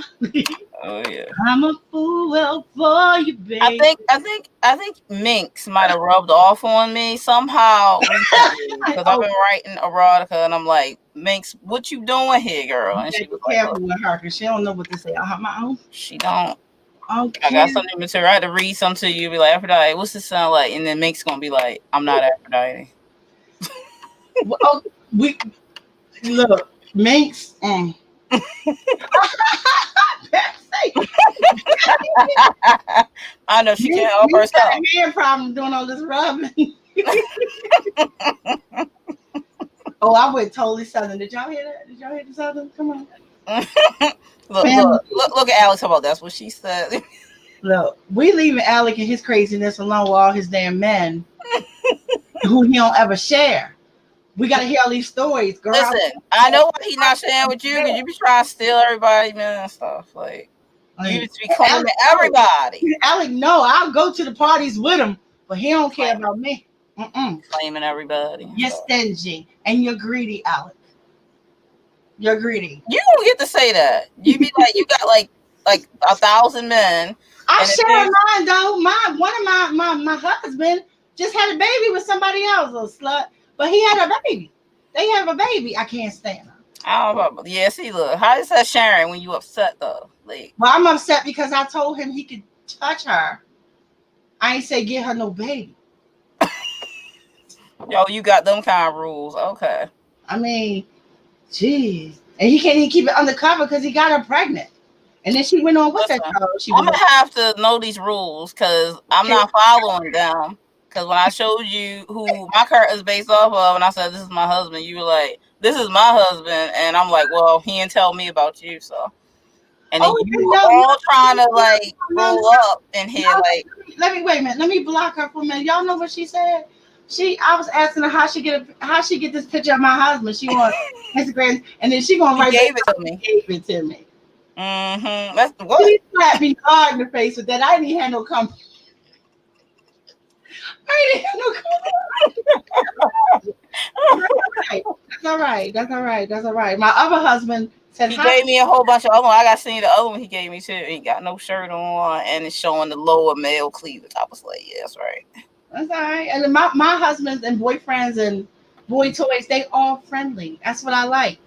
S3: Oh yeah.
S1: I'm a fool for you, baby.
S3: I think Minx might have rubbed off on me somehow because I've been writing erotica, and I'm like, Minx, what you doing here, girl? And she was like,
S1: careful with her because she don't know what to say. I have my own.
S3: She don't.
S1: Okay.
S3: I got some new material. I had to read some to you. Be like, Aphrodite, what's this sound like? And then Minx gonna be like, I'm not Aphrodite.
S1: Well, we look, Minx. I
S3: know she can't help herself.
S1: Got a hand problem doing all this rubbing. Oh, I went totally southern. Did y'all hear that? Did y'all hear the southern? Come on.
S3: look at Alex. How about that's what she said?
S1: Look, we leaving Alec and his craziness alone with all his damn men who he don't ever share. We gotta hear all these stories, girl.
S3: Listen, I know why he's not sharing with you because you be trying to steal everybody, man, and stuff. Like you just be claiming everybody.
S1: Alec, no, I'll go to the parties with him, but he don't care about me.
S3: Claiming everybody.
S1: You're stingy and you're greedy, Alec. You're greedy.
S3: You don't get to say that. You be like, you got like 1,000 men.
S1: I share mine though. One of my husband just had a baby with somebody else, little slut. But he had a baby. They have a baby. I can't stand her.
S3: I don't know. Yeah, see, look, how is that sharing when you upset though? Like,
S1: well, I'm upset because I told him he could touch her. I ain't say get her no baby.
S3: Yo, you got them kind of rules. Okay.
S1: I mean, jeez. And he can't even keep it undercover because he got her pregnant. And then she went on, what's that show?
S3: I'm going to have to know these rules because I'm not following them. Because when I showed you who my curtain is based off of, and I said, this is my husband, you were like, this is my husband. And I'm like, well, he didn't tell me about you, so. And then you were all trying to, like, roll up in here, like.
S1: Let me, wait a minute. Let me block her for a minute. Y'all know what she said? I was asking her how she get this picture of my husband. She wants Instagram, and then she gonna write
S3: gave it to me.
S1: Gave it to me.
S3: Mm-hmm. That's what?
S1: She slapped me hard in the face with that. I didn't have no company. That's all right. My other husband said
S3: he gave me a whole bunch of other ones. I got seen the other one he gave me too. He got no shirt on and it's showing the lower male cleavage. I was like, yeah, that's right.
S1: That's all right. And then my husbands and boyfriends and boy toys, they all friendly. That's what I like.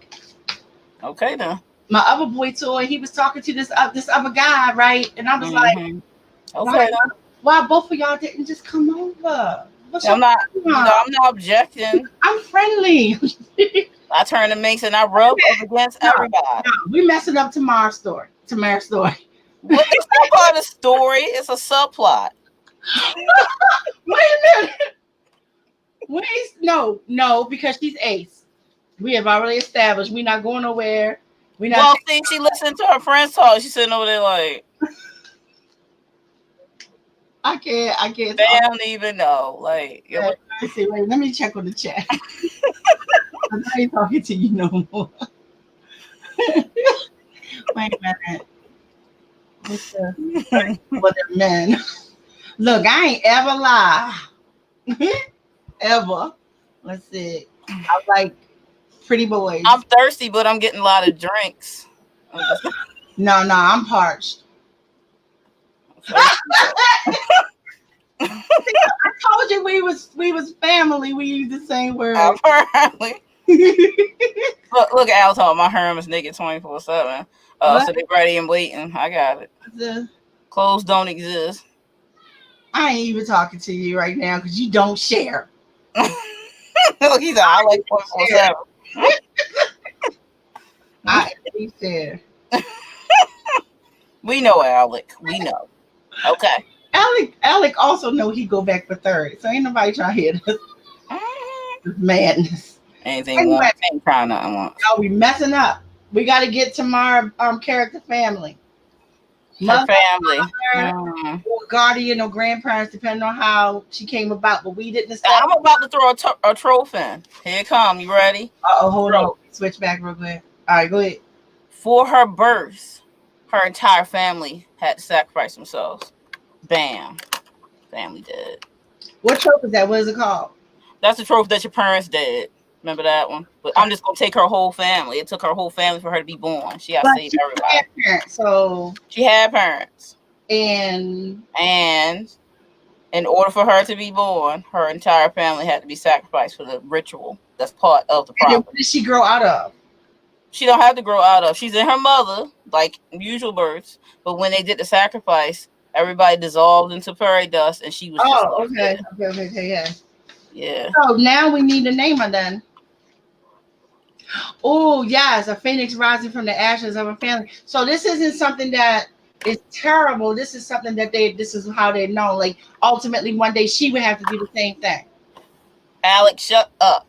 S3: Okay then. My
S1: other boy toy, he was talking to this other guy, right? And I was like,
S3: okay.
S1: Why both of y'all didn't just come over?
S3: I'm not objecting.
S1: I'm friendly.
S3: I turn the Minx and I rub up against everybody.
S1: No, we messing up Tamara's story.
S3: But it's not part of the story. It's a subplot.
S1: Wait a minute. No, because she's ace. We have already established we're not going nowhere.
S3: See, she listened to her friends talk. She's sitting over there like.
S1: I can't.
S3: They don't even know. Like,
S1: wait, let me check on the chat. I'm not even talking to you no more. Wait a minute. What's the men? Look, I ain't ever lie. Ever. Let's see. I like pretty boys.
S3: I'm thirsty, but I'm getting a lot of drinks.
S1: No, I'm parched. I told you we was family. We use the same word.
S3: Apparently. look at Al my harem is naked 24/7. So they're ready and waiting. I got it. Clothes don't exist.
S1: I ain't even talking to you right now because you don't share.
S3: Look, he's I like 447.
S1: I ain't share.
S3: We know, Alec. We know. Okay.
S1: Alec also know he go back for third. So ain't nobody trying to hear this madness.
S3: Anything
S1: Anyway,
S3: one, ain't trying nothing once.
S1: y'all, we messing up. We got to get to my character family.
S3: Her
S1: Mother,
S3: family.
S1: father, or guardian or grandparents, depending on how she came about. But we didn't establish.
S3: I'm about to throw a trophy in. Here it come. You ready?
S1: Hold on. Switch back real quick. All right, go ahead.
S3: For her birth, her entire family had to sacrifice themselves. Bam. Family dead.
S1: What trope is that? What is it called?
S3: That's the trophy that your parents did. Remember that one? But I'm just gonna take her whole family. It took her whole family for her to be born. She got to save everybody.
S1: Parents, so
S3: she had parents.
S1: And
S3: in order for her to be born, her entire family had to be sacrificed for the ritual. That's part of the problem.
S1: What did she grow out of?
S3: She don't have to grow out of. She's in her mother, like usual births. But when they did the sacrifice, everybody dissolved into fairy dust, and she was.
S1: Okay, yeah.
S3: Yeah.
S1: So now we need a name of them. Oh yes, a phoenix rising from the ashes of a family. So this isn't something that is terrible. This is something that this is how they know. Like ultimately one day she would have to do the same thing.
S3: Alex, shut up.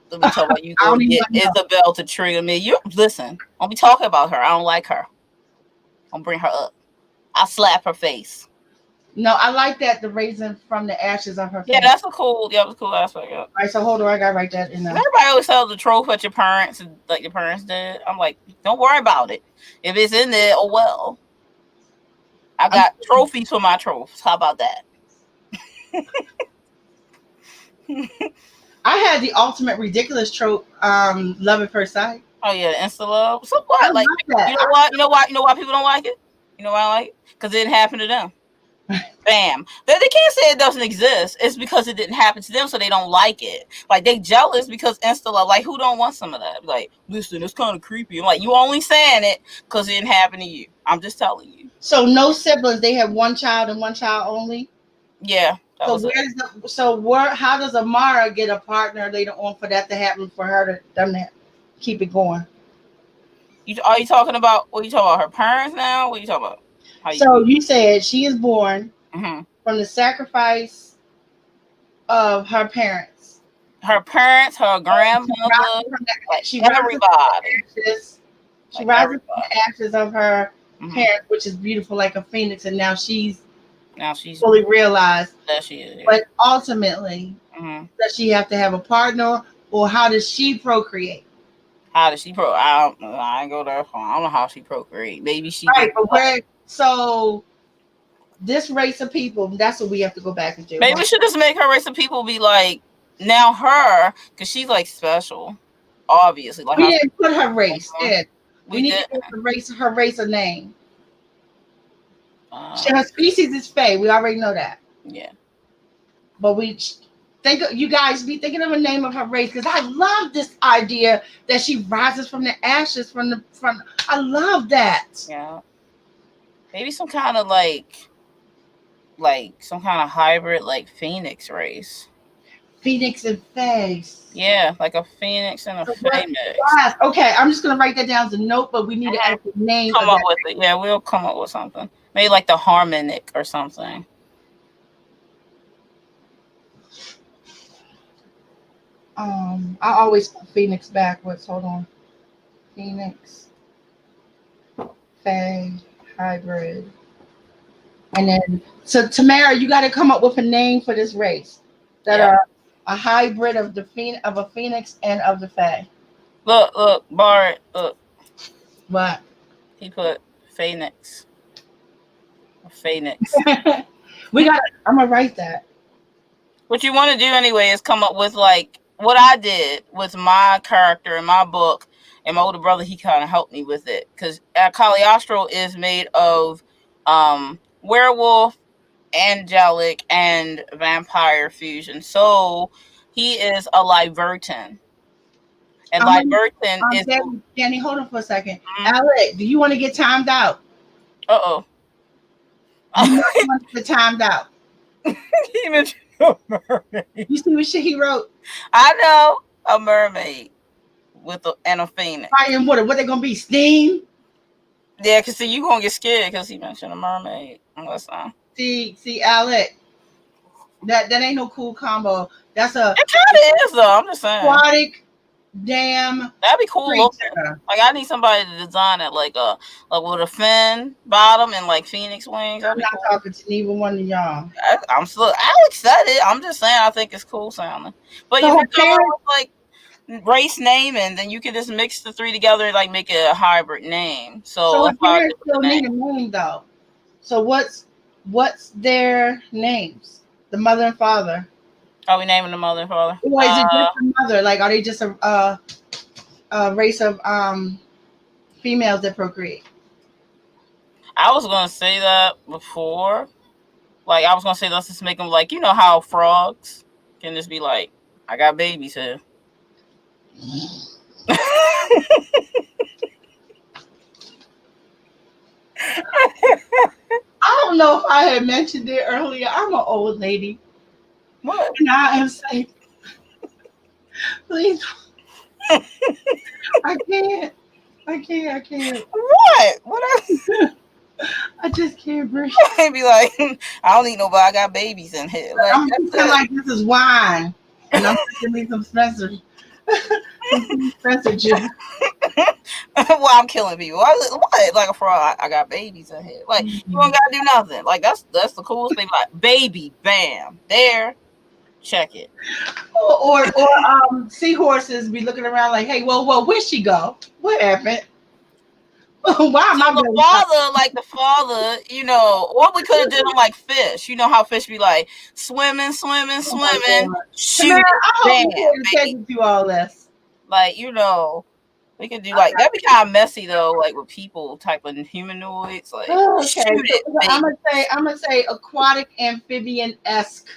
S3: Let me talk about you going to get Isabel to trigger me. You listen, I'll be talking about her. I don't like her. I'll bring her up. I'll slap her face.
S1: No, I like that, the raising from the ashes of her family.
S3: Yeah, that's a cool aspect. Yeah.
S1: All right, so hold on, I gotta write that in there.
S3: Everybody always tells the trope at your parents, like your parents did. I'm like, don't worry about it. If it's in there, oh well. I got trophies for my trophies. How about that?
S1: I had the ultimate ridiculous trope, love at first sight.
S3: Oh yeah, insta love. So what? Like, you know what? You know why people don't like it? You know why I like it? Because it didn't happen to them. Bam. They can't say it doesn't exist. It's because it didn't happen to them, so they don't like it. Like, they jealous because insta love. Like, who don't want some of that? Like, listen, it's kind of creepy. I'm like, you only saying it because it didn't happen to you. I'm just telling you.
S1: So no siblings. They have one child and one child only.
S3: Yeah.
S1: How does Amara get a partner later on for that to happen, for her to keep it going?
S3: Are you talking about her parents now? What are you talking about?
S1: You said she is born from the sacrifice of her parents.
S3: Her parents, her grandmother, everybody.
S1: She rises from the ashes of her parents, which is beautiful, like a phoenix, and now she's fully realized
S3: that she is.
S1: But ultimately, does she have to have a partner, or how does she procreate?
S3: How does she I ain't go there. I don't know how she procreate. Maybe she.
S1: Right, but so this race of people, that's what we have to go back and do.
S3: Maybe we should just make her race of people be like now her, because she's like special. Obviously, like
S1: we didn't put her race in.
S3: We
S1: need to give her race a name. Her species is Fae. We already know that.
S3: Yeah.
S1: But you guys be thinking of a name of her race, because I love this idea that she rises from the ashes from. I love that.
S3: Yeah. Maybe some kind of like some kind of hybrid, like phoenix race.
S1: Phoenix and Fae.
S3: Yeah, like a phoenix and a phoenix.
S1: Yes. Okay, I'm just gonna write that down as a note, but we need to add the name.
S3: Come up with it. Yeah, we'll come up with something. Maybe like the harmonic or something.
S1: I always put Phoenix backwards. Hold on. Phoenix, Fae, hybrid. And then, so Tamara, you got to come up with a name for this race that are a hybrid of a phoenix and of the Fae.
S3: Look, Bart, look.
S1: What?
S3: He put phoenix. Phoenix.
S1: I'm gonna write that.
S3: What you want to do anyway is come up with like what I did with my character in my book, and my older brother, he kind of helped me with it, because Cagliostro is made of werewolf, angelic, and vampire fusion. So he is a Libertin. And Libertin is...
S1: Danny, hold on for a second. Alec, do you want to get timed out?
S3: Uh-oh.
S1: You want to get timed out.
S3: He mentioned a mermaid.
S1: You see what shit he wrote?
S3: I know a mermaid and a phoenix.
S1: Fire and water. What they gonna be? Steam?
S3: Yeah, cause see, you gonna get scared because he mentioned a mermaid.
S1: See, Alec. That ain't no cool combo. That's a
S3: It kind of is though. I'm just saying.
S1: aquatic damn.
S3: That'd be cool looking.
S1: creature.
S3: Like I need somebody to design it like with a fin bottom and like phoenix wings.
S1: I'm
S3: That'd be
S1: not
S3: cool.
S1: talking to neither one of y'all.
S3: I'm excited. I'm just saying I think it's cool sounding. But
S1: So
S3: if
S1: her
S3: you're going
S1: parents-
S3: with like race naming, then you can just mix the three together and like make it a hybrid name.
S1: So her
S3: that's how I
S1: parents
S3: did with
S1: still
S3: the
S1: need
S3: name.
S1: a name though. So what's their names? The mother and father.
S3: Are we naming the mother and father?
S1: Or is it just the mother? Like, are they just a race of females that procreate?
S3: I was gonna say that before. Like I was gonna say let's just make them like how frogs can just be like, I got babies here.
S1: I don't know if I had mentioned it earlier. I'm an old lady.
S3: What?
S1: And I am saying, please. I can't.
S3: What? What?
S1: I just can't breathe.
S3: I'd be like, I don't need nobody. I got babies in here. Like,
S1: I'm feeling like this is wine, and I'm taking me some Spencer. Spencer juice.
S3: well, I'm killing people. What? Like a frog. I got babies in here. Like you don't gotta do nothing. Like that's the coolest thing. Like baby, bam, there. Check it.
S1: Or seahorses be looking around like, hey, well, where'd she go? What happened? Why am I
S3: the father, what we could have done like fish. You know how fish be like swimming, shoot,
S1: man, I hope
S3: bam,
S1: you pay attention to all this.
S3: like we could do like that'd be kind of messy though, like with people type of humanoids. Like
S1: Okay,
S3: shoot it,
S1: I'm gonna say aquatic amphibian-esque.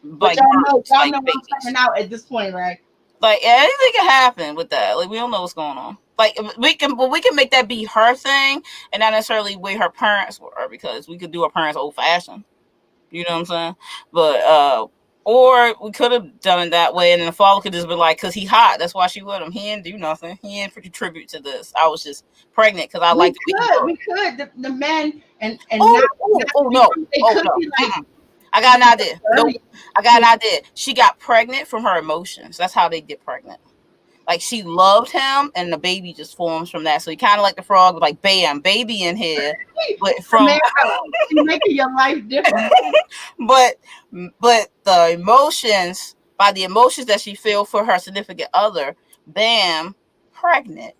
S1: But
S3: like
S1: y'all know
S3: like
S1: what I'm talking out at this point, right?
S3: Like anything can happen with that. Like we don't know what's going on. Like we can make that be her thing, and not necessarily the way her parents were, because we could do her parents old fashioned. You know what I'm saying? But or we could have done it that way, and then the father could just be like, "Cause he hot, that's why she with him. He didn't do nothing. He didn't contribute to this. I was just pregnant because I like the way he looked."
S1: We could. The men and
S3: no.
S1: Like,
S3: I got an idea. Nope. I got an idea. She got pregnant from her emotions. That's how they get pregnant. Like she loved him, and the baby just forms from that. So he kind of like the frog, like bam, baby in here, but from
S1: making your life different.
S3: but the emotions, by the emotions that she feel for her significant other, bam, pregnant,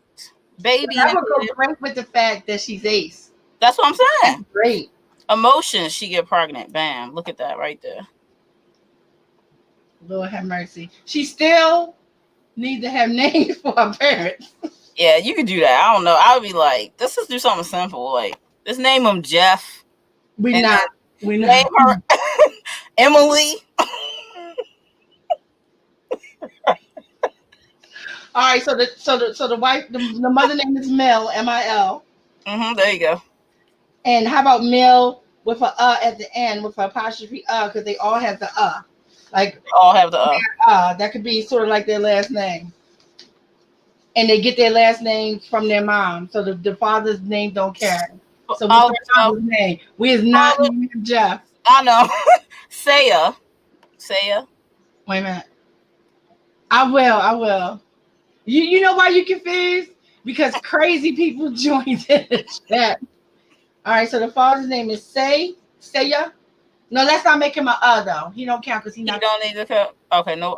S3: baby.
S1: That would go great with the fact that she's ace.
S3: That's what I'm saying.
S1: That's great.
S3: Emotions, she get pregnant. Bam, look at that right there.
S1: Lord have mercy. She still need to have names for her parents.
S3: Yeah, you could do that. I don't know. I would be like, let's just do something simple. Like, let's name him Jeff.
S1: We name
S3: her Emily.
S1: All right, so the wife, the mother name is Mil, M-I-L.
S3: There you go.
S1: And how about Mil with a at the end with an apostrophe because they all have the like
S3: they all have the
S1: that could be sort of like their last name, and they get their last name from their mom, so the father's name don't carry. So what's their father's name? We is not naming Jeff.
S3: I know. Saya.
S1: Wait a minute. I will. You know why you confused? Because crazy people joined in the chat. All right, so the father's name is Saya. No, let's not make him a though. He don't count because he not.
S3: He don't need to count. Okay, no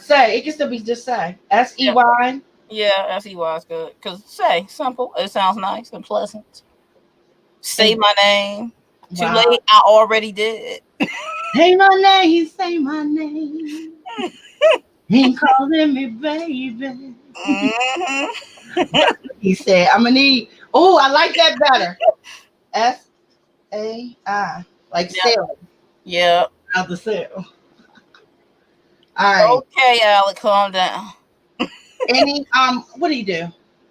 S1: Say. It can still be just Say. S-E-Y.
S3: Yeah, S-E-Y is good. Because Say, simple. It sounds nice and pleasant. Say my name. Too late, I already did.
S1: Say my name. He calling me baby. He said, I'm gonna need. Oh, I like that better. S-A-I. Like sale.
S3: Yeah.
S1: Out the sale. All right.
S3: Okay, Alec, calm down.
S1: Any what do you do?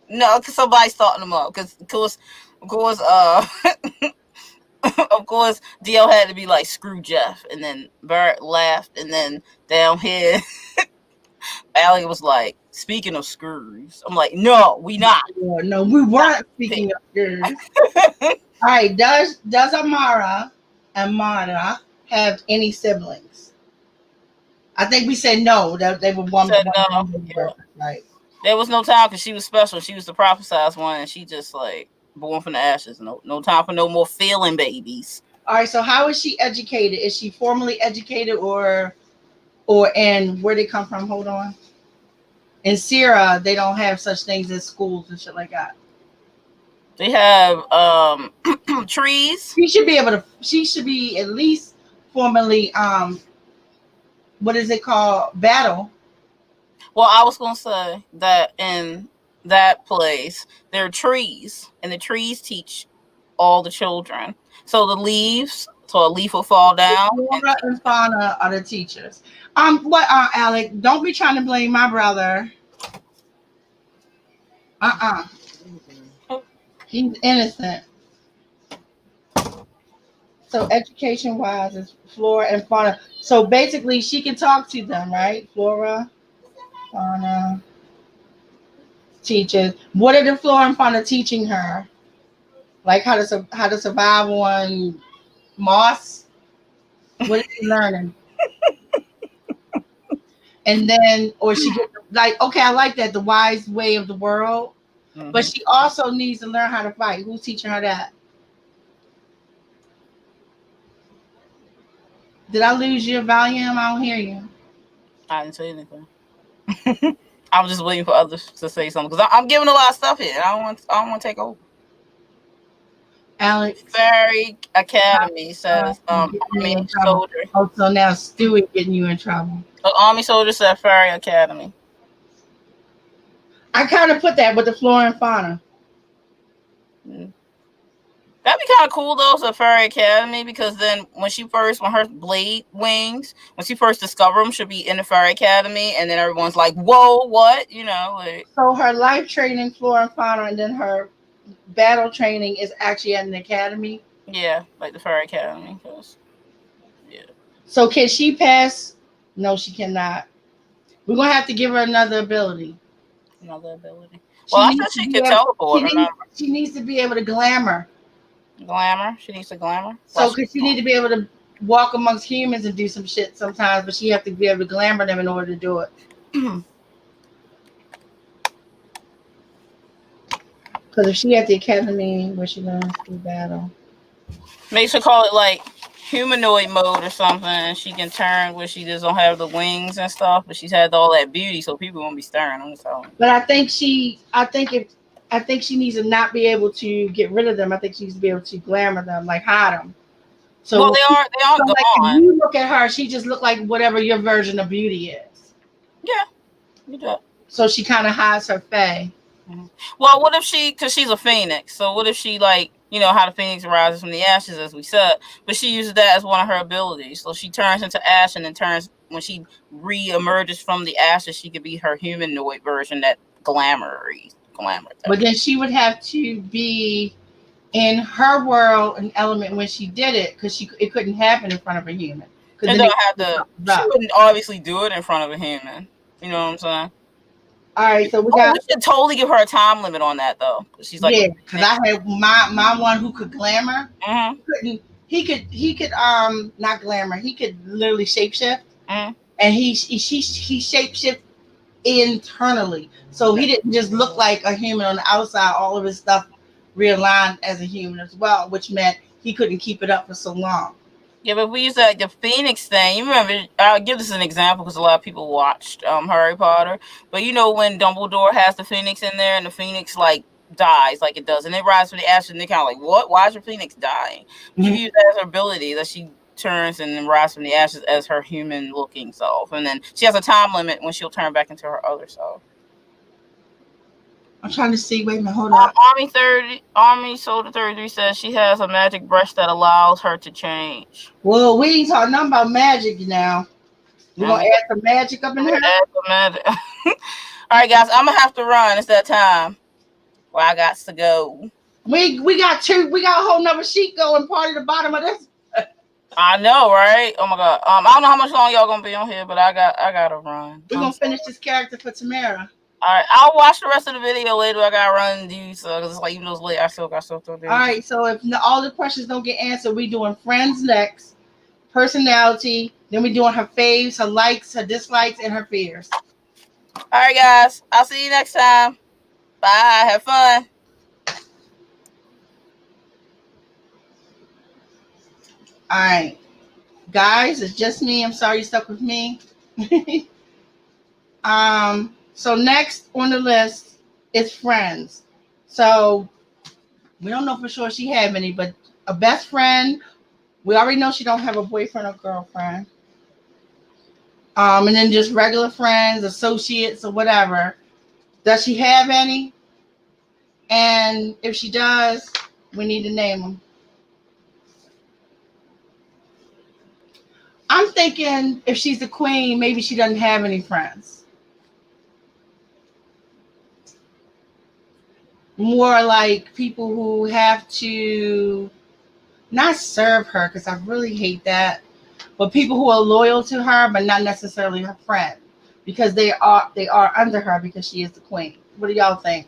S3: No, because somebody's starting them up. Because of course, of course, DL had to be like, screw Jeff. And then Barrett laughed. And then down here, Allie was like, speaking of screws. I'm like, no, we not.
S1: No, we weren't speaking of screws. All right, does Amara and Mara have any siblings? I think we said no, that they were one.
S3: Said no.
S1: Right.
S3: There was no time because she was special. She was the prophesized one, and she just like born from the ashes. No time for no more feeling babies.
S1: All right, so how is she educated? Is she formally educated or and where they come from? Hold on. In Sierra, they don't have such things as schools and shit like that.
S3: They have trees.
S1: She should be at least formally what is it called? Battle.
S3: Well, I was gonna say that in that place there are trees, and the trees teach all the children. So the leaves, so a leaf will fall down.
S1: Flora and Fauna are the teachers. What, Alec? Don't be trying to blame my brother. He's innocent. So education-wise, it's Flora and Fauna. So basically, she can talk to them, right? Flora, Fauna, teachers. What are the Flora and Fauna teaching her? Like how to survive on moss? What is she learning? And then, or she get like, okay, I like that, the wise way of the world. Mm-hmm. But she also needs to learn how to fight. Who's teaching her that? Did I lose your volume? I don't hear you.
S3: I didn't say anything. I was just waiting for others to say something because I'm giving a lot of stuff here. I don't want to take over.
S1: Alex,
S3: Fairy Academy says Army Soldier.
S1: Oh, so now Stu is getting you in trouble.
S3: So Army Soldier said Fairy Academy.
S1: I kind of put that with the Flora and Fauna.
S3: That'd be kind of cool though, so Fairy Academy, because then when her blade wings, when she first discovered them, she'll be in the Fairy Academy, and then everyone's like, "Whoa, what?" You know. Like,
S1: so her life training, Flora and Fauna, and then her battle training is actually at an academy.
S3: Yeah, like the Fairy Academy. Yeah.
S1: So can she pass? No, she cannot. We're gonna have to give her another ability.
S3: Another ability. Well, I said she can teleport.
S1: She needs to be able to glamour.
S3: Glamour. She needs to glamour.
S1: So because she need to be able to walk amongst humans and do some shit sometimes, but she have to be able to glamour them in order to do it. Because if she at the academy where she learns to battle,
S3: maybe she'll call it like humanoid mode or something, and she can turn where she just don't have the wings and stuff, but she's had all that beauty, so people won't be staring. I'm telling you.
S1: But I think she needs to not be able to get rid of them. I think she needs to be able to glamour them, like hide them. So
S3: well, they are gone.
S1: Like if you look at her, she just look like whatever your version of beauty is.
S3: Yeah, you do.
S1: So she kind of hides her fae.
S3: Mm-hmm. Well, what if because she's a phoenix, so what if she like, you know how the phoenix rises from the ashes, as we said, but she uses that as one of her abilities. So she turns into ash, and then when she re-emerges from the ashes, she could be her humanoid version, that glamour.
S1: But then she would have to be in her world and element when she did it, because it couldn't happen in front of a human.
S3: She wouldn't obviously do it in front of a human. You know what I'm saying?
S1: All right, so we
S3: should totally give her a time limit on that though. She's like,
S1: yeah, because I had my one who could glamour.
S3: Mm-hmm.
S1: He could not glamour. He could literally shapeshift, and he shapeshift internally. So he didn't just look like a human on the outside. All of his stuff realigned as a human as well, which meant he couldn't keep it up for so long.
S3: Yeah, but we use the Phoenix thing. You remember, I'll give this an example because a lot of people watched Harry Potter. But you know when Dumbledore has the Phoenix in there and the Phoenix like dies like it does, and it rises from the ashes, and they're kind of like, what? Why is your Phoenix dying? Mm-hmm. You use that as her ability, that she turns and then rises from the ashes as her human looking self. And then she has a time limit when she'll turn back into her other self.
S1: I'm trying to see. Wait a minute. Hold on.
S3: Army Soldier 33 says she has a magic brush that allows her to change.
S1: Well, we ain't talking nothing about magic now. We're going to add some magic up in here.
S3: Add some magic. All right, guys. I'm going to have to run. It's that time where I got to go.
S1: We got two. We got a whole nother sheet going. Part of the bottom of this.
S3: I know, right? Oh my god. I don't know how much long y'all gonna be on here, but I gotta run.
S1: We're gonna finish this character for Tamara.
S3: All right, I'll watch the rest of the video later. I gotta run and do so because it's like even though it's late, I still got stuff to do.
S1: All right. So if all the questions don't get answered, we doing friends next, personality. Then we doing her faves, her likes, her dislikes, and her fears.
S3: All right, guys. I'll see you next time. Bye. Have fun.
S1: All right, guys. It's just me. I'm sorry you stuck with me. So next on the list is friends. So we don't know for sure she have any, but a best friend. We already know she don't have a boyfriend or girlfriend. And then just regular friends, associates, or whatever. Does she have any? And if she does, we need to name them. I'm thinking if she's the queen, maybe she doesn't have any friends. More like people who have to not serve her, because I really hate that, but people who are loyal to her, but not necessarily her friend, because they are under her because she is the queen. What do y'all think?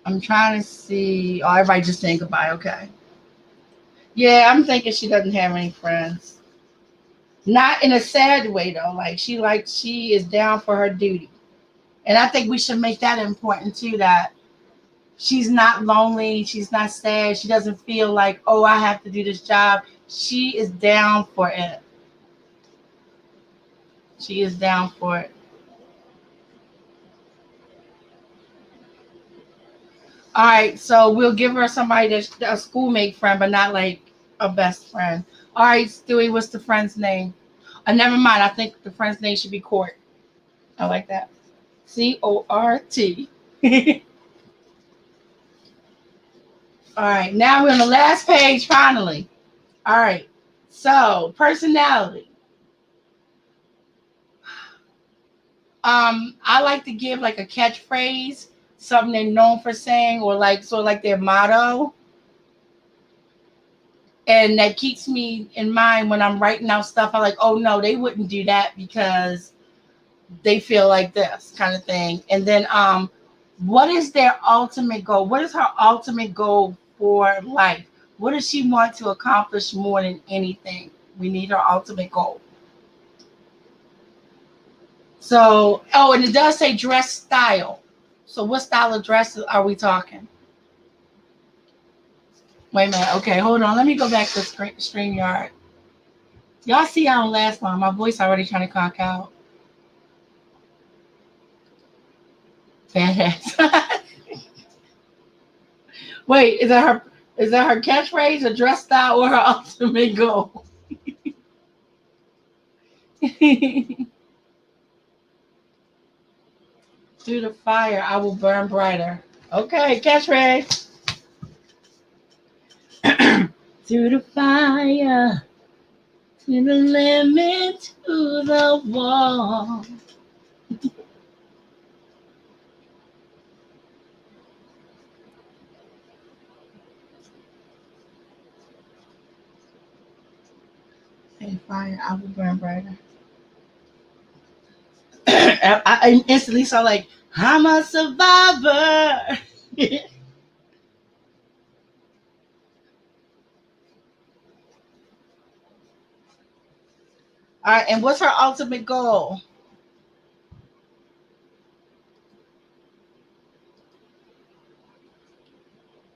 S1: I'm trying to see. Oh, everybody just saying goodbye. Okay. Yeah, I'm thinking she doesn't have any friends. Not in a sad way though. She is down for her duty. And I think we should make that important too, that she's not lonely, she's not sad, she doesn't feel like, oh, I have to do this job. She is down for it. She is down for it. All right, so we'll give her somebody that's a schoolmate friend, but not like a best friend. All right, Stewie, what's the friend's name? Never mind. I think the friend's name should be Court. I like that. Cort. All right, now we're on the last page finally. All right, so personality. I like to give like a catchphrase, something they're known for saying, or like sort of like their motto. And that keeps me in mind when I'm writing out stuff. I'm like, oh no, they wouldn't do that because they feel like this kind of thing. And then what is their ultimate goal? What is her ultimate goal for life? What does she want to accomplish more than anything? We need her ultimate goal. So, oh, and it does say dress style. So what style of dress are we talking? Wait a minute. Okay, hold on. Let me go back to StreamYard. Y'all see I don't last long. My voice already trying to conk out. Fantastic. Wait, is that her catchphrase, her dress style, or her ultimate goal? Through the fire, I will burn brighter. Okay, catchphrase. Through the fire, to the limit, to the wall. And fire, I will burn brighter. I instantly saw like, I'm a survivor. All right, and what's her ultimate goal?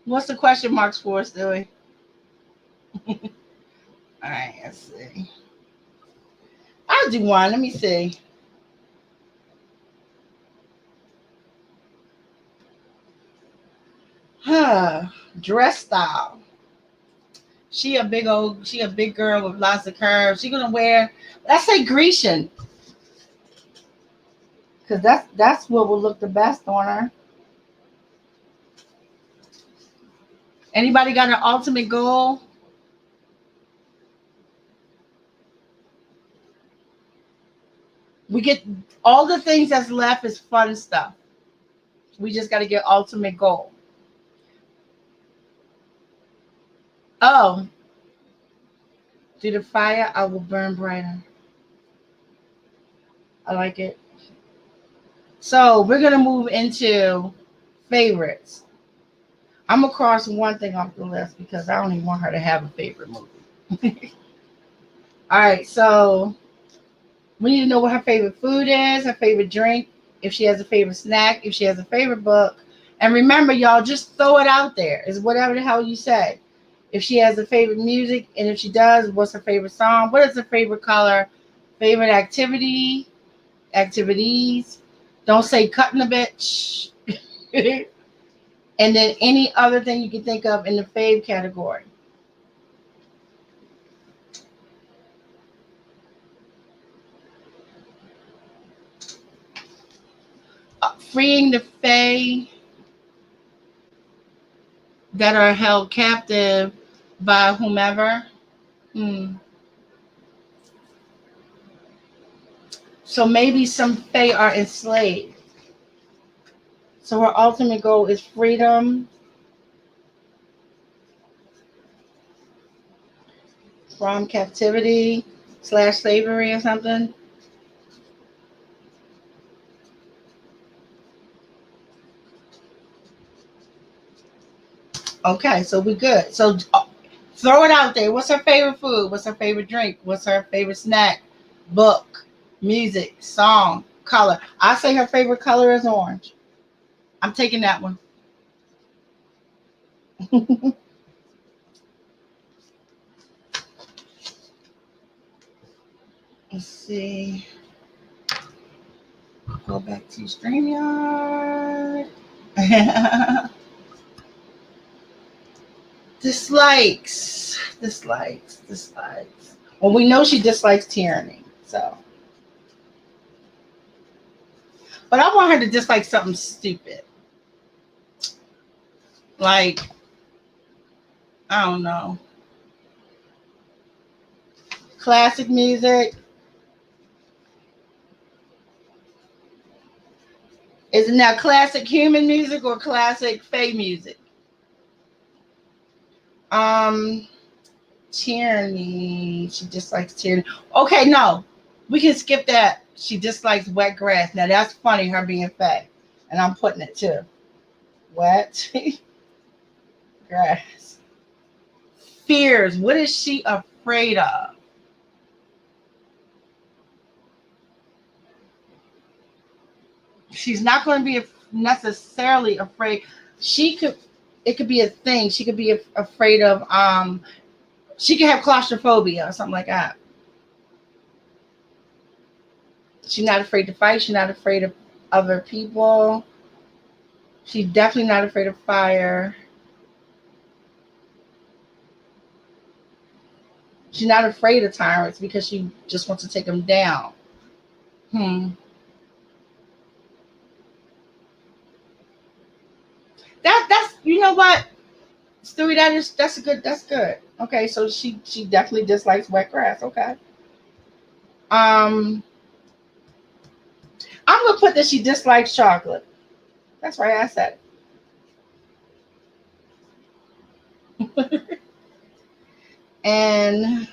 S1: What's the question marks for, Stewie? All right, let's see. I'll do one. Let me see. Huh. Dress style. She a big girl with lots of curves. She gonna wear, let's say Grecian. Cause that's what will look the best on her. Anybody got an ultimate goal? We get all the things that's left is fun stuff. We just got to get ultimate goal. Oh, through the fire, I will burn brighter. I like it. So we're going to move into favorites. I'm going to cross one thing off the list because I don't even want her to have a favorite movie. All right, so we need to know what her favorite food is, her favorite drink, if she has a favorite snack, if she has a favorite book. And remember, y'all, just throw it out there. It's whatever the hell you say. If she has a favorite music, and if she does, what's her favorite song? What is her favorite color? Favorite activities. Don't say cutting a bitch. And then any other thing you can think of in the fave category. Freeing the fae that are held captive by whomever. So maybe some fae are enslaved. So her ultimate goal is freedom from captivity / slavery or something. Okay, so we good. So throw it out there. What's her favorite food? What's her favorite drink? What's her favorite snack? Book, music, song, color. I say her favorite color is orange. I'm taking that one. Let's see. Go back to StreamYard. Dislikes. Well, we know she dislikes tyranny, so. But I want her to dislike something stupid. Like, I don't know. Classic music. Is it now classic human music or classic fae music? Tyranny. She dislikes tyranny. Okay, no. We can skip that. She dislikes wet grass. Now that's funny, her being fae. And I'm putting it too. Wet grass. Fears. What is she afraid of? She's not going to be necessarily afraid. It could be a thing. She could be afraid of, she could have claustrophobia or something like that. She's not afraid to fight. She's not afraid of other people. She's definitely not afraid of fire. She's not afraid of tyrants because she just wants to take them down. That's you know what, Stewie, that's good. Okay, so she definitely dislikes wet grass. Okay. I'm gonna put that she dislikes chocolate. That's right, I said it. And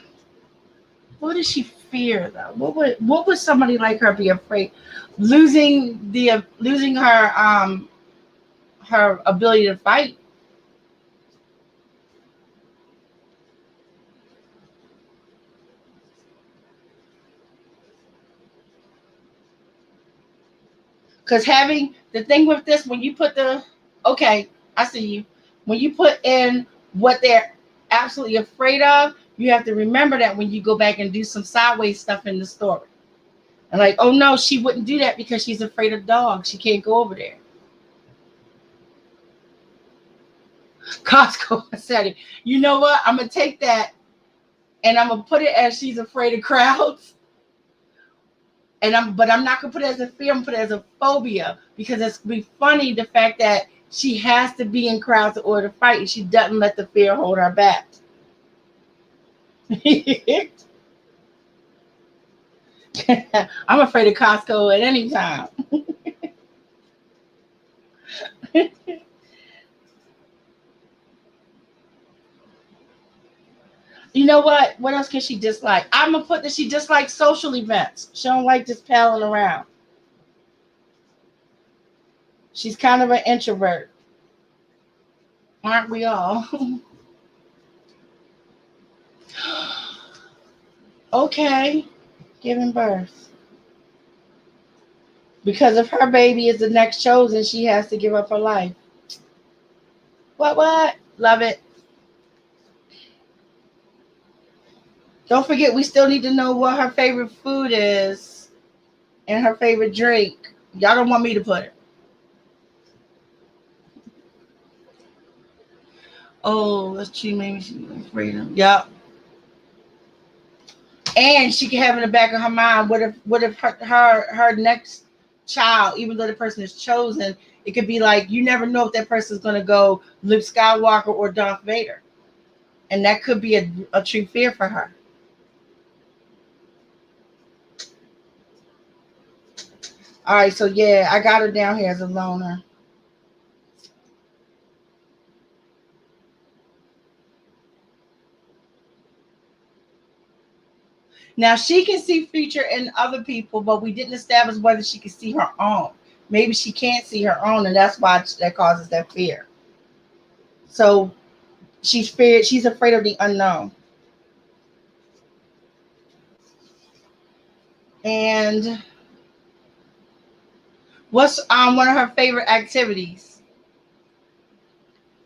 S1: what does she fear though? What would somebody like her be afraid? Losing her ability to fight. Because having the thing with this, when you put okay, I see you. When you put in what they're absolutely afraid of, you have to remember that when you go back and do some sideways stuff in the story. And like, oh no, she wouldn't do that because she's afraid of dogs. She can't go over there. Costco said it. You know what? I'm going to take that and I'm going to put it as she's afraid of crowds. But I'm not gonna put it as a fear. I'm gonna put it as a phobia because it's gonna be funny the fact that she has to be in crowds in order to fight, and she doesn't let the fear hold her back. I'm afraid of Costco at any time. You know what? What else can she dislike? I'm gonna put that she dislikes social events. She don't like just palling around. She's kind of an introvert. Aren't we all? Okay, giving birth. Because if her baby is the next chosen, she has to give up her life. What? Love it. Don't forget, we still need to know what her favorite food is and her favorite drink. Y'all don't want me to put it. Oh, let's see, maybe she's freedom. Yep. And she can have in the back of her mind, what if her next child, even though the person is chosen, it could be like, you never know if that person is going to go Luke Skywalker or Darth Vader. And that could be a true fear for her. All right, so yeah, I got her down here as a loner. Now she can see future in other people, but we didn't establish whether she can see her own. Maybe she can't see her own, and that's why that causes that fear. So she's feared. She's afraid of the unknown. And what's one of her favorite activities?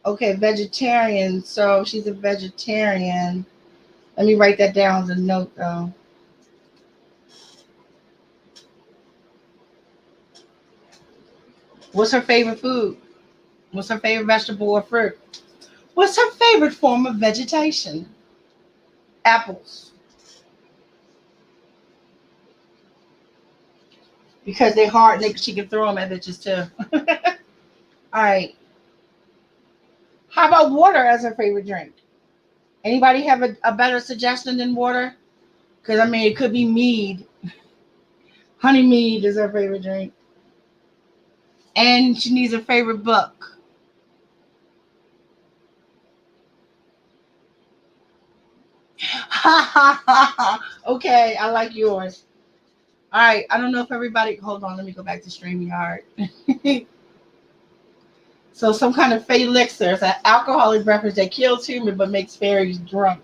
S1: Okay, vegetarian. So she's a vegetarian. Let me write that down as a note, though. What's her favorite food? What's her favorite vegetable or fruit? What's her favorite form of vegetation? Apples. Because they're hard and she can throw them at bitches too. All right. How about water as her favorite drink? Anybody have a better suggestion than water? Because, I mean, it could be mead. Honey mead is her favorite drink. And she needs a favorite book. Okay, I like yours. All right, I don't know if everybody. Hold on, let me go back to StreamYard. So, some kind of fey elixir. It's an alcoholic beverage that kills humans but makes fairies drunk.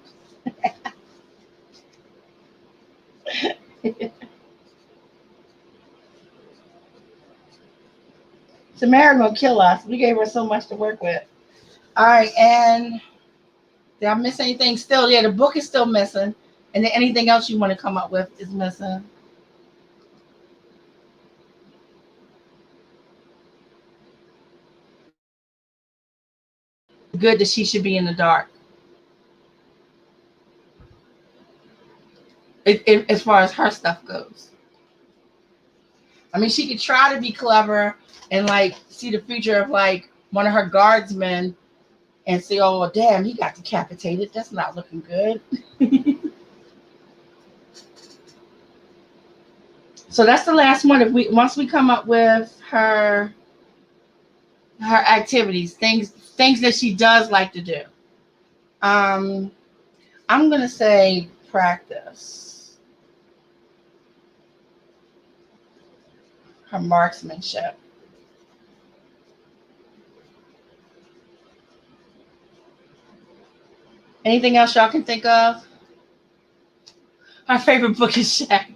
S1: Tamara gonna kill us. We gave her so much to work with. All right, and did I miss anything? Still, yeah, the book is still missing. And then anything else you want to come up with is missing. Good that she should be in the dark. As far as her stuff goes. I mean, she could try to be clever and like see the future of like one of her guardsmen and say, "Oh, damn, he got decapitated. That's not looking good." So that's the last one. If we once we come up with her activities, things that she does like to do. I'm gonna say practice her marksmanship. Anything else y'all can think of? Her favorite book is Shaq.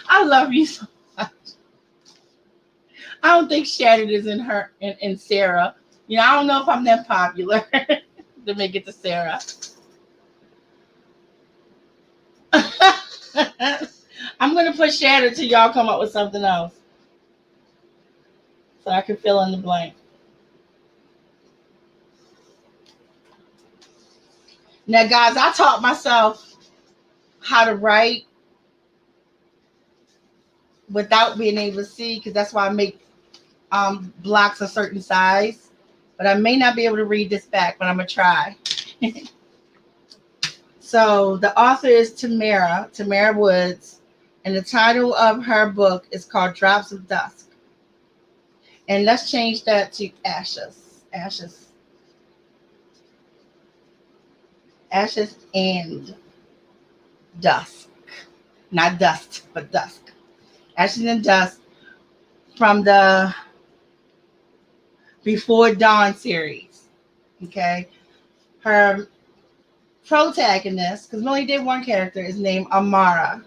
S1: I love you so much. I don't think Shattered is in her in Sarah. You know, I don't know if I'm that popular to make it to Sarah. I'm gonna put Shattered till y'all come up with something else. So I can fill in the blank. Now guys, I taught myself how to write without being able to see, because that's why I make blocks a certain size. But I may not be able to read this back, but I'm gonna try. So the author is Tamara Woods, and the title of her book is called Drops of Dusk. And let's change that to Ashes. Ashes and Dusk. Not dust, but dusk. Ashes and Dusk from the Before Dawn series. Okay. Her protagonist, because we only did one character, is named Amara.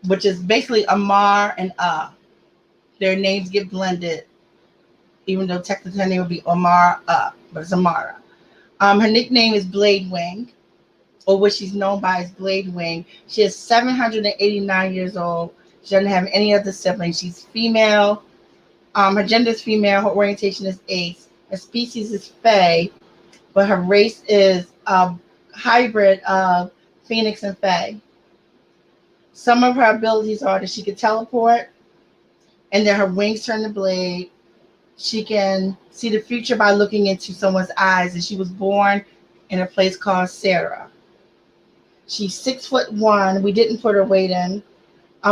S1: Which is basically Amar and Their names get blended, even though technically her name would be Omar but it's Amara. Her nickname is Blade Wing, or what she's known by as Blade Wing. She is 789 years old. She doesn't have any other siblings. She's female. Her gender is female. Her orientation is ace. Her species is Fae, but her race is a hybrid of Phoenix and Fae. Some of her abilities are that she can teleport, and then her wings turn to blade. She can see the future by looking into someone's eyes, and she was born in a place called Sarah. She's 6'1". We didn't put her weight in.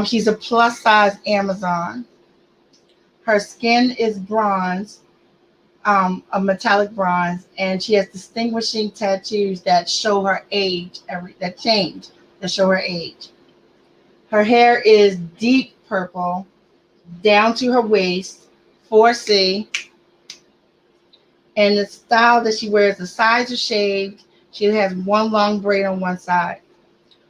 S1: She's a plus size Amazon. Her skin is bronze, a metallic bronze, and she has distinguishing tattoos that show her age, that show her age. Her hair is deep purple down to her waist, 4C, and the style that she wears, the sides are shaved. She has one long braid on one side.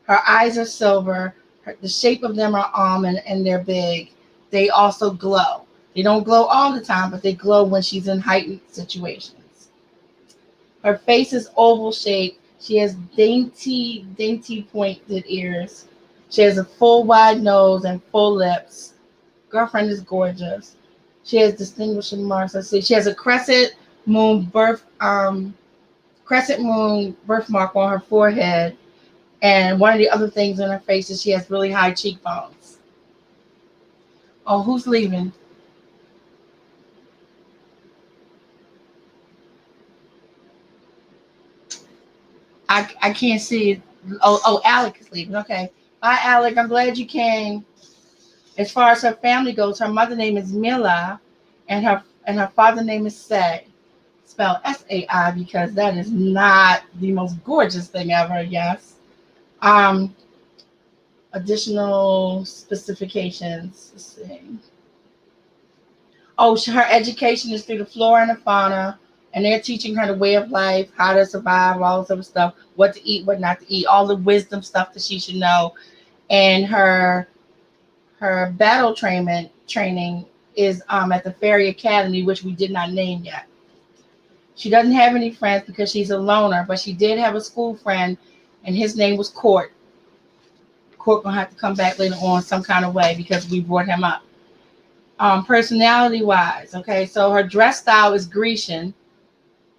S1: Her eyes are silver. The shape of them are almond, and they're big. They also glow. They don't glow all the time, but they glow when she's in heightened situations. Her face is oval shaped. She has dainty pointed ears. She has a full wide nose and full lips. Girlfriend is gorgeous. She has distinguishing marks. Let's see. She has a crescent moon birthmark on her forehead. And one of the other things on her face is she has really high cheekbones. Oh, who's leaving? I can't see. Oh, Alec is leaving. Okay. Bye, Alec. I'm glad you came. As far as her family goes, her mother name is Mila, and her father name is Say, spelled Sai, because that is not the most gorgeous thing ever. Yes. Additional specifications. Let's see. Oh, her education is through the flora and the fauna, and they're teaching her the way of life, how to survive, all this other stuff, what to eat, what not to eat, all the wisdom stuff that she should know. And her battle training is at the Fairy Academy, which we did not name yet. She doesn't have any friends because she's a loner, but she did have a school friend, and his name was Court. Court gonna have to come back later on some kind of way because we brought him up. Personality wise, okay, so her dress style is Grecian.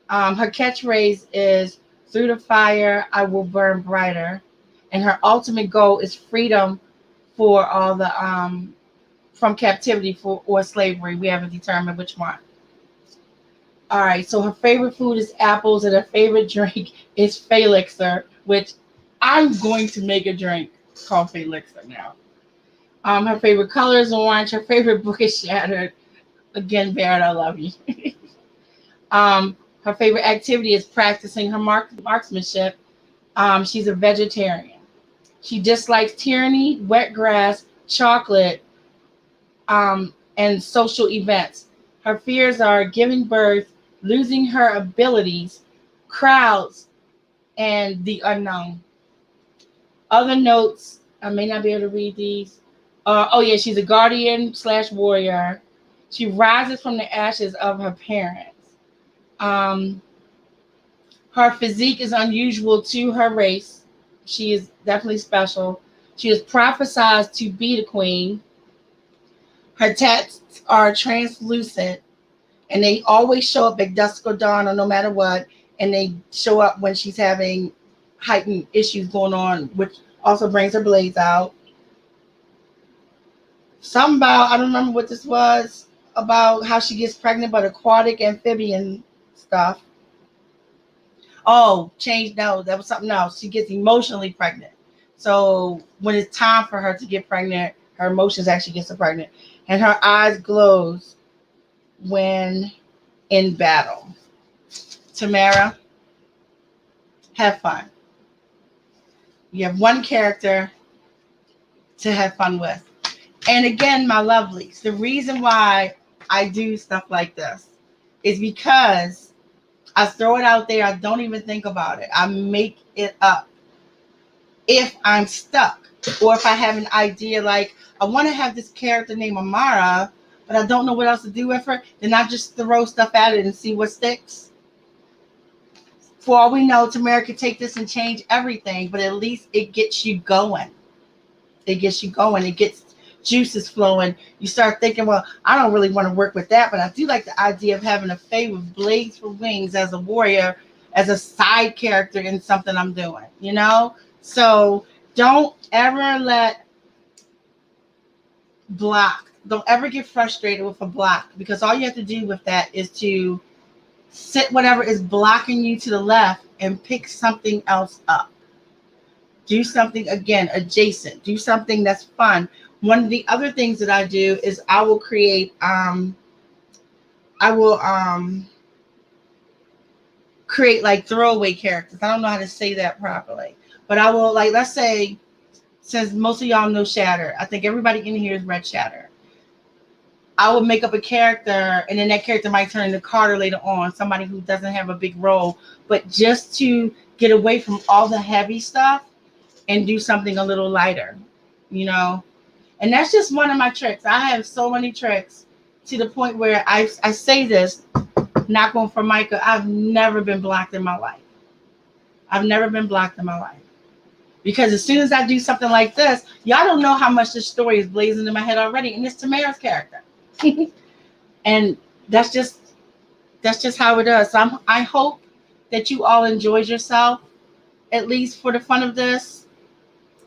S1: Her catchphrase is "Through the fire, I will burn brighter," and her ultimate goal is freedom for all the from captivity or slavery. We haven't determined which one. All right, so her favorite food is apples, and her favorite drink is Felixer, which I'm going to make a drink called Felixer now. Her favorite color is orange. Her favorite book is Shattered. Again, Barrett, I love you. Her favorite activity is practicing her marksmanship. She's a vegetarian. She dislikes tyranny, wet grass, chocolate, and social events. Her fears are giving birth, losing her abilities, crowds, and the unknown. Other notes, I may not be able to read these. She's a guardian / warrior. She rises from the ashes of her parents. Her physique is unusual to her race. She is definitely special. She is prophesied to be the queen. Her tats are translucent, and they always show up at dusk or dawn or no matter what, and they show up when she's having heightened issues going on, which also brings her blades out. Something about, I don't remember what this was, about how she gets pregnant, but aquatic amphibian stuff. Oh, change. No, that was something else. She gets emotionally pregnant. So when it's time for her to get pregnant, her emotions actually gets her pregnant, and her eyes glows when in battle. Tamara, have fun. You have one character to have fun with. And again, my lovelies, the reason why I do stuff like this is because I throw it out there. I don't even think about it. I make it up. If I'm stuck or if I have an idea, like I want to have this character named Amara, but I don't know what else to do with her, then I just throw stuff at it and see what sticks. For all we know, Tamara could take this and change everything, but at least it gets you going. It gets you going. It gets juices flowing. You start thinking, well, I don't really want to work with that, but I do like the idea of having a fae with blades for wings as a warrior, as a side character in something I'm doing, you know? So don't ever let don't ever get frustrated with a block, because all you have to do with that is to sit whatever is blocking you to the left and pick something else up. Do something again adjacent. Do something that's fun. One of the other things that I do is I will create I will create like throwaway characters. I don't know how to say that properly. But I will, like, let's say, since most of y'all know Shatter, I think everybody in here is Red Shatter. I will make up a character, and then that character might turn into Carter later on, somebody who doesn't have a big role, but just to get away from all the heavy stuff and do something a little lighter, you know? And that's just one of my tricks. I have so many tricks to the point where I say this, not going for Micah, I've never been blocked in my life. I've never been blocked in my life. Because as soon as I do something like this, y'all don't know how much this story is blazing in my head already. And it's Tamara's character. And that's just how it is. So I hope that you all enjoyed yourself, at least for the fun of this.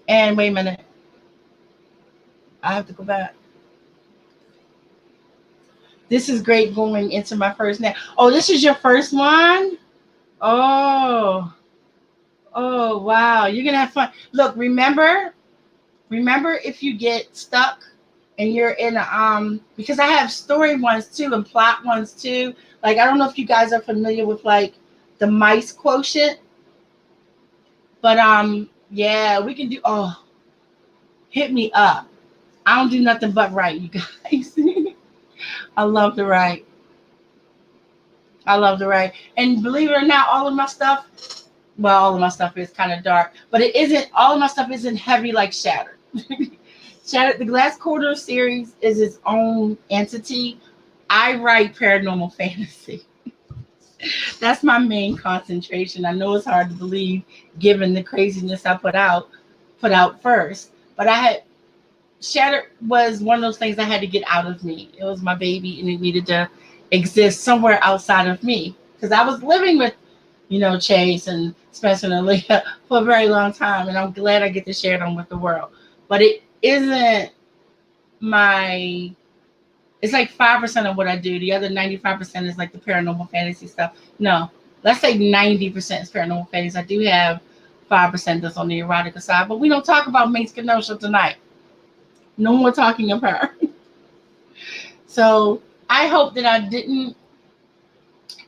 S1: And wait a minute. I have to go back. This is great going into my first name. Oh, this is your first one? Oh. Oh, wow. You're going to have fun. Look, remember if you get stuck and you're in because I have story ones too and plot ones too. Like, I don't know if you guys are familiar with like the mice quotient, but yeah, we can do, hit me up. I don't do nothing but write, you guys. I love to write. And believe it or not, all of my stuff is kind of dark, but all of my stuff isn't heavy like Shattered. Shattered, the Glass Corridor series is its own entity. I write paranormal fantasy. That's my main concentration. I know it's hard to believe given the craziness I put out first, but Shattered was one of those things I had to get out of me. It was my baby, and it needed to exist somewhere outside of me, because I was living with, Chase and Spencer and Aaliyah for a very long time, and I'm glad I get to share them with the world. But it isn't it's like 5% of what I do. The other 95% is like the paranormal fantasy stuff. No, let's say 90% is paranormal fantasy. I do have 5% that's on the erotica side, but we don't talk about Minx Kenocha tonight. No more talking of her. So I hope that I didn't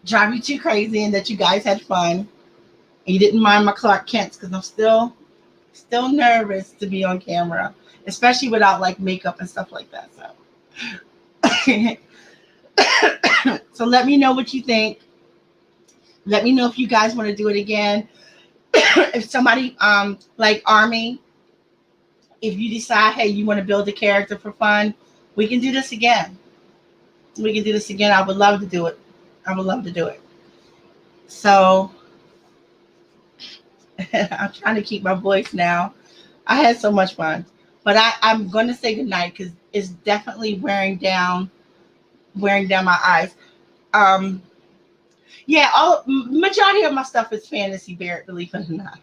S1: drive you too crazy and that you guys had fun. And you didn't mind my Clark Kents, because I'm still nervous to be on camera, especially without like makeup and stuff like that. So, so let me know what you think. Let me know if you guys want to do it again. If somebody like Army, if you decide, hey, you want to build a character for fun, we can do this again. I would love to do it. So I'm trying to keep my voice now. I had so much fun, but I'm going to say goodnight because it's definitely wearing down my eyes. Yeah, majority of my stuff is fantasy, Barrett, believe it or not.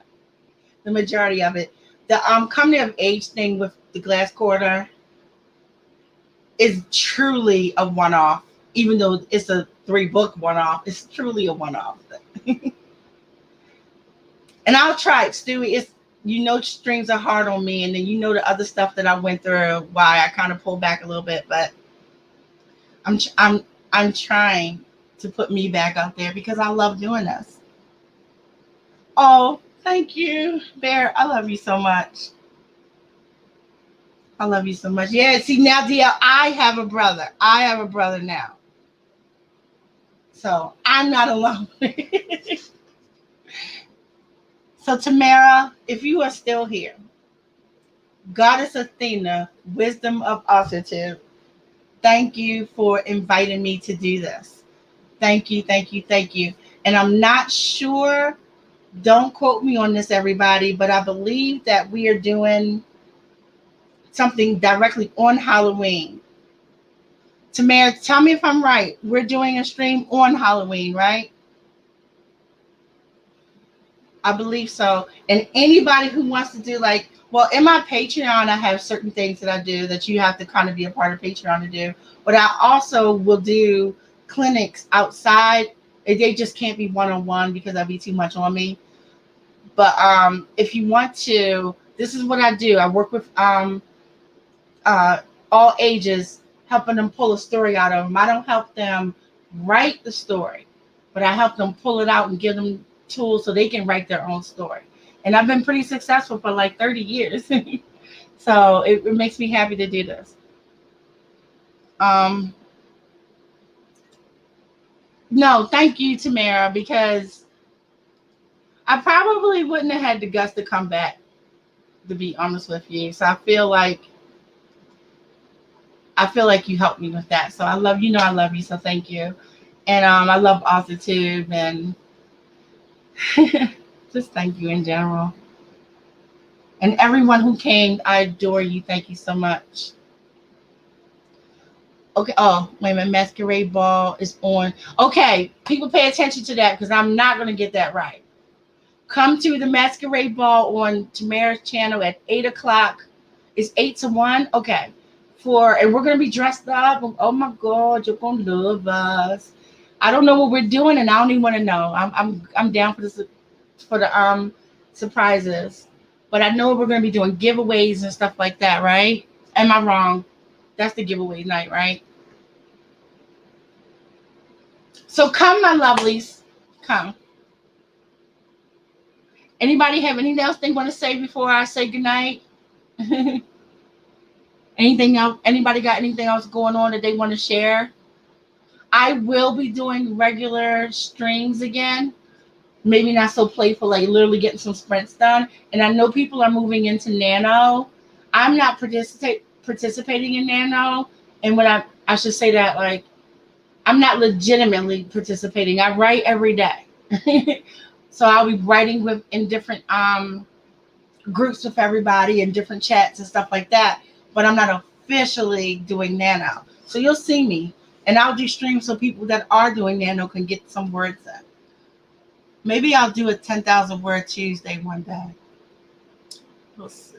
S1: The majority of it. The coming of age thing with the Glass Corridor is truly a one-off, even though it's a 3-book one-off. It's truly a one-off thing. And I'll try it, Stewie. It's, you know, streams are hard on me, and then you know the other stuff that I went through, why I kind of pulled back a little bit, but I'm tr- I'm I'm trying to put me back out there because I love doing this. Oh, thank you, Bear. I love you so much. I love you so much. Yeah, see now, DL, I have a brother. I have a brother now. So I'm not alone. So Tamara, if you are still here, Goddess Athena, wisdom of Authortube, thank you for inviting me to do this. Thank you, thank you, thank you. And I'm not sure, don't quote me on this, everybody, but I believe that we are doing something directly on Halloween. Tamara, tell me if I'm right. We're doing a stream on Halloween, right? I believe so. And anybody who wants to do like, well, in my Patreon, I have certain things that I do that you have to kind of be a part of Patreon to do. But I also will do clinics outside. They just can't be one-on-one because that'd be too much on me. But if you want to, this is what I do. I work with uh, all ages, helping them pull a story out of them. I don't help them write the story, but I help them pull it out and give them tools so they can write their own story. And I've been pretty successful for like 30 years. So it makes me happy to do this. Um, no, thank you, Tamara, because I probably wouldn't have had the guts to come back, to be honest with you. So I feel like you helped me with that. So I love, you know, I love you. So thank you. And I love Authortube and just thank you in general. And everyone who came, I adore you. Thank you so much. Okay. Oh, wait a minute. Masquerade Ball is on. Okay. People pay attention to that because I'm not going to get that right. Come to the Masquerade Ball on Tamara's channel at 8 o'clock. It's 8 to 1. Okay. And we're going to be dressed up. Oh my God. You're going to love us. I don't know what we're doing and I don't even want to know. I'm down for the surprises. But I know we're going to be doing giveaways and stuff like that, right? Am I wrong? That's the giveaway night, right? So come, my lovelies. Come. Anybody have anything else they want to say before I say goodnight? Anything else? Anybody got anything else going on that they want to share? I will be doing regular streams again. Maybe not so playful, like literally getting some sprints done. And I know people are moving into Nano. I'm not participating in Nano. And when I should say that, like, I'm not legitimately participating. I write every day. So I'll be writing in different groups with everybody and different chats and stuff like that. But I'm not officially doing Nano. So you'll see me. And I'll do streams so people that are doing Nano can get some words in. Maybe I'll do a 10,000 word Tuesday one day. We'll see.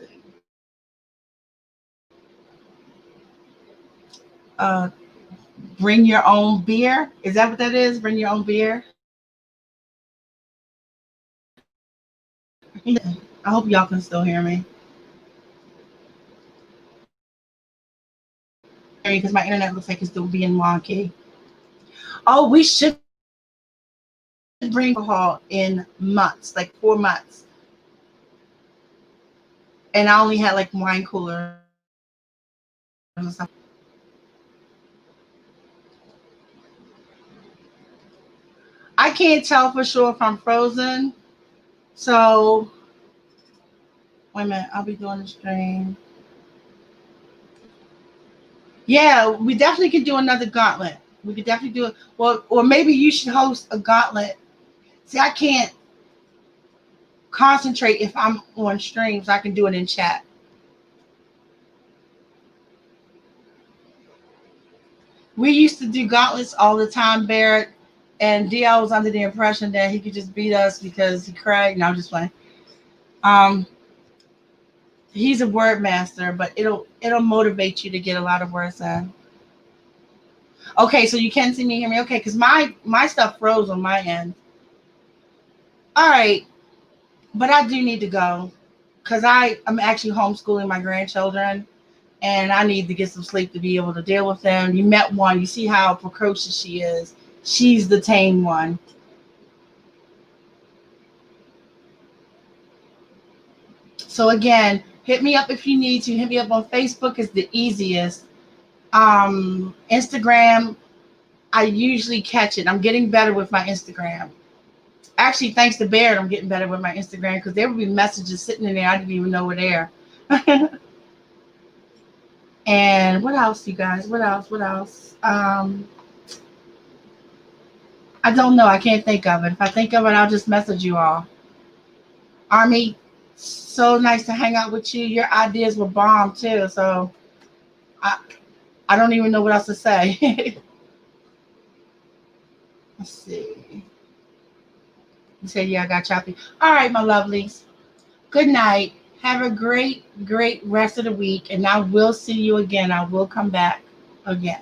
S1: Bring your own beer. Is that what that is? Bring your own beer. I hope y'all can still hear me. Because my internet looks like it's still being wonky. Oh, we should bring alcohol in months, like 4 months. And I only had like wine coolers and stuff. I can't tell for sure if I'm frozen. So, wait a minute. I'll be doing the stream. Yeah, we definitely could do another gauntlet. We could definitely do it. Well, or maybe you should host a gauntlet. See, I can't concentrate if I'm on streams. I can do it in chat. We used to do gauntlets all the time, Barrett, and DL was under the impression that he could just beat us because he cried. No, I'm just playing. He's a word master, but it'll motivate you to get a lot of words in. Okay, so you can see me, hear me. Okay, because my stuff froze on my end. All right. But I do need to go because I'm actually homeschooling my grandchildren, and I need to get some sleep to be able to deal with them. You met one, you see how precocious she is. She's the tame one. So again, hit me up if you need to. Hit me up on Facebook is the easiest. Instagram, I usually catch it. I'm getting better with my Instagram. Actually, thanks to Baird, I'm getting better with my Instagram because there would be messages sitting in there I didn't even know were there. And what else, you guys? What else? What else? I don't know. I can't think of it. If I think of it, I'll just message you all. Army, so nice to hang out with you. Your ideas were bomb too. So I I don't even know what else to say. Let's see. You said, yeah, I got choppy. All right, my lovelies. Good night. Have a great, great rest of the week. And I will see you again. I will come back again.